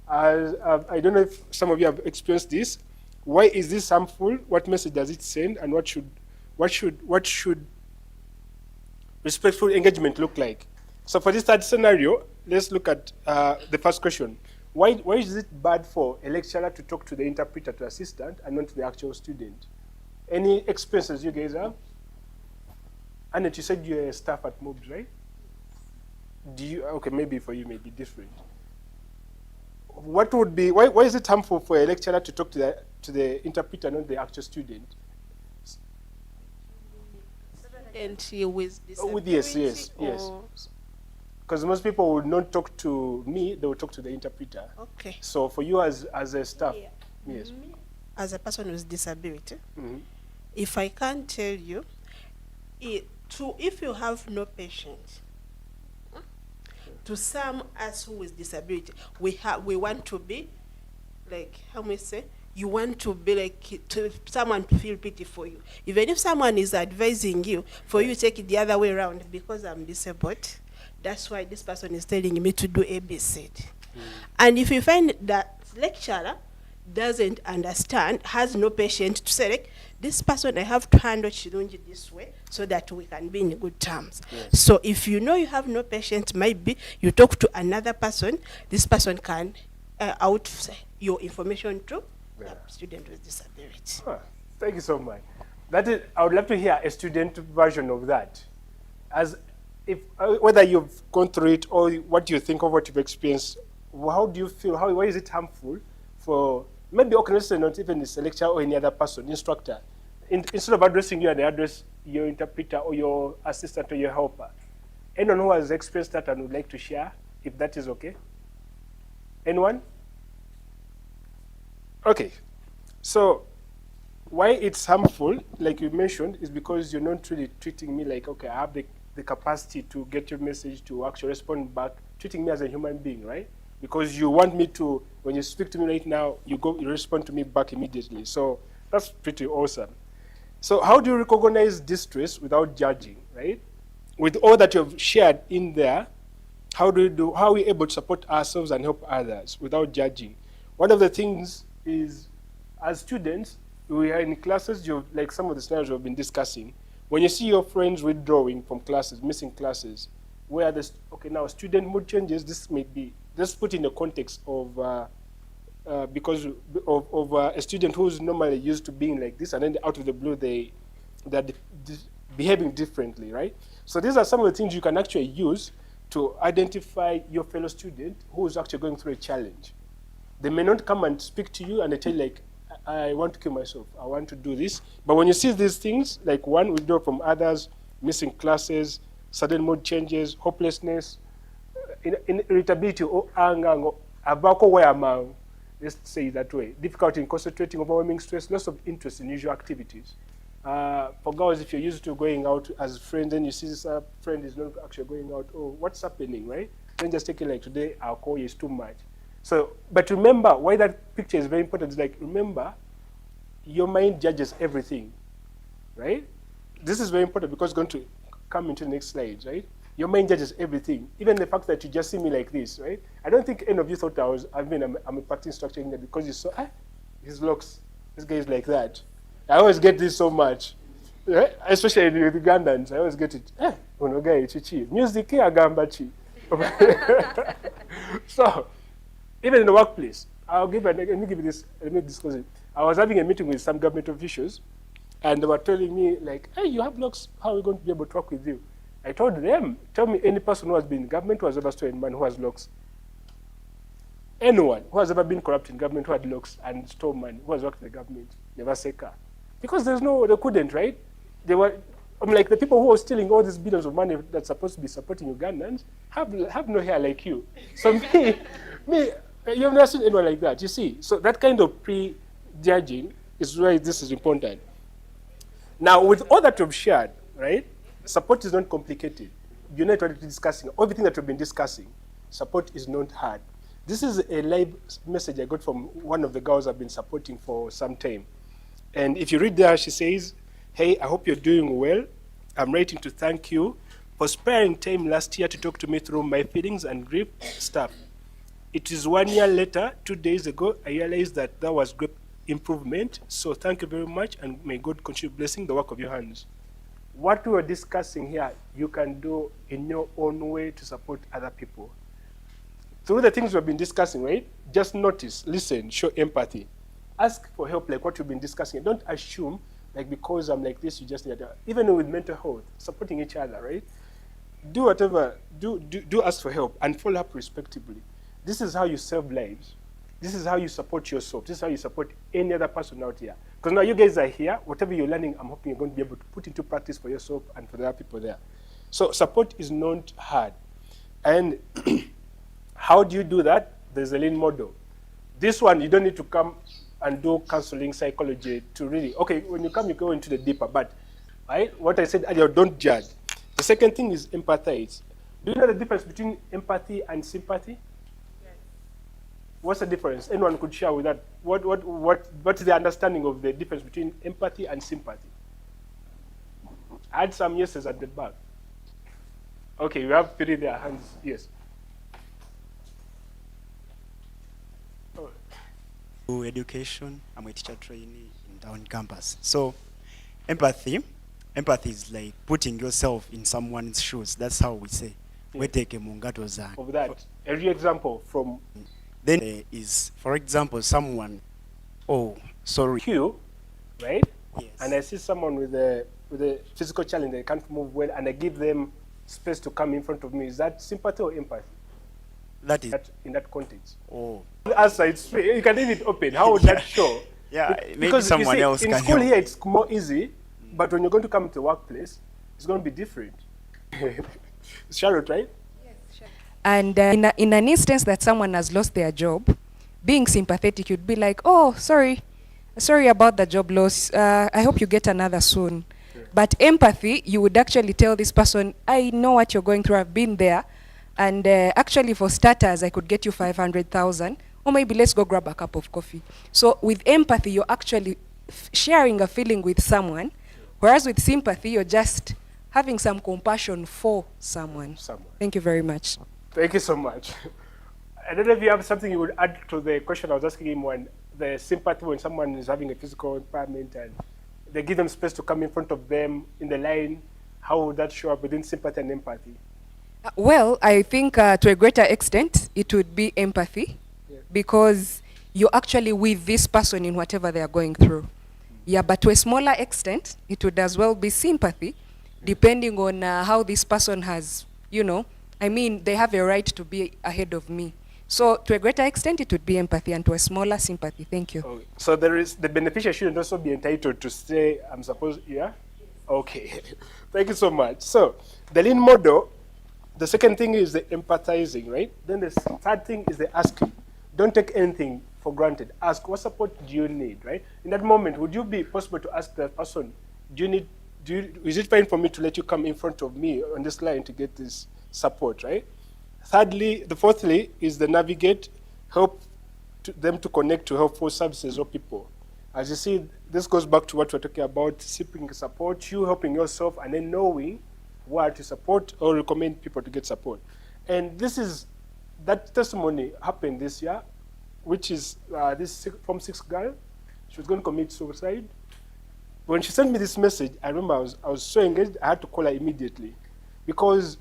I don't know if some of you have experienced this. Why is this harmful? What message does it send? And what should respectful engagement look like? So for this third scenario, let's look at the first question. Why is it bad for a lecturer to talk to the interpreter, to assistant, and not to the actual student? Any experiences you guys have? Annette, you said you're a staff at MOBS, right? Okay, maybe for you may be different. Why is it harmful for a lecturer to talk to the interpreter, not the actual student? And with disability? Yes. Because most people would not talk to me, they will talk to the interpreter. Okay. So for you as a staff, yes. As a person with disability, if I can't tell you, if you have no patience, to some us who with disability, we want to be like, how we say, you want to be like someone to feel pity for you. Even if someone is advising you, for you take it the other way around, because I'm disabled, that's why this person is telling me to do ABC. And if you find that lecturer doesn't understand, has no patience to say, like, this person I have to handle Chirunji this way so that we can be in good terms. Yes. So if you know you have no patience, maybe you talk to another person, this person can out your information to the student with disability. Thank you so much. I would love to hear a student version of that. As if whether you've gone through it or what you think of what you've experienced, how do you feel? Why is it harmful for maybe okay, not even this lecturer or any other person, instructor, instead of addressing you, and they address your interpreter or your assistant or your helper? Anyone who has experienced that and would like to share, if that is okay? Anyone? Okay. So why it's harmful, like you mentioned, is because you're not really treating me like, okay, I have the capacity to get your message, to actually respond back, treating me as a human being, right? Because you want me to, when you speak to me right now, you respond to me back immediately. So that's pretty awesome. So how do you recognize distress without judging, right? With all that you've shared in there, how are we able to support ourselves and help others without judging? One of the things is, as students, we are in classes, like some of the scenarios we've been discussing. When you see your friends withdrawing from classes, missing classes, where now student mood changes, this may be, just put in the context of, because of a student who's normally used to being like this, and then out of the blue, they're behaving differently, right? So these are some of the things you can actually use to identify your fellow student who's actually going through a challenge. They may not come and speak to you and they tell you like, I want to kill myself. I want to do this. But when you see these things, like one withdrawal from others, missing classes, sudden mood changes, hopelessness, irritability or anger, abako where let's say it that way, difficulty in concentrating, overwhelming stress, loss of interest in usual activities. For girls, if you're used to going out as friends and you see this friend is not actually going out, oh, what's happening, right? Then just take it like today, alcohol is too much. So, but remember, why that picture is very important is like, remember, your mind judges everything, right? This is very important because it's going to come into the next slide, right? Your mind judges everything, even the fact that you just see me like this, right? I don't think any of you thought I'm a practicing structure in there because you saw, his looks, this guy is like that. I always get this so much, right? Especially with Ugandans, I always get it. Unogai chichi, music agamba chi. So, even in the workplace, let me give you this, let me discuss it. I was having a meeting with some government officials, and they were telling me, like, hey, you have locks, how are we going to be able to work with you? I told them, tell me any person who has been in government who has ever stolen money who has locks. Anyone who has ever been corrupt in government who had locks and stole money, who has worked in the government, never say car. Because they couldn't, right? They were, like the people who are stealing all these billions of money that's supposed to be supporting Ugandans have no hair like you. So me, you have never seen anyone like that, you see. So that kind of pre-judging is why this is important. Now, with all that we've shared, right, support is not complicated. You're not already discussing everything that we've been discussing. Support is not hard. This is a live message I got from one of the girls I've been supporting for some time. And if you read there, she says, hey, I hope you're doing well. I'm writing to thank you for sparing time last year to talk to me through my feelings and grief stuff. It is 1 year later, 2 days ago, I realized that that was great improvement. So thank you very much, and may God continue blessing the work of your hands. What we were discussing here, you can do in your own way to support other people. Through the things we've been discussing, right? Just notice, listen, show empathy. Ask for help like what we've been discussing. Don't assume, like because I'm like this, you just need that. Even with mental health, supporting each other, right? Do whatever, do ask for help and follow up respectively. This is how you save lives. This is how you support yourself. This is how you support any other person out here. Because now you guys are here, whatever you're learning, I'm hoping you're going to be able to put into practice for yourself and for the other people there. So support is not hard. And how do you do that? There's a lean model. This one, you don't need to come and do counseling psychology to really, okay, when you come, you go into the deeper, but right, what I said earlier, don't judge. The second thing is empathize. Do you know the difference between empathy and sympathy? Yes. What's the difference? Anyone could share with that. What's the understanding of the difference between empathy and sympathy? I had some yeses at the back. Okay, we have three there, hands, yes. Education, I'm a teacher trainee in Town campus. So empathy is like putting yourself in someone's shoes. That's how we say. We take a mungato zan. Of that, a real example from. Then is, for example, someone, oh, sorry. You, right? Yes. And I see someone with a physical challenge, they can't move well, and I give them space to come in front of me. Is that sympathy or empathy? That is in that context. Oh. Answer it straight. You can leave it open. How would that show? Yeah, maybe because someone you see, else in can school help. here it's more easy, but when you're going to come to the workplace, it's going to be different. Charlotte, right? And in an instance that someone has lost their job, being sympathetic, you'd be like, oh, sorry about the job loss. I hope you get another soon. Yeah. But empathy, you would actually tell this person, I know what you're going through. I've been there. And actually, for starters, I could get you 500,000, or maybe let's go grab a cup of coffee. So with empathy, you're actually sharing a feeling with someone, whereas with sympathy, you're just having some compassion for someone. Thank you very much. Thank you so much. I don't know if you have something you would add to the question I was asking him when the sympathy when someone is having a physical impairment and they give them space to come in front of them in the line. How would that show up within sympathy and empathy? Well, I think to a greater extent, it would be empathy, because you're actually with this person in whatever they are going through. Yeah, but to a smaller extent, it would as well be sympathy, depending on how this person has, I mean, they have a right to be ahead of me. So to a greater extent, it would be empathy, and to a smaller, sympathy. Thank you. Okay. So there is the beneficiary shouldn't also be entitled to say, I'm supposed, yeah? Okay. Thank you so much. So the lean model, the second thing is the empathizing, right? Then the third thing is the asking. Don't take anything for granted. Ask, what support do you need, right? In that moment, would you be possible to ask the person, is it fine for me to let you come in front of me on this line to get this support, right? Thirdly, fourthly is the navigate, help them to connect to helpful services or people. As you see, this goes back to what we're talking about, seeking support, you helping yourself, and then knowing where to support or recommend people to get support. And that testimony happened this year, which is this Form 6 girl. She was going to commit suicide. When she sent me this message, I remember I was so engaged, I had to call her immediately. Because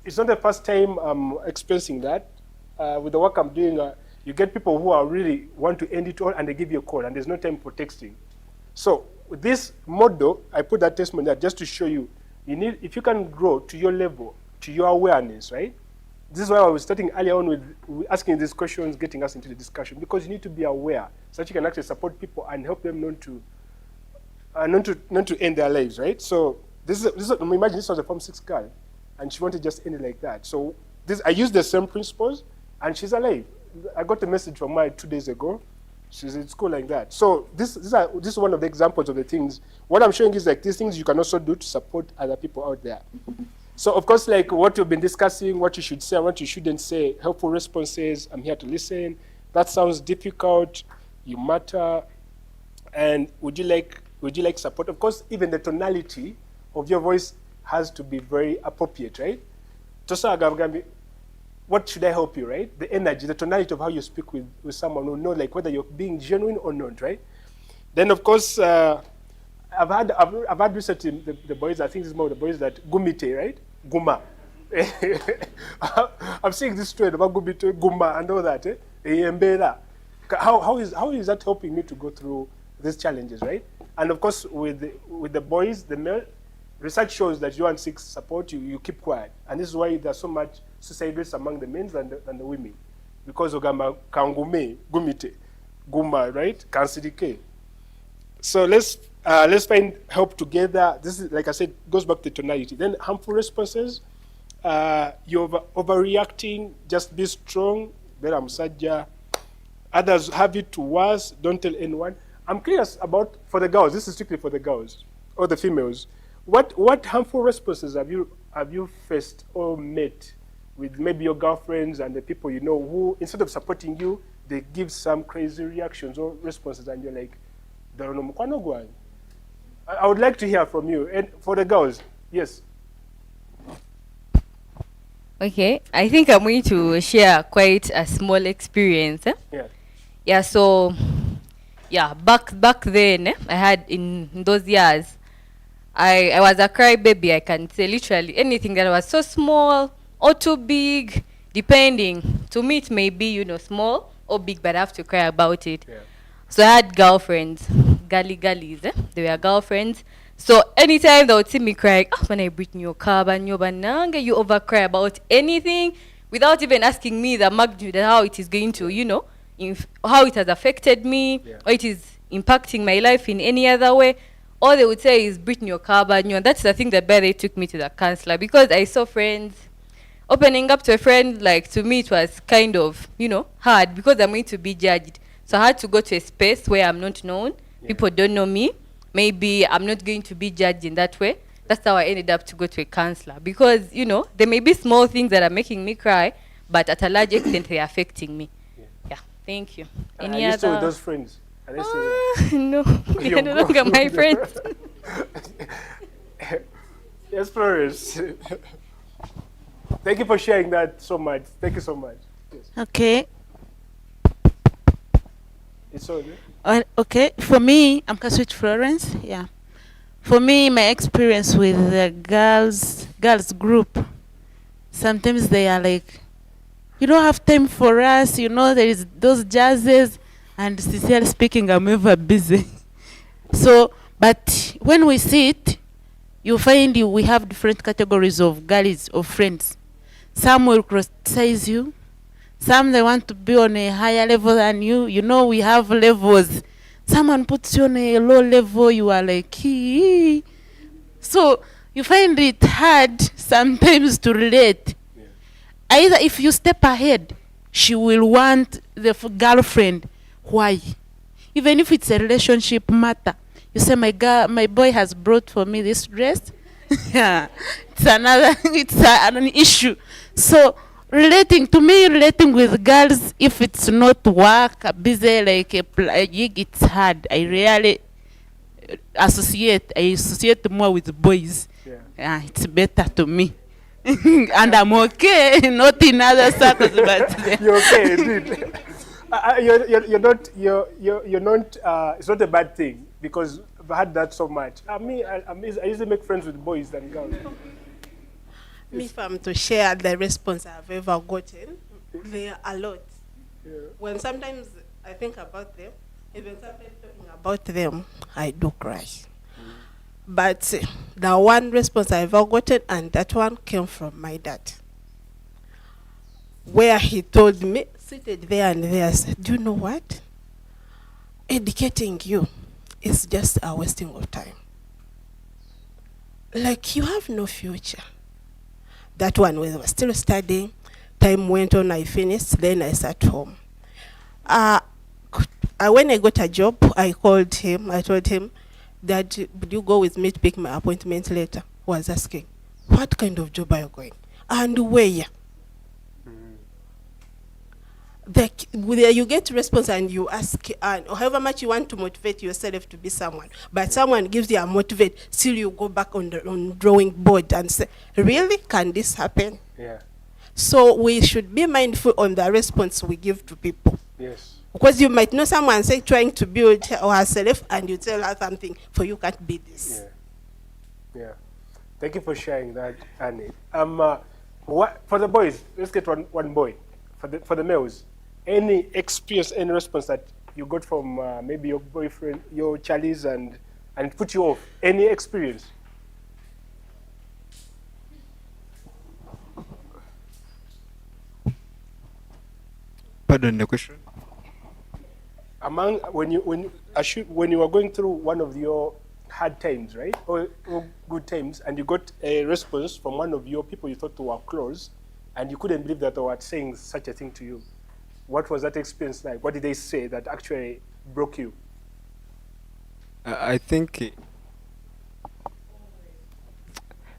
it's not the first time I'm experiencing that. With the work I'm doing, you get people who are really want to end it all, and they give you a call, and there's no time for texting. So with this model, I put that testimony there just to show you, if you can grow to your level, to your awareness, right? This is why I was starting earlier on with asking these questions, getting us into the discussion, because you need to be aware so that you can actually support people and help them not to end their lives, right? So imagine this was a Form 6 girl, and she wanted to just end it like that. So I used the same principles, and she's alive. I got a message from her 2 days ago. She's in school like that. So this is one of the examples of the things. What I'm showing is like these things you can also do to support other people out there. So of course, like what we've been discussing, what you should say and what you shouldn't say, helpful responses, I'm here to listen. That sounds difficult, you matter, and would you like support? Of course, even the tonality of your voice has to be very appropriate, right? Tosa Agagambi, what should I help you, right? The energy, the tonality of how you speak with someone who know like whether you're being genuine or not, right? Then of course, I've had recently the boys, I think this is more the boys that gumite, right? Guma. I'm seeing this trend about gumite, guma, and all that. Mbera. How is that helping me to go through these challenges, right? And of course, with the boys, the male, research shows that you want seek support, you keep quiet. And this is why there's so much suicide rates among the men than the women. Because ogamba kangume, gumite, guma, right? Kansidike. So let's find help together. This is, like I said, goes back to tonality. Then harmful responses, you're overreacting, just be strong, vera musajja. Others have it worse, don't tell anyone. I'm curious about, for the girls, this is strictly for the girls, or the females, what harmful responses have you faced or met with maybe your girlfriends and the people you know who, instead of supporting you, they give some crazy reactions or responses, and you're like, I would like to hear from you. And for the girls, yes. Okay, I think I'm going to share quite a small experience. Yeah. Yeah, so, yeah, back then, I had in those years, I was a crybaby, I can say, literally. Anything that was so small or too big, depending. To me, it may be, small or big, but I have to cry about it. Yeah. So I had girlfriends, gullies, they were girlfriends. So anytime they would see me crying, when I bring your car, you overcry about anything without even asking me the magnitude of how it is going to, how it has affected me, or it is impacting my life in any other way. All they would say is, Brittany, your car, and that's the thing that they took me to the counselor, because I saw friends opening up to a friend. Like, to me, it was kind of, hard, because I'm going to be judged. So I had to go to a space where I'm not known. Yeah. People don't know me. Maybe I'm not going to be judged in that way. That's how I ended up to go to a counselor. Because, there may be small things that are making me cry, but at a large extent, they're affecting me. Yeah, thank you. Any other? Still with those friends? No, they're no longer my friends. Yes, Flores. Thank you for sharing that so much. Thank you so much. Yes. Okay. It's all good. Okay, for me, I'm Kaswit Florence. Yeah. For me, my experience with the girls group, sometimes they are like, you don't have time for us, there is those jazzes, and sincerely speaking, I'm ever busy. So, but when we sit, you find we have different categories of girls, of friends. Some will criticize you, Some they want to be on a higher level than you. You know, we have levels. Someone puts you on a low level, you are like, "Hee." So you find it hard sometimes to relate. Either if you step ahead, she will want the girlfriend. Why? Even if it's a relationship matter, you say, my boy has brought for me this dress. Yeah, it's another, an issue. So relating with girls, if it's not work, busy like a gig, it's hard. I associate more with boys. Yeah, it's better to me. And I'm okay, not in other circles, but You're okay, indeed. You're not, you're not, it's not a bad thing because I've had that so much. I usually make friends with boys than girls. Me, if I'm to share the response I've ever gotten, there are a lot. When sometimes I think about them, even sometimes talking about them, I do cry. But the one response I've ever gotten, and that one came from my dad, where he told me, seated there and there, said, "Do you know what? Educating you is just a wasting of time. Like, you have no future." That one, when I was still studying, time went on, I finished, then I sat home. When I got a job, I called him, I told him that, "Would you go with me to pick my appointment later?" He was asking, "What kind of job are you going? And where?" Where you get response and you ask, and however much you want to motivate yourself to be someone, but someone gives you a motivate, still you go back on the drawing board and say, "Really? Can this happen?" Yeah. So we should be mindful on the response we give to people. Yes. Because you might know someone say trying to build herself, and you tell her something, "For you can't be this." Yeah. Thank you for sharing that, Annie. For the boys, let's get one boy. For the males, any experience, any response that you got from maybe your boyfriend, your Charlies, and it put you off? Any experience? Pardon the question. When you were going through one of your hard times, right, or good times, and you got a response from one of your people you thought were close, and you couldn't believe that they were saying such a thing to you. What was that experience like? What did they say that actually broke you? I think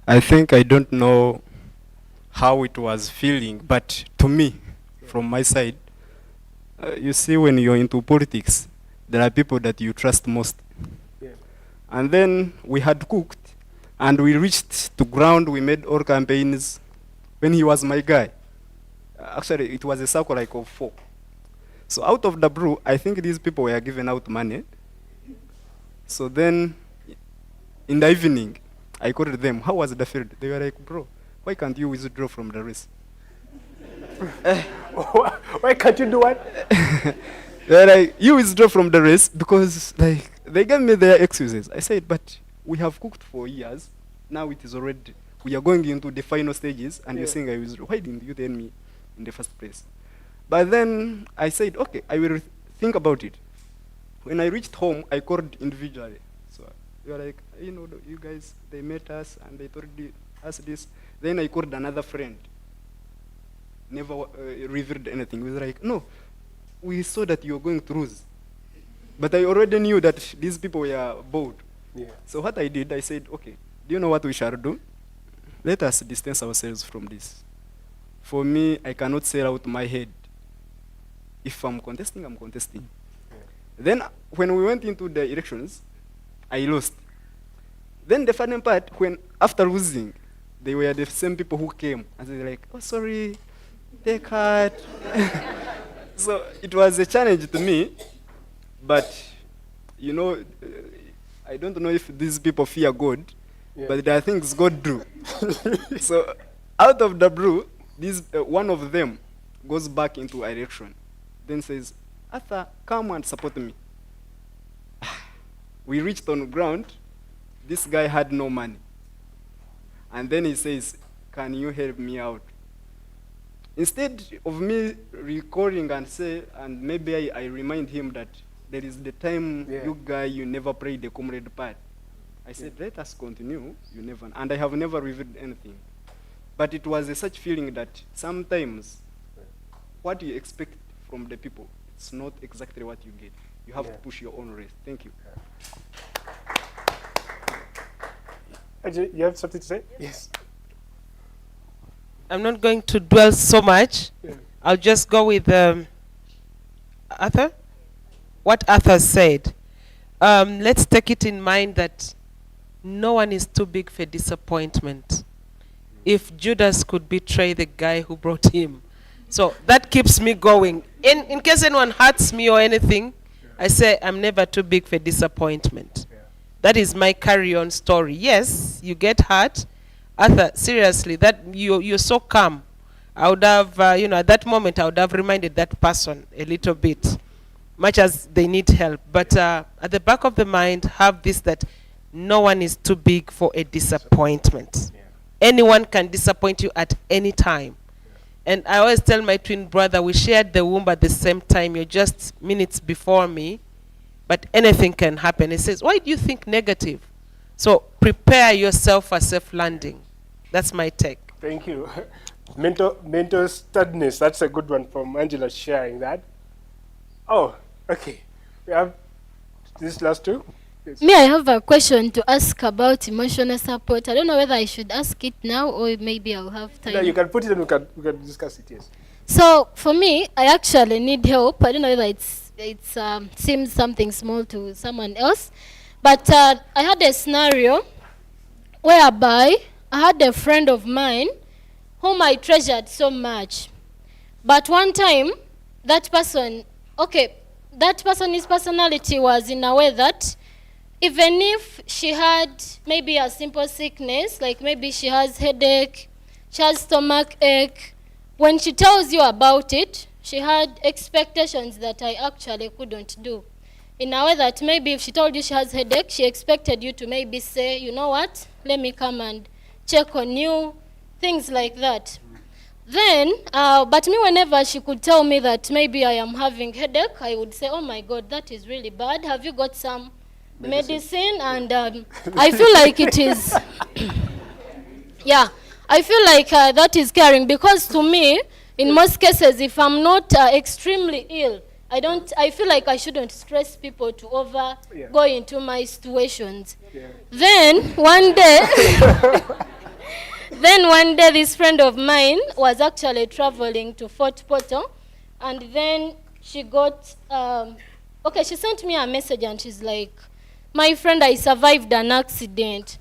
I don't know how it was feeling, but to me, from my side, you see, when you're into politics, there are people that you trust most. And then we had cooked, and we reached to ground. We made all campaigns. When he was my guy, actually it was a circle like of 4. So out of the blue, I think these people were giving out money. So then, in the evening, I called them. "How was the field?" They were like, "Bro, why can't you withdraw from the race?" Why can't you do what? They're like, "You withdraw from the race because, like, they gave me their excuses." I said, "But we have cooked for years. Now it is already, we are going into the final stages, and you're saying I withdraw. Why didn't you tell me in the first place?" But then I said, "Okay, I will think about it." When I reached home, I called individually. So you're like, "You guys, they met us and they told us this." Then I called another friend. Never revealed anything. He was like, "No, we saw that you were going to lose. But I already knew that these people were bored." Yeah. So what I did, I said, "Okay, do you know what we shall do? Let us distance ourselves from this. For me, I cannot sell out my head. If I'm contesting, I'm contesting." Then when we went into the elections, I lost. Then the funny part, after losing, they were the same people who came and they were like, "Oh, sorry, take heart." So it was a challenge to me, but I don't know if these people fear God, but there are things God do. So out of the blue, one of them goes back into election, then says, "Arthur, come and support me." We reached on ground. This guy had no money. And then he says, "Can you help me out?" Instead of me recalling and say, and maybe I remind him that there is the time you never played the comrade part. I said, let us continue, and I have never revealed anything. But it was such feeling that sometimes what you expect from the people, it's not exactly what you get. You have to push your own race. Thank you. You have something to say? Yes. I'm not going to dwell so much. I'll just go with Arthur. What Arthur said. Let's take it in mind that no one is too big for disappointment. If Judas could betray the guy who brought him. So that keeps me going. In case anyone hurts me or anything, I say I'm never too big for disappointment. That is my carry-on story. Yes, you get hurt. Arthur, seriously, that you're so calm. I would have, at that moment, I would have reminded that person a little bit, much as they need help. But at the back of the mind, have this, that no one is too big for a disappointment. Anyone can disappoint you at any time. And I always tell my twin brother, we shared the womb at the same time. You're just minutes before me, but anything can happen. He says, why do you think negative? So prepare yourself for safe landing. That's my take. Thank you. Mental steadiness, that's a good one from Angela sharing that. Oh, okay. We have these last two. Yes. Me, I have a question to ask about emotional support. I don't know whether I should ask it now or maybe I'll have time. No, you can put it and we can discuss it, yes. So for me, I actually need help. I don't know whether it seems something small to someone else, but I had a scenario whereby I had a friend of mine whom I treasured so much. But one time, that person's personality was in a way that even if she had maybe a simple sickness, like maybe she has headache, she has stomach ache, when she tells you about it, she had expectations that I actually couldn't do. In a way that maybe if she told you she has headache, she expected you to maybe say, you know what, let me come and check on you, things like that. Then, but me, whenever she could tell me that maybe I am having headache, I would say, oh my God, that is really bad. Have you got some medicine? And I feel like it is, yeah, I feel like that is caring, because to me, in most cases, if I'm not extremely ill, I feel like I shouldn't stress people to go into my situations. Then one day, this friend of mine was actually traveling to Fort Portal, and then she got, she sent me a message and she's like, my friend, I survived an accident.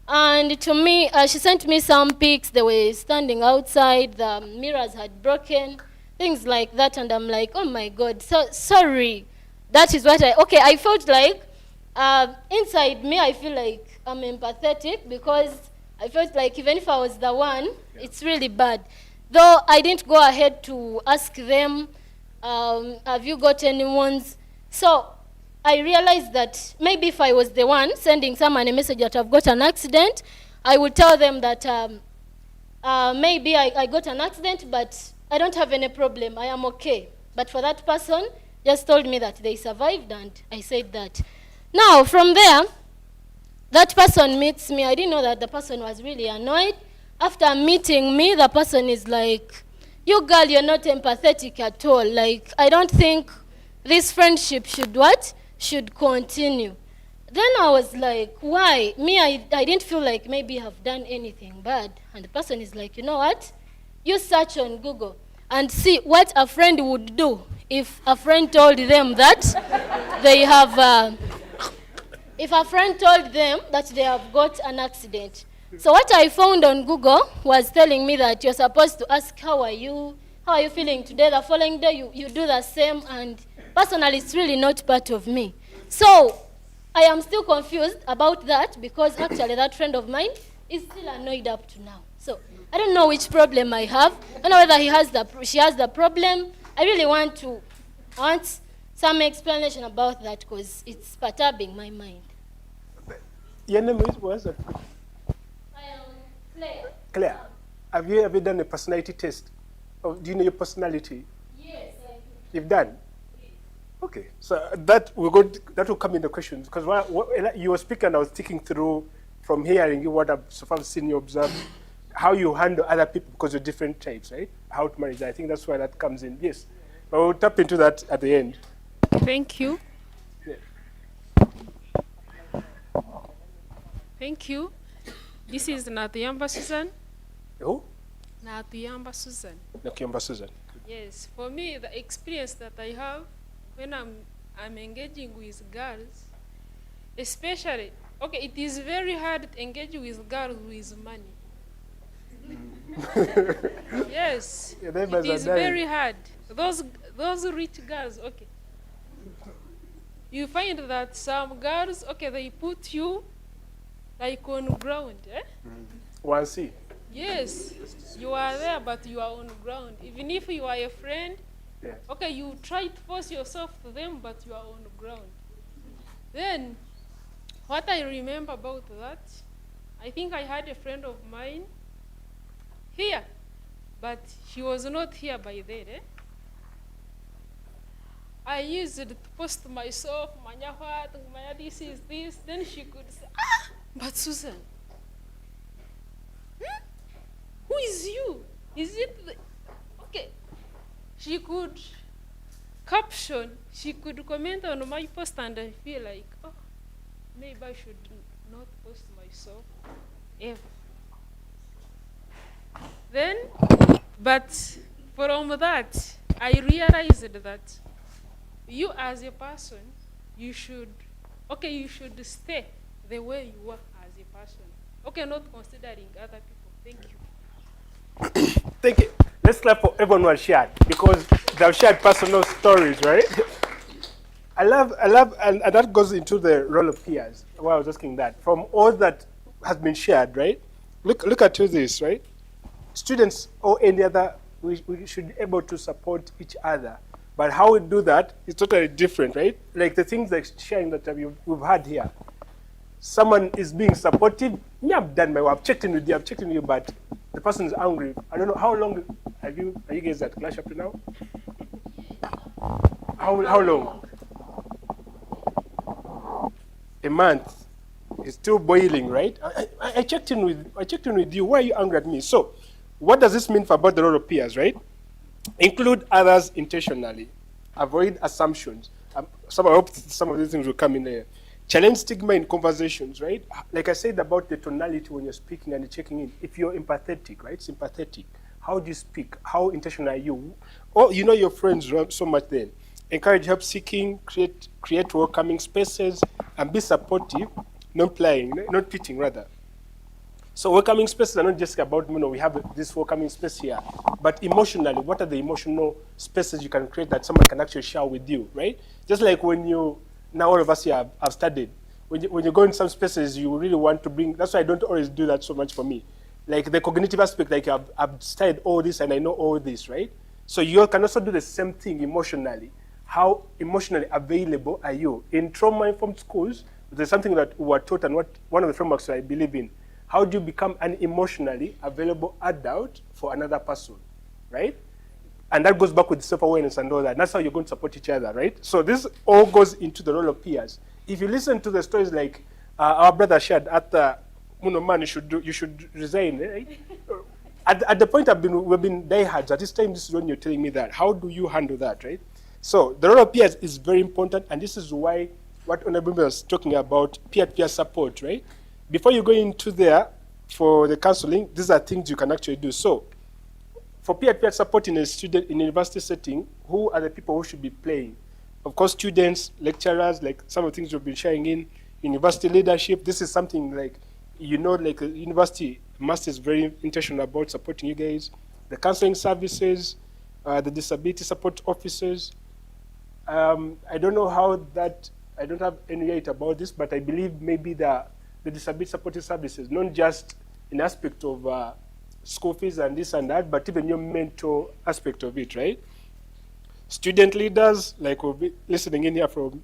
And to me, she sent me some pics. They were standing outside, the mirrors had broken, things like that. And I'm like, oh my God, so sorry. That is what I felt like, inside me, I feel like I'm empathetic, because I felt like even if I was the one, it's really bad. Though I didn't go ahead to ask them, have you got anyone's? So I realized that maybe if I was the one sending someone a message that I've got an accident, I would tell them that maybe I got an accident, but I don't have any problem. I am okay. But for that person, just told me that they survived, and I said that. Now, from there, that person meets me. I didn't know that the person was really annoyed. After meeting me, the person is like, you girl, you're not empathetic at all. Like, I don't think this friendship should continue. Then I was like, why? Me, I didn't feel like maybe I've done anything bad. And the person is like, you know what? You search on Google and see what a friend would do if a friend told them that they have, if a friend told them that they have got an accident. So what I found on Google was telling me that you're supposed to ask, how are you feeling today? The following day, you do the same, and personally, it's really not part of me. So I am still confused about that, because actually that friend of mine is still annoyed up to now. So I don't know which problem I have. I don't know whether she has the problem. I really want some explanation about that, because it's perturbing my mind. Your name is, what's that? I am Claire. Claire. Have you ever done a personality test? Oh, do you know your personality? Yes, I do. You've done? Okay, so that will come in the questions because what you were speaking, and I was thinking through from hearing you what I've so far seen you observe, how you handle other people because you're different types, right? How to manage that. I think that's why that comes in. Yes, but we'll tap into that at the end. Thank you. Yeah. Thank you. This is Natuyamba Susan. Who? Natuyamba Susan. Nakiyamba Susan. Yes, for me, the experience that I have when I'm engaging with girls, especially, okay, it is very hard to engage with girls with money. Yes, Yeah, it is very hard. Those rich girls, okay. You find that some girls, okay, they put you like on ground, eh? One C. Yes, you are there, but you are on ground. Even if you are a friend, yeah. Okay, you try to force yourself to them, but you are on ground. Then, what I remember about that, I think I had a friend of mine here, but she was not here by then. Eh? I used to post myself, Manya what, Manya this is this. Then she could say, ah, but Susan, who is you? Is it the... Okay. She could caption, she could comment on my post and I feel like, oh, maybe I should not post myself ever. Then, but from that, I realized that you as a person, you should stay the way you are as a person. Okay, not considering other people. Thank you. Thank you. Let's clap for everyone who has shared because they have shared personal stories, right? I love, and that goes into the role of peers. Why I was asking that. From all that has been shared, right? Look at this, right? Students or any other, we should be able to support each other. But how we do that is totally different, right? Like the things like sharing that we've had here. Someone is being supportive. Me, I've done my work. I've checked in with you, but the person is angry. I don't know how long are you guys at Clash up to now? How long? A month. It's still boiling, right? I checked in with you. Why are you angry at me? So, what does this mean for about the role of peers, right? Include others intentionally. Avoid assumptions. I hope some of these things will come in there. Challenge stigma in conversations, right? Like I said about the tonality when you're speaking and checking in. If you're empathetic, right? Sympathetic. How do you speak? How intentional are you? Oh, you know your friends so much then. Encourage help seeking, create welcoming spaces, and be supportive, not pitting rather. So welcoming spaces are not just about, we have this welcoming space here, but emotionally, what are the emotional spaces you can create that someone can actually share with you, right? Just like when now all of us here have studied. When you go in some spaces, you really want to bring, that's why I don't always do that so much for me. Like the cognitive aspect, like I've studied all this and I know all this, right? So you can also do the same thing emotionally. How emotionally available are you? In trauma-informed schools, there's something that we were taught and one of the frameworks that I believe in. How do you become an emotionally available adult for another person, right? And that goes back with self-awareness and all that. That's how you're going to support each other, right? So this all goes into the role of peers. If you listen to the stories like our brother shared at the, man, you should resign, right? At the point we've been diehards. At this time, this is when you're telling me that. How do you handle that, right? So the role of peers is very important, and this is why what Honorable was talking about, peer-to-peer support, right? Before you go into there for the counseling, these are things you can actually do. So for peer-to-peer support in a university setting, who are the people who should be playing? Of course, students, lecturers, like some of the things we've been sharing in university leadership. This is something like, like a university master is very intentional about supporting you guys. The counseling services, the disability support officers. I don't know how that, I don't have any yet about this, but I believe maybe the disability supportive services, not just in aspect of school fees and this and that, but even your mental aspect of it, right? Student leaders, like we'll be listening in here from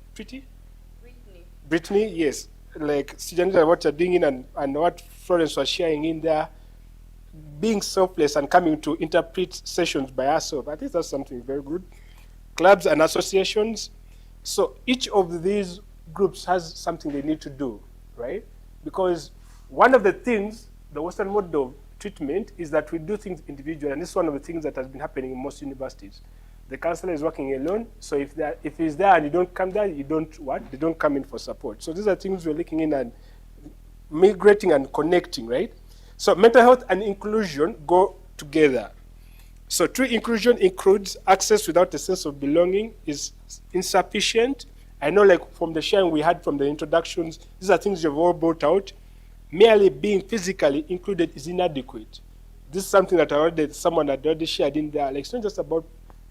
Brittany, yes. Like student leaders, what you're doing in and what Florence was sharing in there. being selfless and coming to interpret sessions by ourselves. I think that's something very good. Clubs and associations. So each of these groups has something they need to do, right? Because one of the things, the Western model of treatment is that we do things individually, and this is one of the things that has been happening in most universities. The counselor is working alone, so if he's there and you don't come there, you don't what? They don't come in for support. So these are things we're looking in and migrating and connecting, right? So mental health and inclusion go together. So true inclusion includes access without a sense of belonging is insufficient. I know, like from the sharing we had from the introductions, these are things you've all brought out. Merely being physically included is inadequate. This is something that someone had already shared in there. Like, it's not just about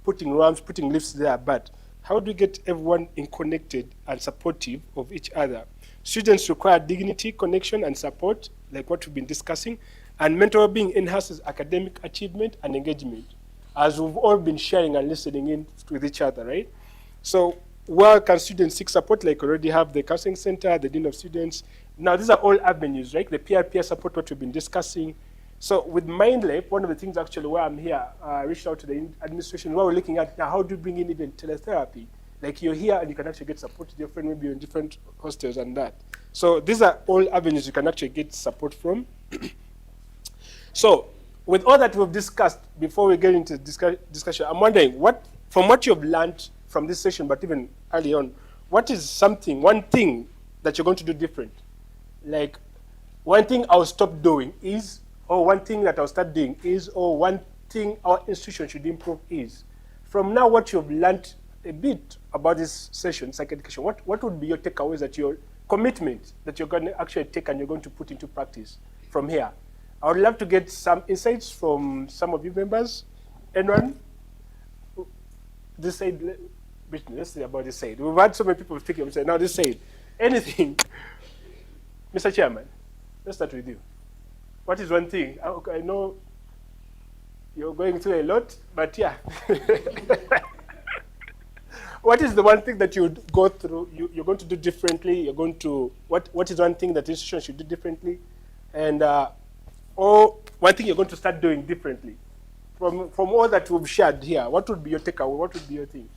putting ramps, putting lifts there, but how do we get everyone in connected and supportive of each other? Students require dignity, connection, and support, like what we've been discussing, and mental well-being enhances academic achievement and engagement, as we've all been sharing and listening in with each other, right? So where can students seek support? Like already have the counseling center, the dean of students. Now these are all avenues, right? The peer-peer support, what we've been discussing. So with MindLab, one of the things actually where I'm here, I reached out to the administration, where we're looking at now how do you bring in even teletherapy? Like you're here and you can actually get support with your friend, maybe you're in different hostels and that. So these are all avenues you can actually get support from. So with all that we've discussed, before we get into discussion, I'm wondering, from what you've learned from this session, but even early on, what is one thing that you're going to do different? Like, one thing I'll stop doing is, or one thing that I'll start doing is, or one thing our institution should improve is. From now, what you've learned a bit about this session, psych education, what would be your takeaways, that your commitment that you're going to actually take and you're going to put into practice from here? I would love to get some insights from some of you members. Anyone? This side, let's say about this side. We've had so many people speaking and say, now this side. Anything? Mr. Chairman, let's start with you. What is one thing? I know you're going through a lot, but yeah. What is the one thing that you would go through, you're going to do differently? You're going to, what is one thing that the institution should do differently? And, or one thing you're going to start doing differently? From all that we've shared here, what would be your takeaway? What would be your thing?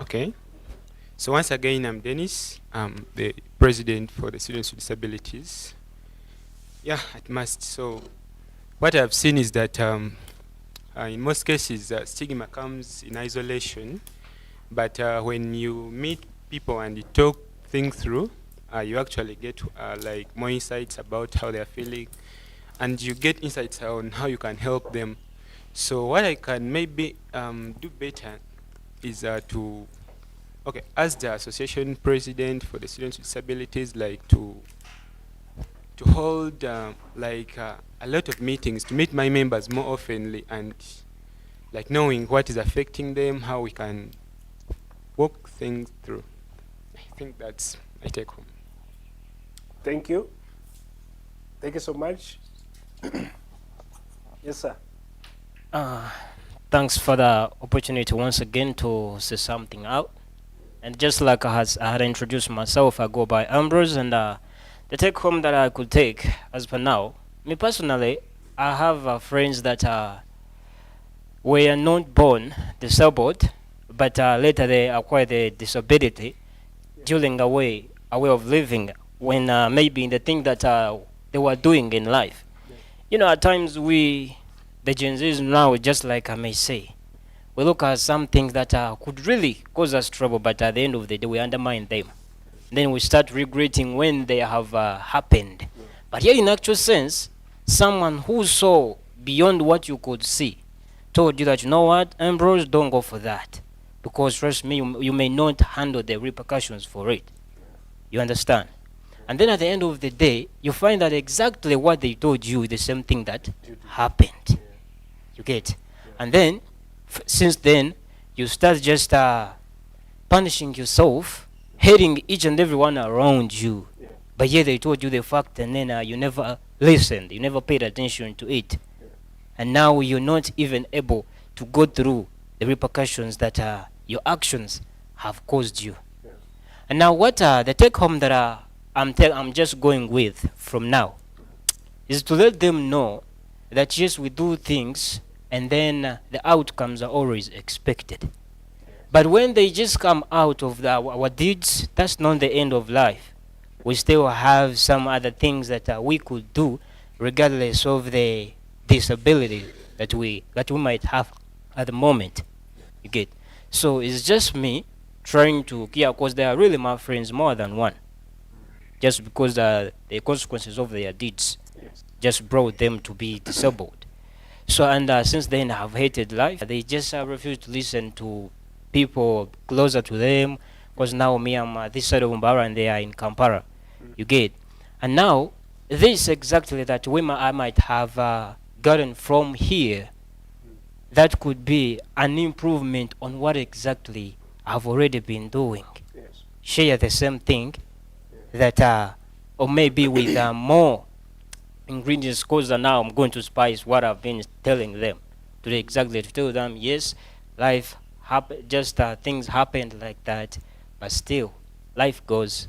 Okay. So once again, I'm Dennis. I'm the president for the Students with Disabilities. Yeah, at MUST. So what I've seen is that in most cases, stigma comes in isolation. But when you meet people and you talk things through, you actually get like more insights about how they're feeling, and you get insights on how you can help them. So what I can maybe do better is to, okay, as the association president for the Students with Disabilities, like to hold like a lot of meetings, to meet my members more oftenly, and like knowing what is affecting them, how we can walk things through. I think that's my take home. Thank you. Thank you so much. Yes, sir. Thanks for the opportunity once again to say something out. And just like I had introduced myself, I go by Ambrose, and the take home that I could take as per now, me personally, I have friends that were not born disabled, but later they acquired the disability during a way of living, when maybe the thing that they were doing in life. You know, at times we, the Gen Zs now, just like I may say, we look at some things that could really cause us trouble, but at the end of the day we undermine them. Then we start regretting when they have happened. But here in actual sense, someone who saw beyond what you could see told you that, you know what, Ambrose, don't go for that, because trust me, you may not handle the repercussions for it. You understand? And then at the end of the day, you find that exactly what they told you is the same thing that happened. You get? And then, since then, you start just punishing yourself, hating each and everyone around you. But yet they told you the fact, and then you never listened, you never paid attention to it. And now you're not even able to go through the repercussions that your actions have caused you. And now what the take home that I'm just going with from now is to let them know that yes, we do things and then the outcomes are always expected. But when they just come out of our deeds, that's not the end of life. We still have some other things that we could do regardless of the disability that we might have at the moment. You get? So it's just me trying to, yeah, because they are really my friends more than one. Just because the consequences of their deeds just brought them to be disabled. So, and since then I've hated life. They just refuse to listen to people closer to them. Because now me, I'm this side of Mbarara and they are in Kampala. You get? And now, this exactly that I might have gotten from here, that could be an improvement on what exactly I've already been doing. Share the same thing that, or maybe with more ingredients, because now I'm going to spice what I've been telling them to exactly to tell them, yes, life just things happened like that, but still life goes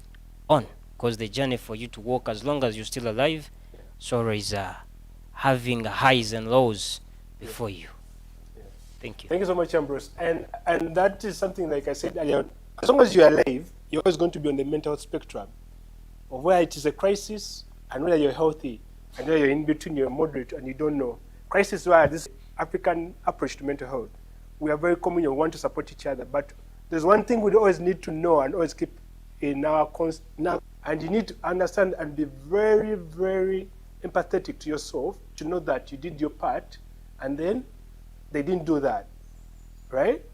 on, because the journey for you to walk as long as you're still alive, so is having highs and lows before you. Thank you. Thank you so much, Ambrose. And that is something, like I said earlier, as long as you're alive, you're always going to be on the mental health spectrum of where it is a crisis and whether you're healthy and whether you're in between, you're moderate and you don't know. Crisis is why this African approach to mental health, we are very communal, we want to support each other, but there's one thing we always need to know and always keep in our now, and you need to understand and be very, very empathetic to yourself to know that you did your part and then they didn't do that, right?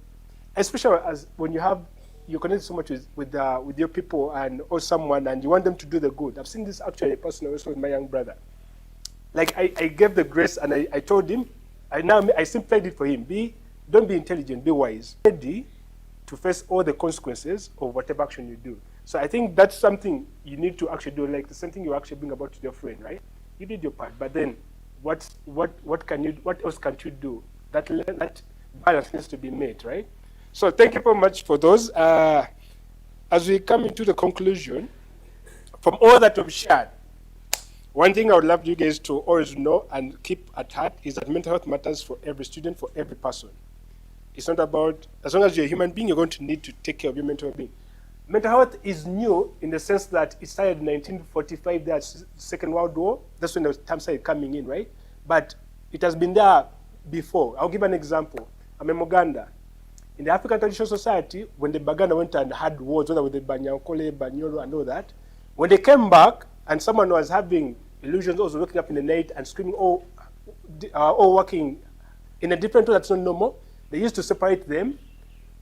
Especially as when you connect so much with your people and or someone and you want them to do the good. I've seen this actually personally also with my young brother. Like I gave the grace and I told him, I simplified it for him. Don't be intelligent, be wise. Ready to face all the consequences of whatever action you do. So I think that's something you need to actually do, like the same thing you actually bring about to your friend, right? You did your part, but then what else can you do? That balance needs to be made, right? So thank you very much for those. As we come into the conclusion, from all that we've shared, one thing I would love you guys to always know and keep at heart is that mental health matters for every student, for every person. It's not about, as long as you're a human being, you're going to need to take care of your mental being. Mental health is new in the sense that it started in 1945, the Second World War. That's when the term started coming in, right? But it has been there before. I'll give an example. I'm in Uganda. In the African Traditional Society, when the Baganda went and had wars, whether with the Banyankole, Banyolo, and all that, when they came back and someone was having illusions, also waking up in the night and screaming, or working in a different way that's not normal, they used to separate them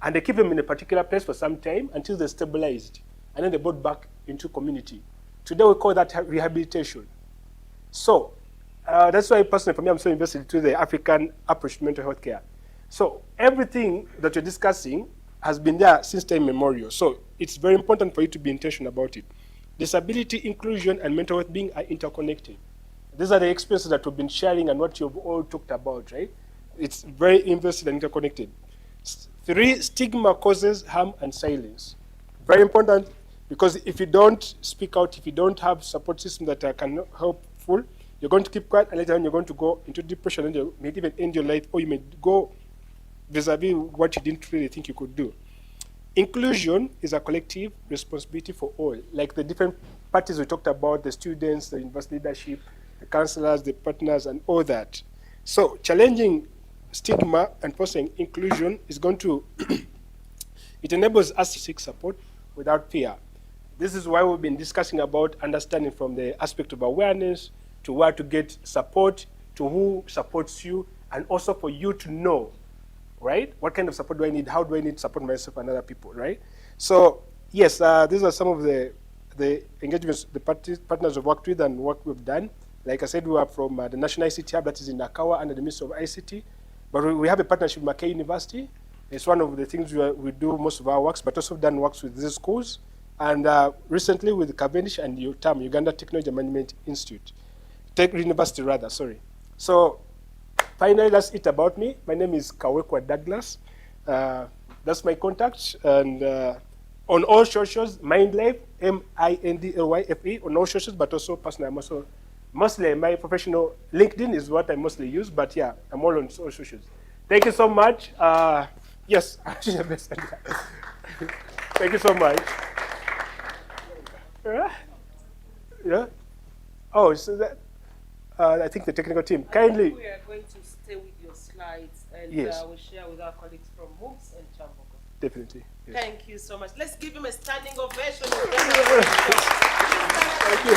and they keep them in a particular place for some time until they stabilized. And then they brought back into community. Today we call that rehabilitation. So that's why personally for me I'm so invested into the African approach to mental health care. So everything that we're discussing has been there since time immemorial. So it's very important for you to be intentional about it. Disability, inclusion, and mental health being are interconnected. These are the experiences that we've been sharing and what you've all talked about, right? It's very invested and interconnected. 3, stigma causes harm and silence. Very important, because if you don't speak out, if you don't have support systems that are helpful, you're going to keep quiet, and later on you're going to go into depression, and you may even end your life, or you may go vis-a-vis what you didn't really think you could do. Inclusion is a collective responsibility for all, like the different parties we talked about, the students, the university leadership, the counselors, the partners, and all that. So challenging stigma and fostering inclusion is going to, it enables us to seek support without fear. This is why we've been discussing about understanding from the aspect of awareness to where to get support, to who supports you, and also for you to know, right? What kind of support do I need? How do I need to support myself and other people, right? So yes, these are some of the engagements the partners we've worked with and what we've done. Like I said, we are from the National ICT Hub that is in Nakawa under the Ministry of ICT. But we have a partnership with Mackay University. It's one of the things we do most of our works, but also done works with these schools. And recently with Cavendish and UTAM, Uganda Technology Management Institute. Tech University rather, sorry. So finally, that's it about me. My name is Kawekwa Douglas. That's my contact. And on all socials, Mindlife, MINDLYFE, on all socials, but also personally, I'm also, mostly my professional, LinkedIn is what I mostly use, but yeah, I'm all on all socials. Thank you so much. Yes, actually, thank you so much. Yeah. Oh, so that, I think the technical team, kindly. We are going to stay with your slides and Yes. we'll share with our colleagues from MOOCs and Chambogo. Definitely. Yes. Thank you so much. Let's give him a standing ovation. Thank you.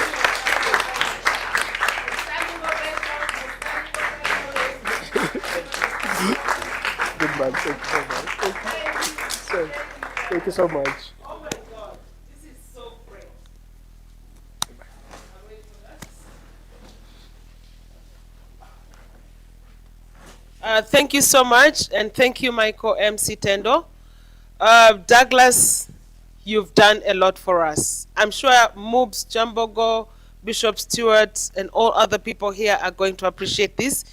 Good man. Thank you so much. Thank you so much. Oh my God, this is so great. Thank you so much, and thank you, Michael MC Tendo. Douglas, you've done a lot for us. I'm sure Moobs, Jambogo, Bishop Stewart, and all other people here are going to appreciate this.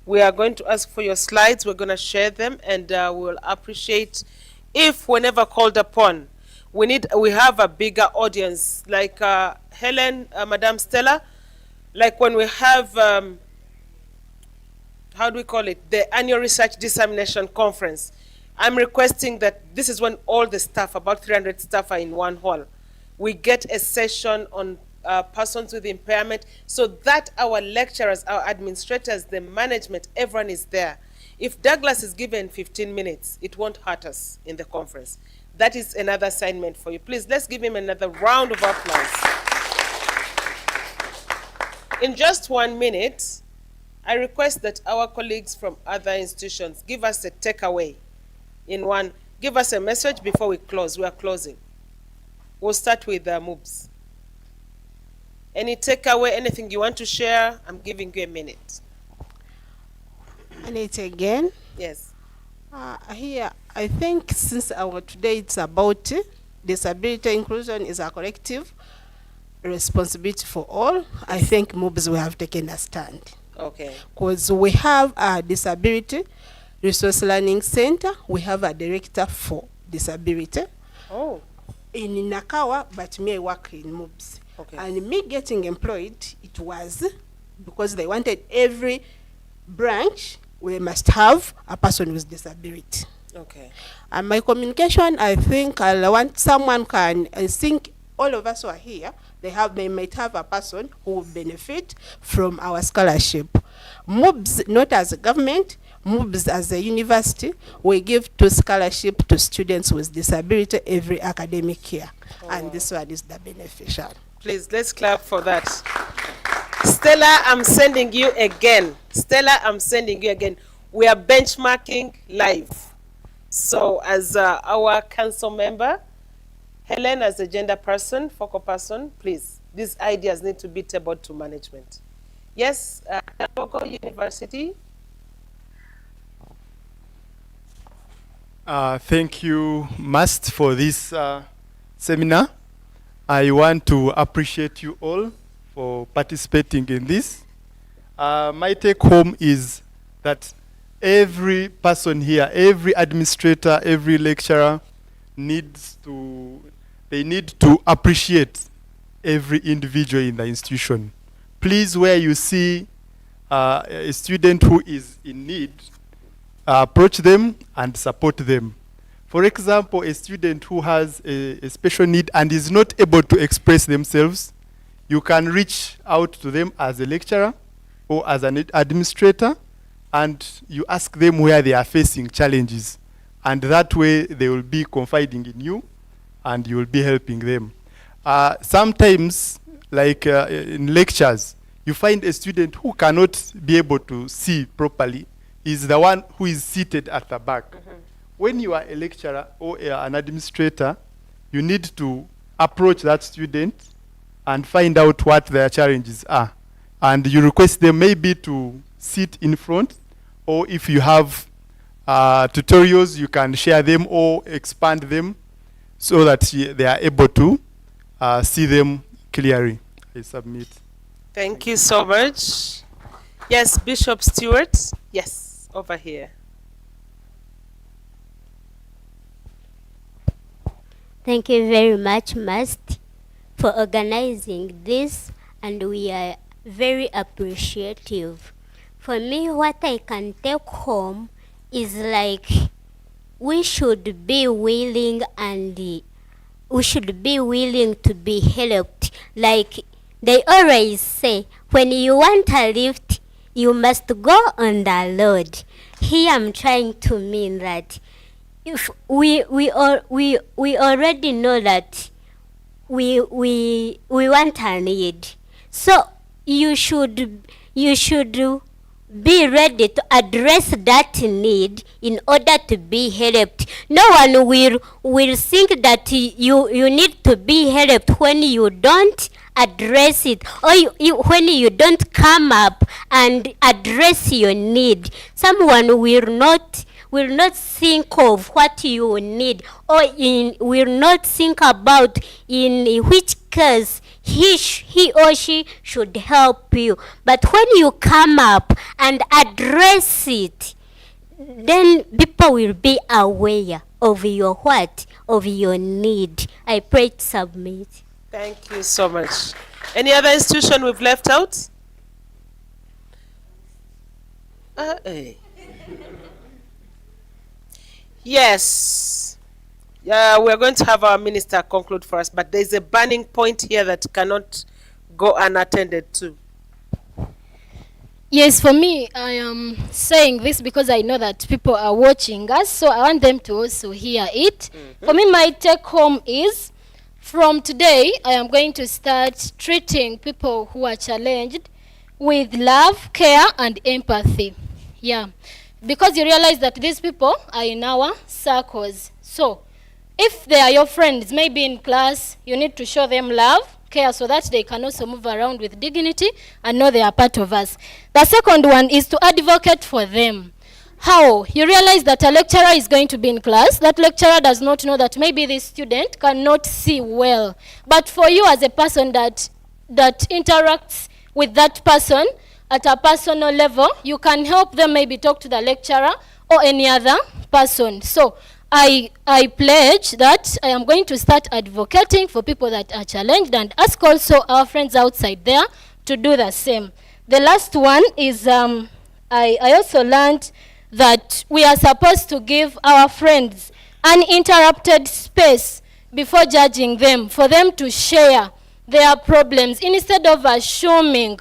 We are going to ask for your slides. We're going to share them, and we'll appreciate if, whenever called upon, we have a bigger audience, like Helen, Madame Stella, like when we have how do we call it, the annual research dissemination conference. I'm requesting that this is when all the staff, about 300 staff, are in one hall. We get a session on persons with impairment, so that our lecturers, our administrators, the management, everyone is there. If Douglas is given 15 minutes, it won't hurt us in the conference. That is another assignment for you. Please, let's give him another round of applause. In just 1 minute, I request that our colleagues from other institutions give us a takeaway. Give us a message before we close. We are closing. We'll start with Moobs. Any takeaway, anything you want to share? I'm giving you a minute. Minute again? Yes. Here, I think since our today it's about disability inclusion is a collective responsibility for all, yes. I think MOOBs we have taken a stand. Okay. Because we have a disability resource learning center, we have a director for disability. Oh. In Nakawa, but me I work in MOOBs. Okay. And me getting employed, it was because they wanted every branch we must have a person with disability. Okay. And my communication, I think I want someone can, I think all of us who are here, they might have a person who will benefit from our scholarship. MOOBs, not as a government, MOOBs as a university, we give 2 scholarships to students with disability every academic year. Oh, and wow. This one is the beneficial. Please, let's clap for that. Stella, I'm sending you again. Stella, I'm sending you again. We are benchmarking live. So as our council member, Helen as a gender person, focal person, please, these ideas need to be tabled to management. Yes, local university. Thank you, Mast, for this seminar. I want to appreciate you all for participating in this. My take home is that every person here, every administrator, every lecturer need to appreciate every individual in the institution. Please, where you see a student who is in need, approach them and support them. For example, a student who has a special need and is not able to express themselves, you can reach out to them as a lecturer or as an administrator, and you ask them where they are facing challenges. And that way they will be confiding in you and you will be helping them. Sometimes, like in lectures, you find a student who cannot be able to see properly, is the one who is seated at the back. Mm-hmm. When you are a lecturer or an administrator, you need to approach that student and find out what their challenges are. And you request them maybe to sit in front, or if you have tutorials, you can share them or expand them so that they are able to see them clearly. I submit. Thank you so much. Yes, Bishop Stewart. Yes, over here. Thank you very much, Must, for organizing this, and we are very appreciative. For me, what I can take home is like we should be willing and we should be willing to be helped. Like they always say, when you want a lift, you must go on the road. Here I'm trying to mean that if we already know that we want a need, so you should be ready to address that need in order to be helped. No one will think that you need to be helped when you don't address it, or when you don't come up and address your need. Someone will not think of what you need, or will not think about in which case he or she should help you. But when you come up and address it, then people will be aware of your what? Of your need. I pray to submit. Thank you so much. Any other institution we've left out? Eh. Yes. Yeah, we're going to have our minister conclude for us, but there's a burning point here that cannot go unattended to. Yes, for me, I am saying this because I know that people are watching us, so I want them to also hear it. For me, my take home is, from today, I am going to start treating people who are challenged with love, care, and empathy. Yeah, because you realize that these people are in our circles. So, if they are your friends, maybe in class, you need to show them love, care, so that they can also move around with dignity and know they are part of us. The second one is to advocate for them. How? You realize that a lecturer is going to be in class. That lecturer does not know that maybe this student cannot see well. But for you as a person that interacts with that person at a personal level, you can help them maybe talk to the lecturer or any other person. So I pledge that I am going to start advocating for people that are challenged, and ask also our friends outside there to do the same. The last one is I also learned that we are supposed to give our friends uninterrupted space before judging them, for them to share their problems, instead of assuming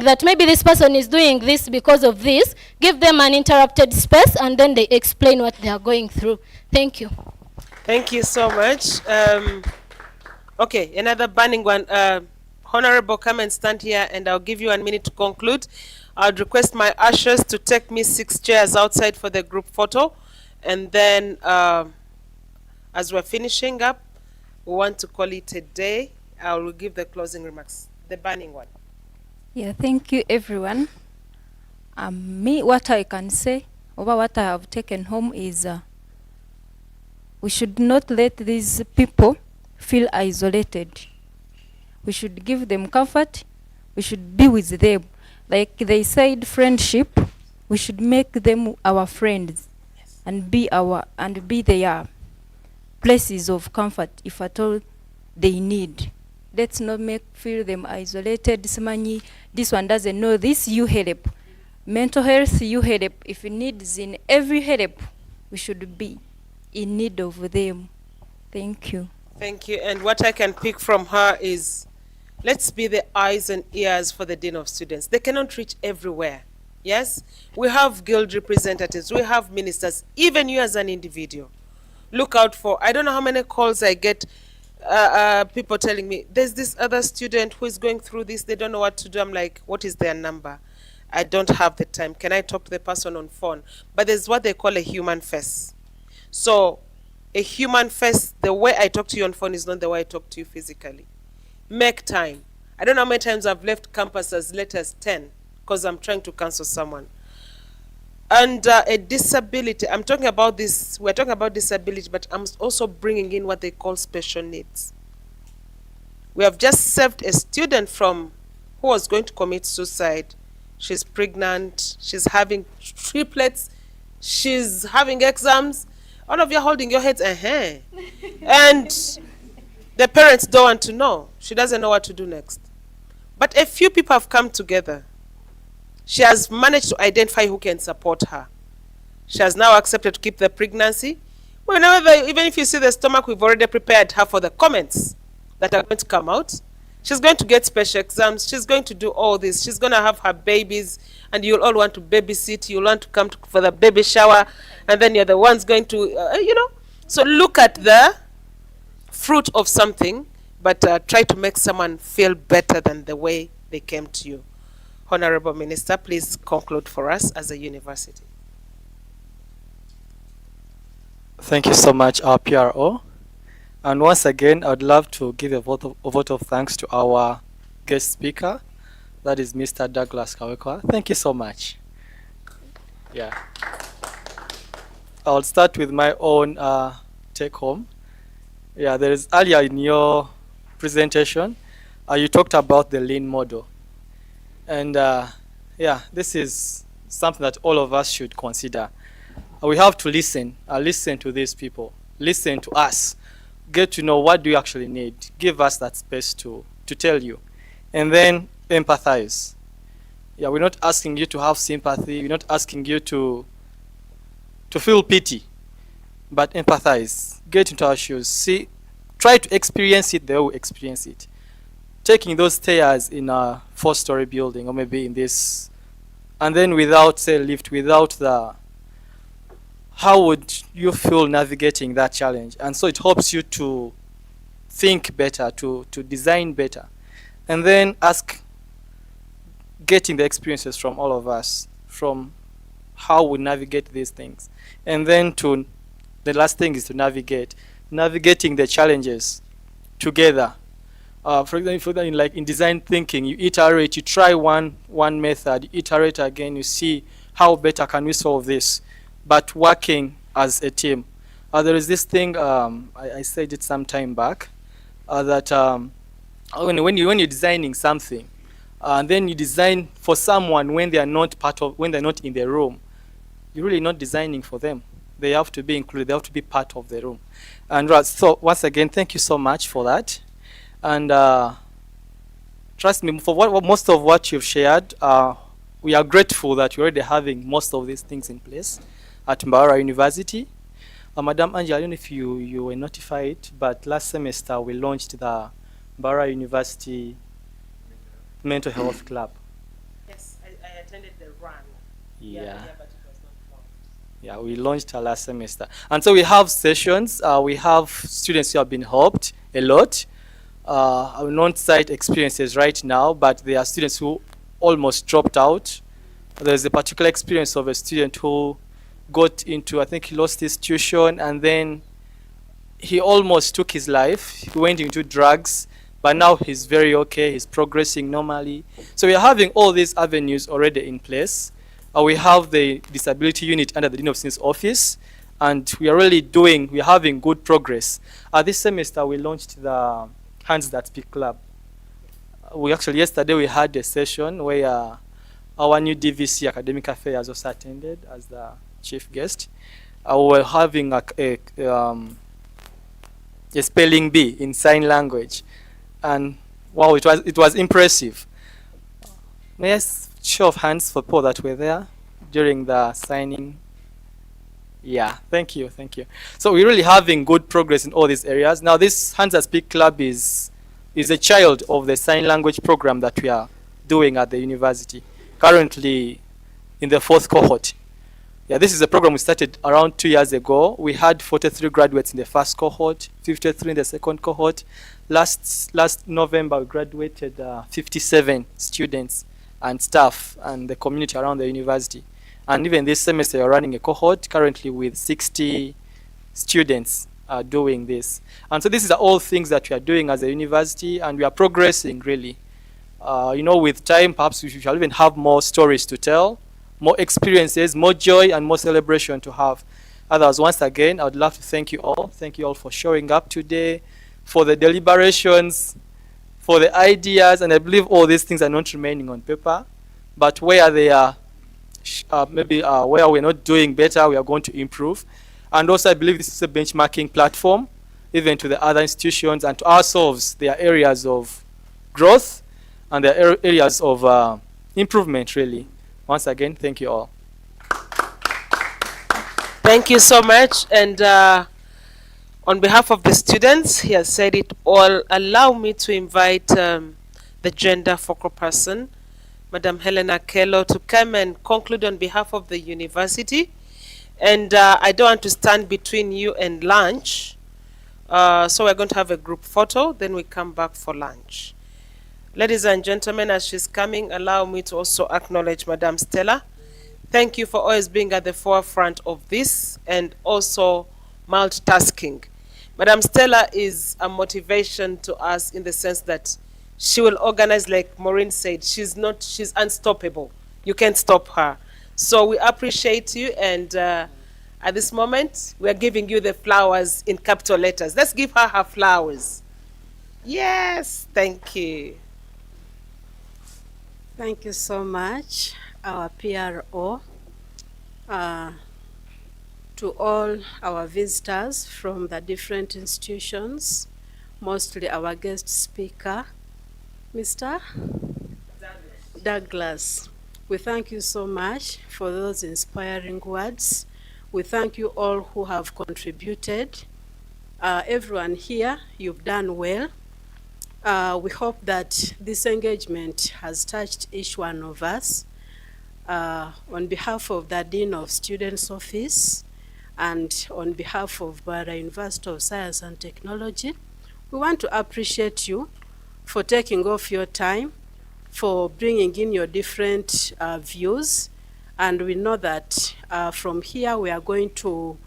that maybe this person is doing this because of this. Give them an interrupted space, and then they explain what they are going through. Thank you. Thank you so much. Okay, another burning one. Honorable, come and stand here, and I'll give you 1 minute to conclude. I'd request my ushers to take me 6 chairs outside for the group photo. And then, as we're finishing up, we want to call it a day. I will give the closing remarks. The burning one. Yeah, thank you, everyone. Me, what I can say over what I have taken home is we should not let these people feel isolated. We should give them comfort. We should be with them. Like they said, friendship, we should make them our friends, and be their places of comfort if at all they need. Let's not feel them isolated. This one doesn't know this, you help. Mental health, you help. If needs in every help, we should be in need of them. Thank you. Thank you. And what I can pick from her is, let's be the eyes and ears for the Dean of Students. They cannot reach everywhere. Yes? We have guild representatives. We have ministers. Even you as an individual. Look out for, I don't know how many calls I get, people telling me, there's this other student who is going through this. They don't know what to do. I'm like, what is their number? I don't have the time. Can I talk to the person on phone? But there's what they call a human face. So a human face, the way I talk to you on phone is not the way I talk to you physically. Make time. I don't know how many times I've left campus as late as 10 because I'm trying to counsel someone. And a disability, I'm talking about this, we're talking about disability, but I'm also bringing in what they call special needs. We have just saved a student from who was going to commit suicide. She's pregnant, she's having triplets, she's having exams. All of you are holding your heads, and the parents don't want to know. She doesn't know what to do next. But a few people have come together. She has managed to identify who can support her. She has now accepted to keep the pregnancy. Even if you see the stomach, we've already prepared her for the comments that are going to come out. She's going to get special exams. She's going to do all this. She's going to have her babies, and you'll all want to babysit. You'll want to come for the baby shower, and then you're the ones going to, So look at the fruit of something, but try to make someone feel better than the way they came to you. Honorable Minister, please conclude for us as a university. Thank you so much, our PRO. And once again, I would love to give a vote of thanks to our guest speaker, that is Mr. Douglas Kawekwa. Thank you so much. Yeah. I'll start with my own take home. Yeah, there is earlier in your presentation, you talked about the lean model. And yeah, this is something that all of us should consider. We have to listen to these people, listen to us, get to know what do you actually need, give us that space to tell you, and then empathize. Yeah, we're not asking you to have sympathy, we're not asking you to feel pity, but empathize, get into our shoes, try to experience it the way we experience it. Taking those stairs in a 4-story building, or maybe in this, and then without, say, lift, without how would you feel navigating that challenge? And so it helps you to think better, to design better. And then getting the experiences from all of us, from how we navigate these things. And then the last thing is to navigating the challenges together. For example, in design thinking, you iterate, you try one method, you iterate again, you see how better can we solve this, but working as a team. There is this thing, I said it some time back, that when you're designing something, and then you design for someone when they are not in the room, you're really not designing for them. They have to be included, they have to be part of the room. And so once again, thank you so much for that. And trust me, for most of what you've shared, we are grateful that you're already having most of these things in place at Mbarara University. Madam Angela, I don't know if you were notified, but last semester we launched the Mbarara University Mental Health Club. Yes, I attended the run. Yeah. But it was not long. Yeah, we launched last semester. And so we have sessions, we have students who have been helped a lot. I will not cite experiences right now, but there are students who almost dropped out. There's a particular experience of a student who got into, I think he lost his tuition, and then he almost took his life. He went into drugs, but now he's very okay. He's progressing normally. So we are having all these avenues already in place. We have the disability unit under the Dean of Students office, and we are having good progress. This semester we launched the Hands That Speak Club. Yesterday we had a session where our new DVC Academic Affairs also attended as the chief guest. We were having a spelling bee in sign language, and wow, it was impressive. May I show of hands for people that were there during the signing? Yeah, thank you. So we're really having good progress in all these areas. Now this Hands That Speak Club is a child of the sign language program that we are doing at the university, currently in the 4th cohort. Yeah, this is a program we started around 2 years ago. We had 43 graduates in the 1st cohort, 53 in the 2nd cohort. Last November, we graduated 57 students and staff and the community around the university. And even this semester, we're running a cohort currently with 60 students doing this. And so these are all things that we are doing as a university, and we are progressing really. With time, perhaps we shall even have more stories to tell, more experiences, more joy, and more celebration to have. Others, once again, I would love to thank you all. Thank you all for showing up today, for the deliberations, for the ideas, and I believe all these things are not remaining on paper, but where they are, maybe where we're not doing better, we are going to improve. And also, I believe this is a benchmarking platform, even to the other institutions and to ourselves. There are areas of growth and there are areas of improvement, really. Once again, thank you all. Thank you so much. And on behalf of the students, he has said it all. Allow me to invite the gender focal person, Madam Helena Kello, to come and conclude on behalf of the university. And I don't want to stand between you and lunch. So we're going to have a group photo, then we come back for lunch. Ladies and gentlemen, as she's coming, allow me to also acknowledge Madam Stella. Thank you for always being at the forefront of this and also multitasking. Madam Stella is a motivation to us in the sense that she will organize, like Maureen said, she's unstoppable. You can't stop her. So we appreciate you, and at this moment, we're giving you the flowers in capital letters. Let's give her her flowers. Yes, thank you. Thank you so much, our PRO, to all our visitors from the different institutions, mostly our guest speaker, Mr. Douglas. We thank you so much for those inspiring words. We thank you all who have contributed. Everyone here, you've done well. We hope that this engagement has touched each one of us. On behalf of the Dean of Students Office and on behalf of Mbarara University of Science and Technology, we want to appreciate you for taking off your time, for bringing in your different views. And we know that from here we are going to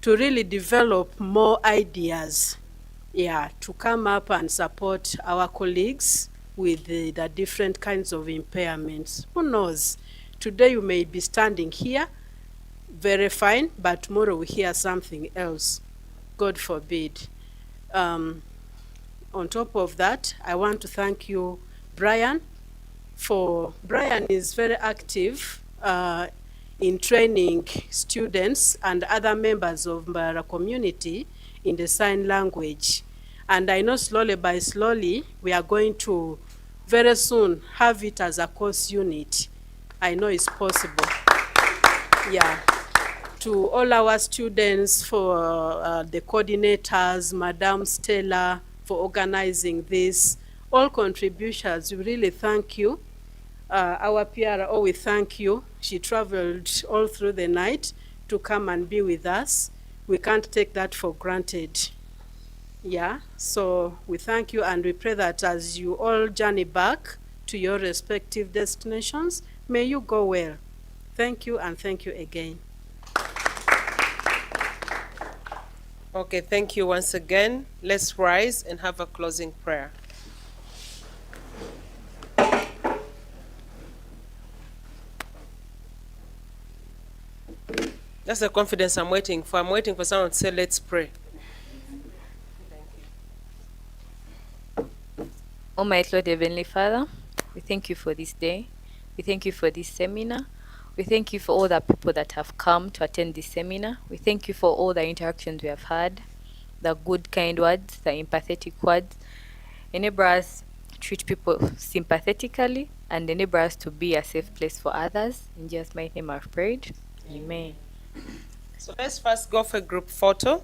really develop more ideas, to come up and support our colleagues with the different kinds of impairments. Who knows? Today you may be standing here, very fine, but tomorrow we hear something else. God forbid. On top of that, I want to thank you, Brian. Brian is very active in training students and other members of Mbarara community in the sign language. And I know slowly by slowly, we are going to very soon have it as a course unit. I know it's possible. To all our students, for the coordinators, Madam Stella, for organizing this, all contributions, we really thank you. Our PRO, we thank you. She traveled all through the night to come and be with us. We can't take that for granted. So we thank you and we pray that as you all journey back to your respective destinations, may you go well. Thank you and thank you again. Okay, thank you once again. Let's rise and have a closing prayer. That's the confidence I'm waiting for. I'm waiting for someone to say, let's pray. Almighty Lord, Heavenly Father, we thank you for this day. We thank you for this seminar. We thank you for all the people that have come to attend this seminar. We thank you for all the interactions we have had, the good, kind words, the empathetic words. Enable us to treat people sympathetically and enable us to be a safe place for others. In Jesus' mighty name I've prayed. Amen. So let's first go for a group photo.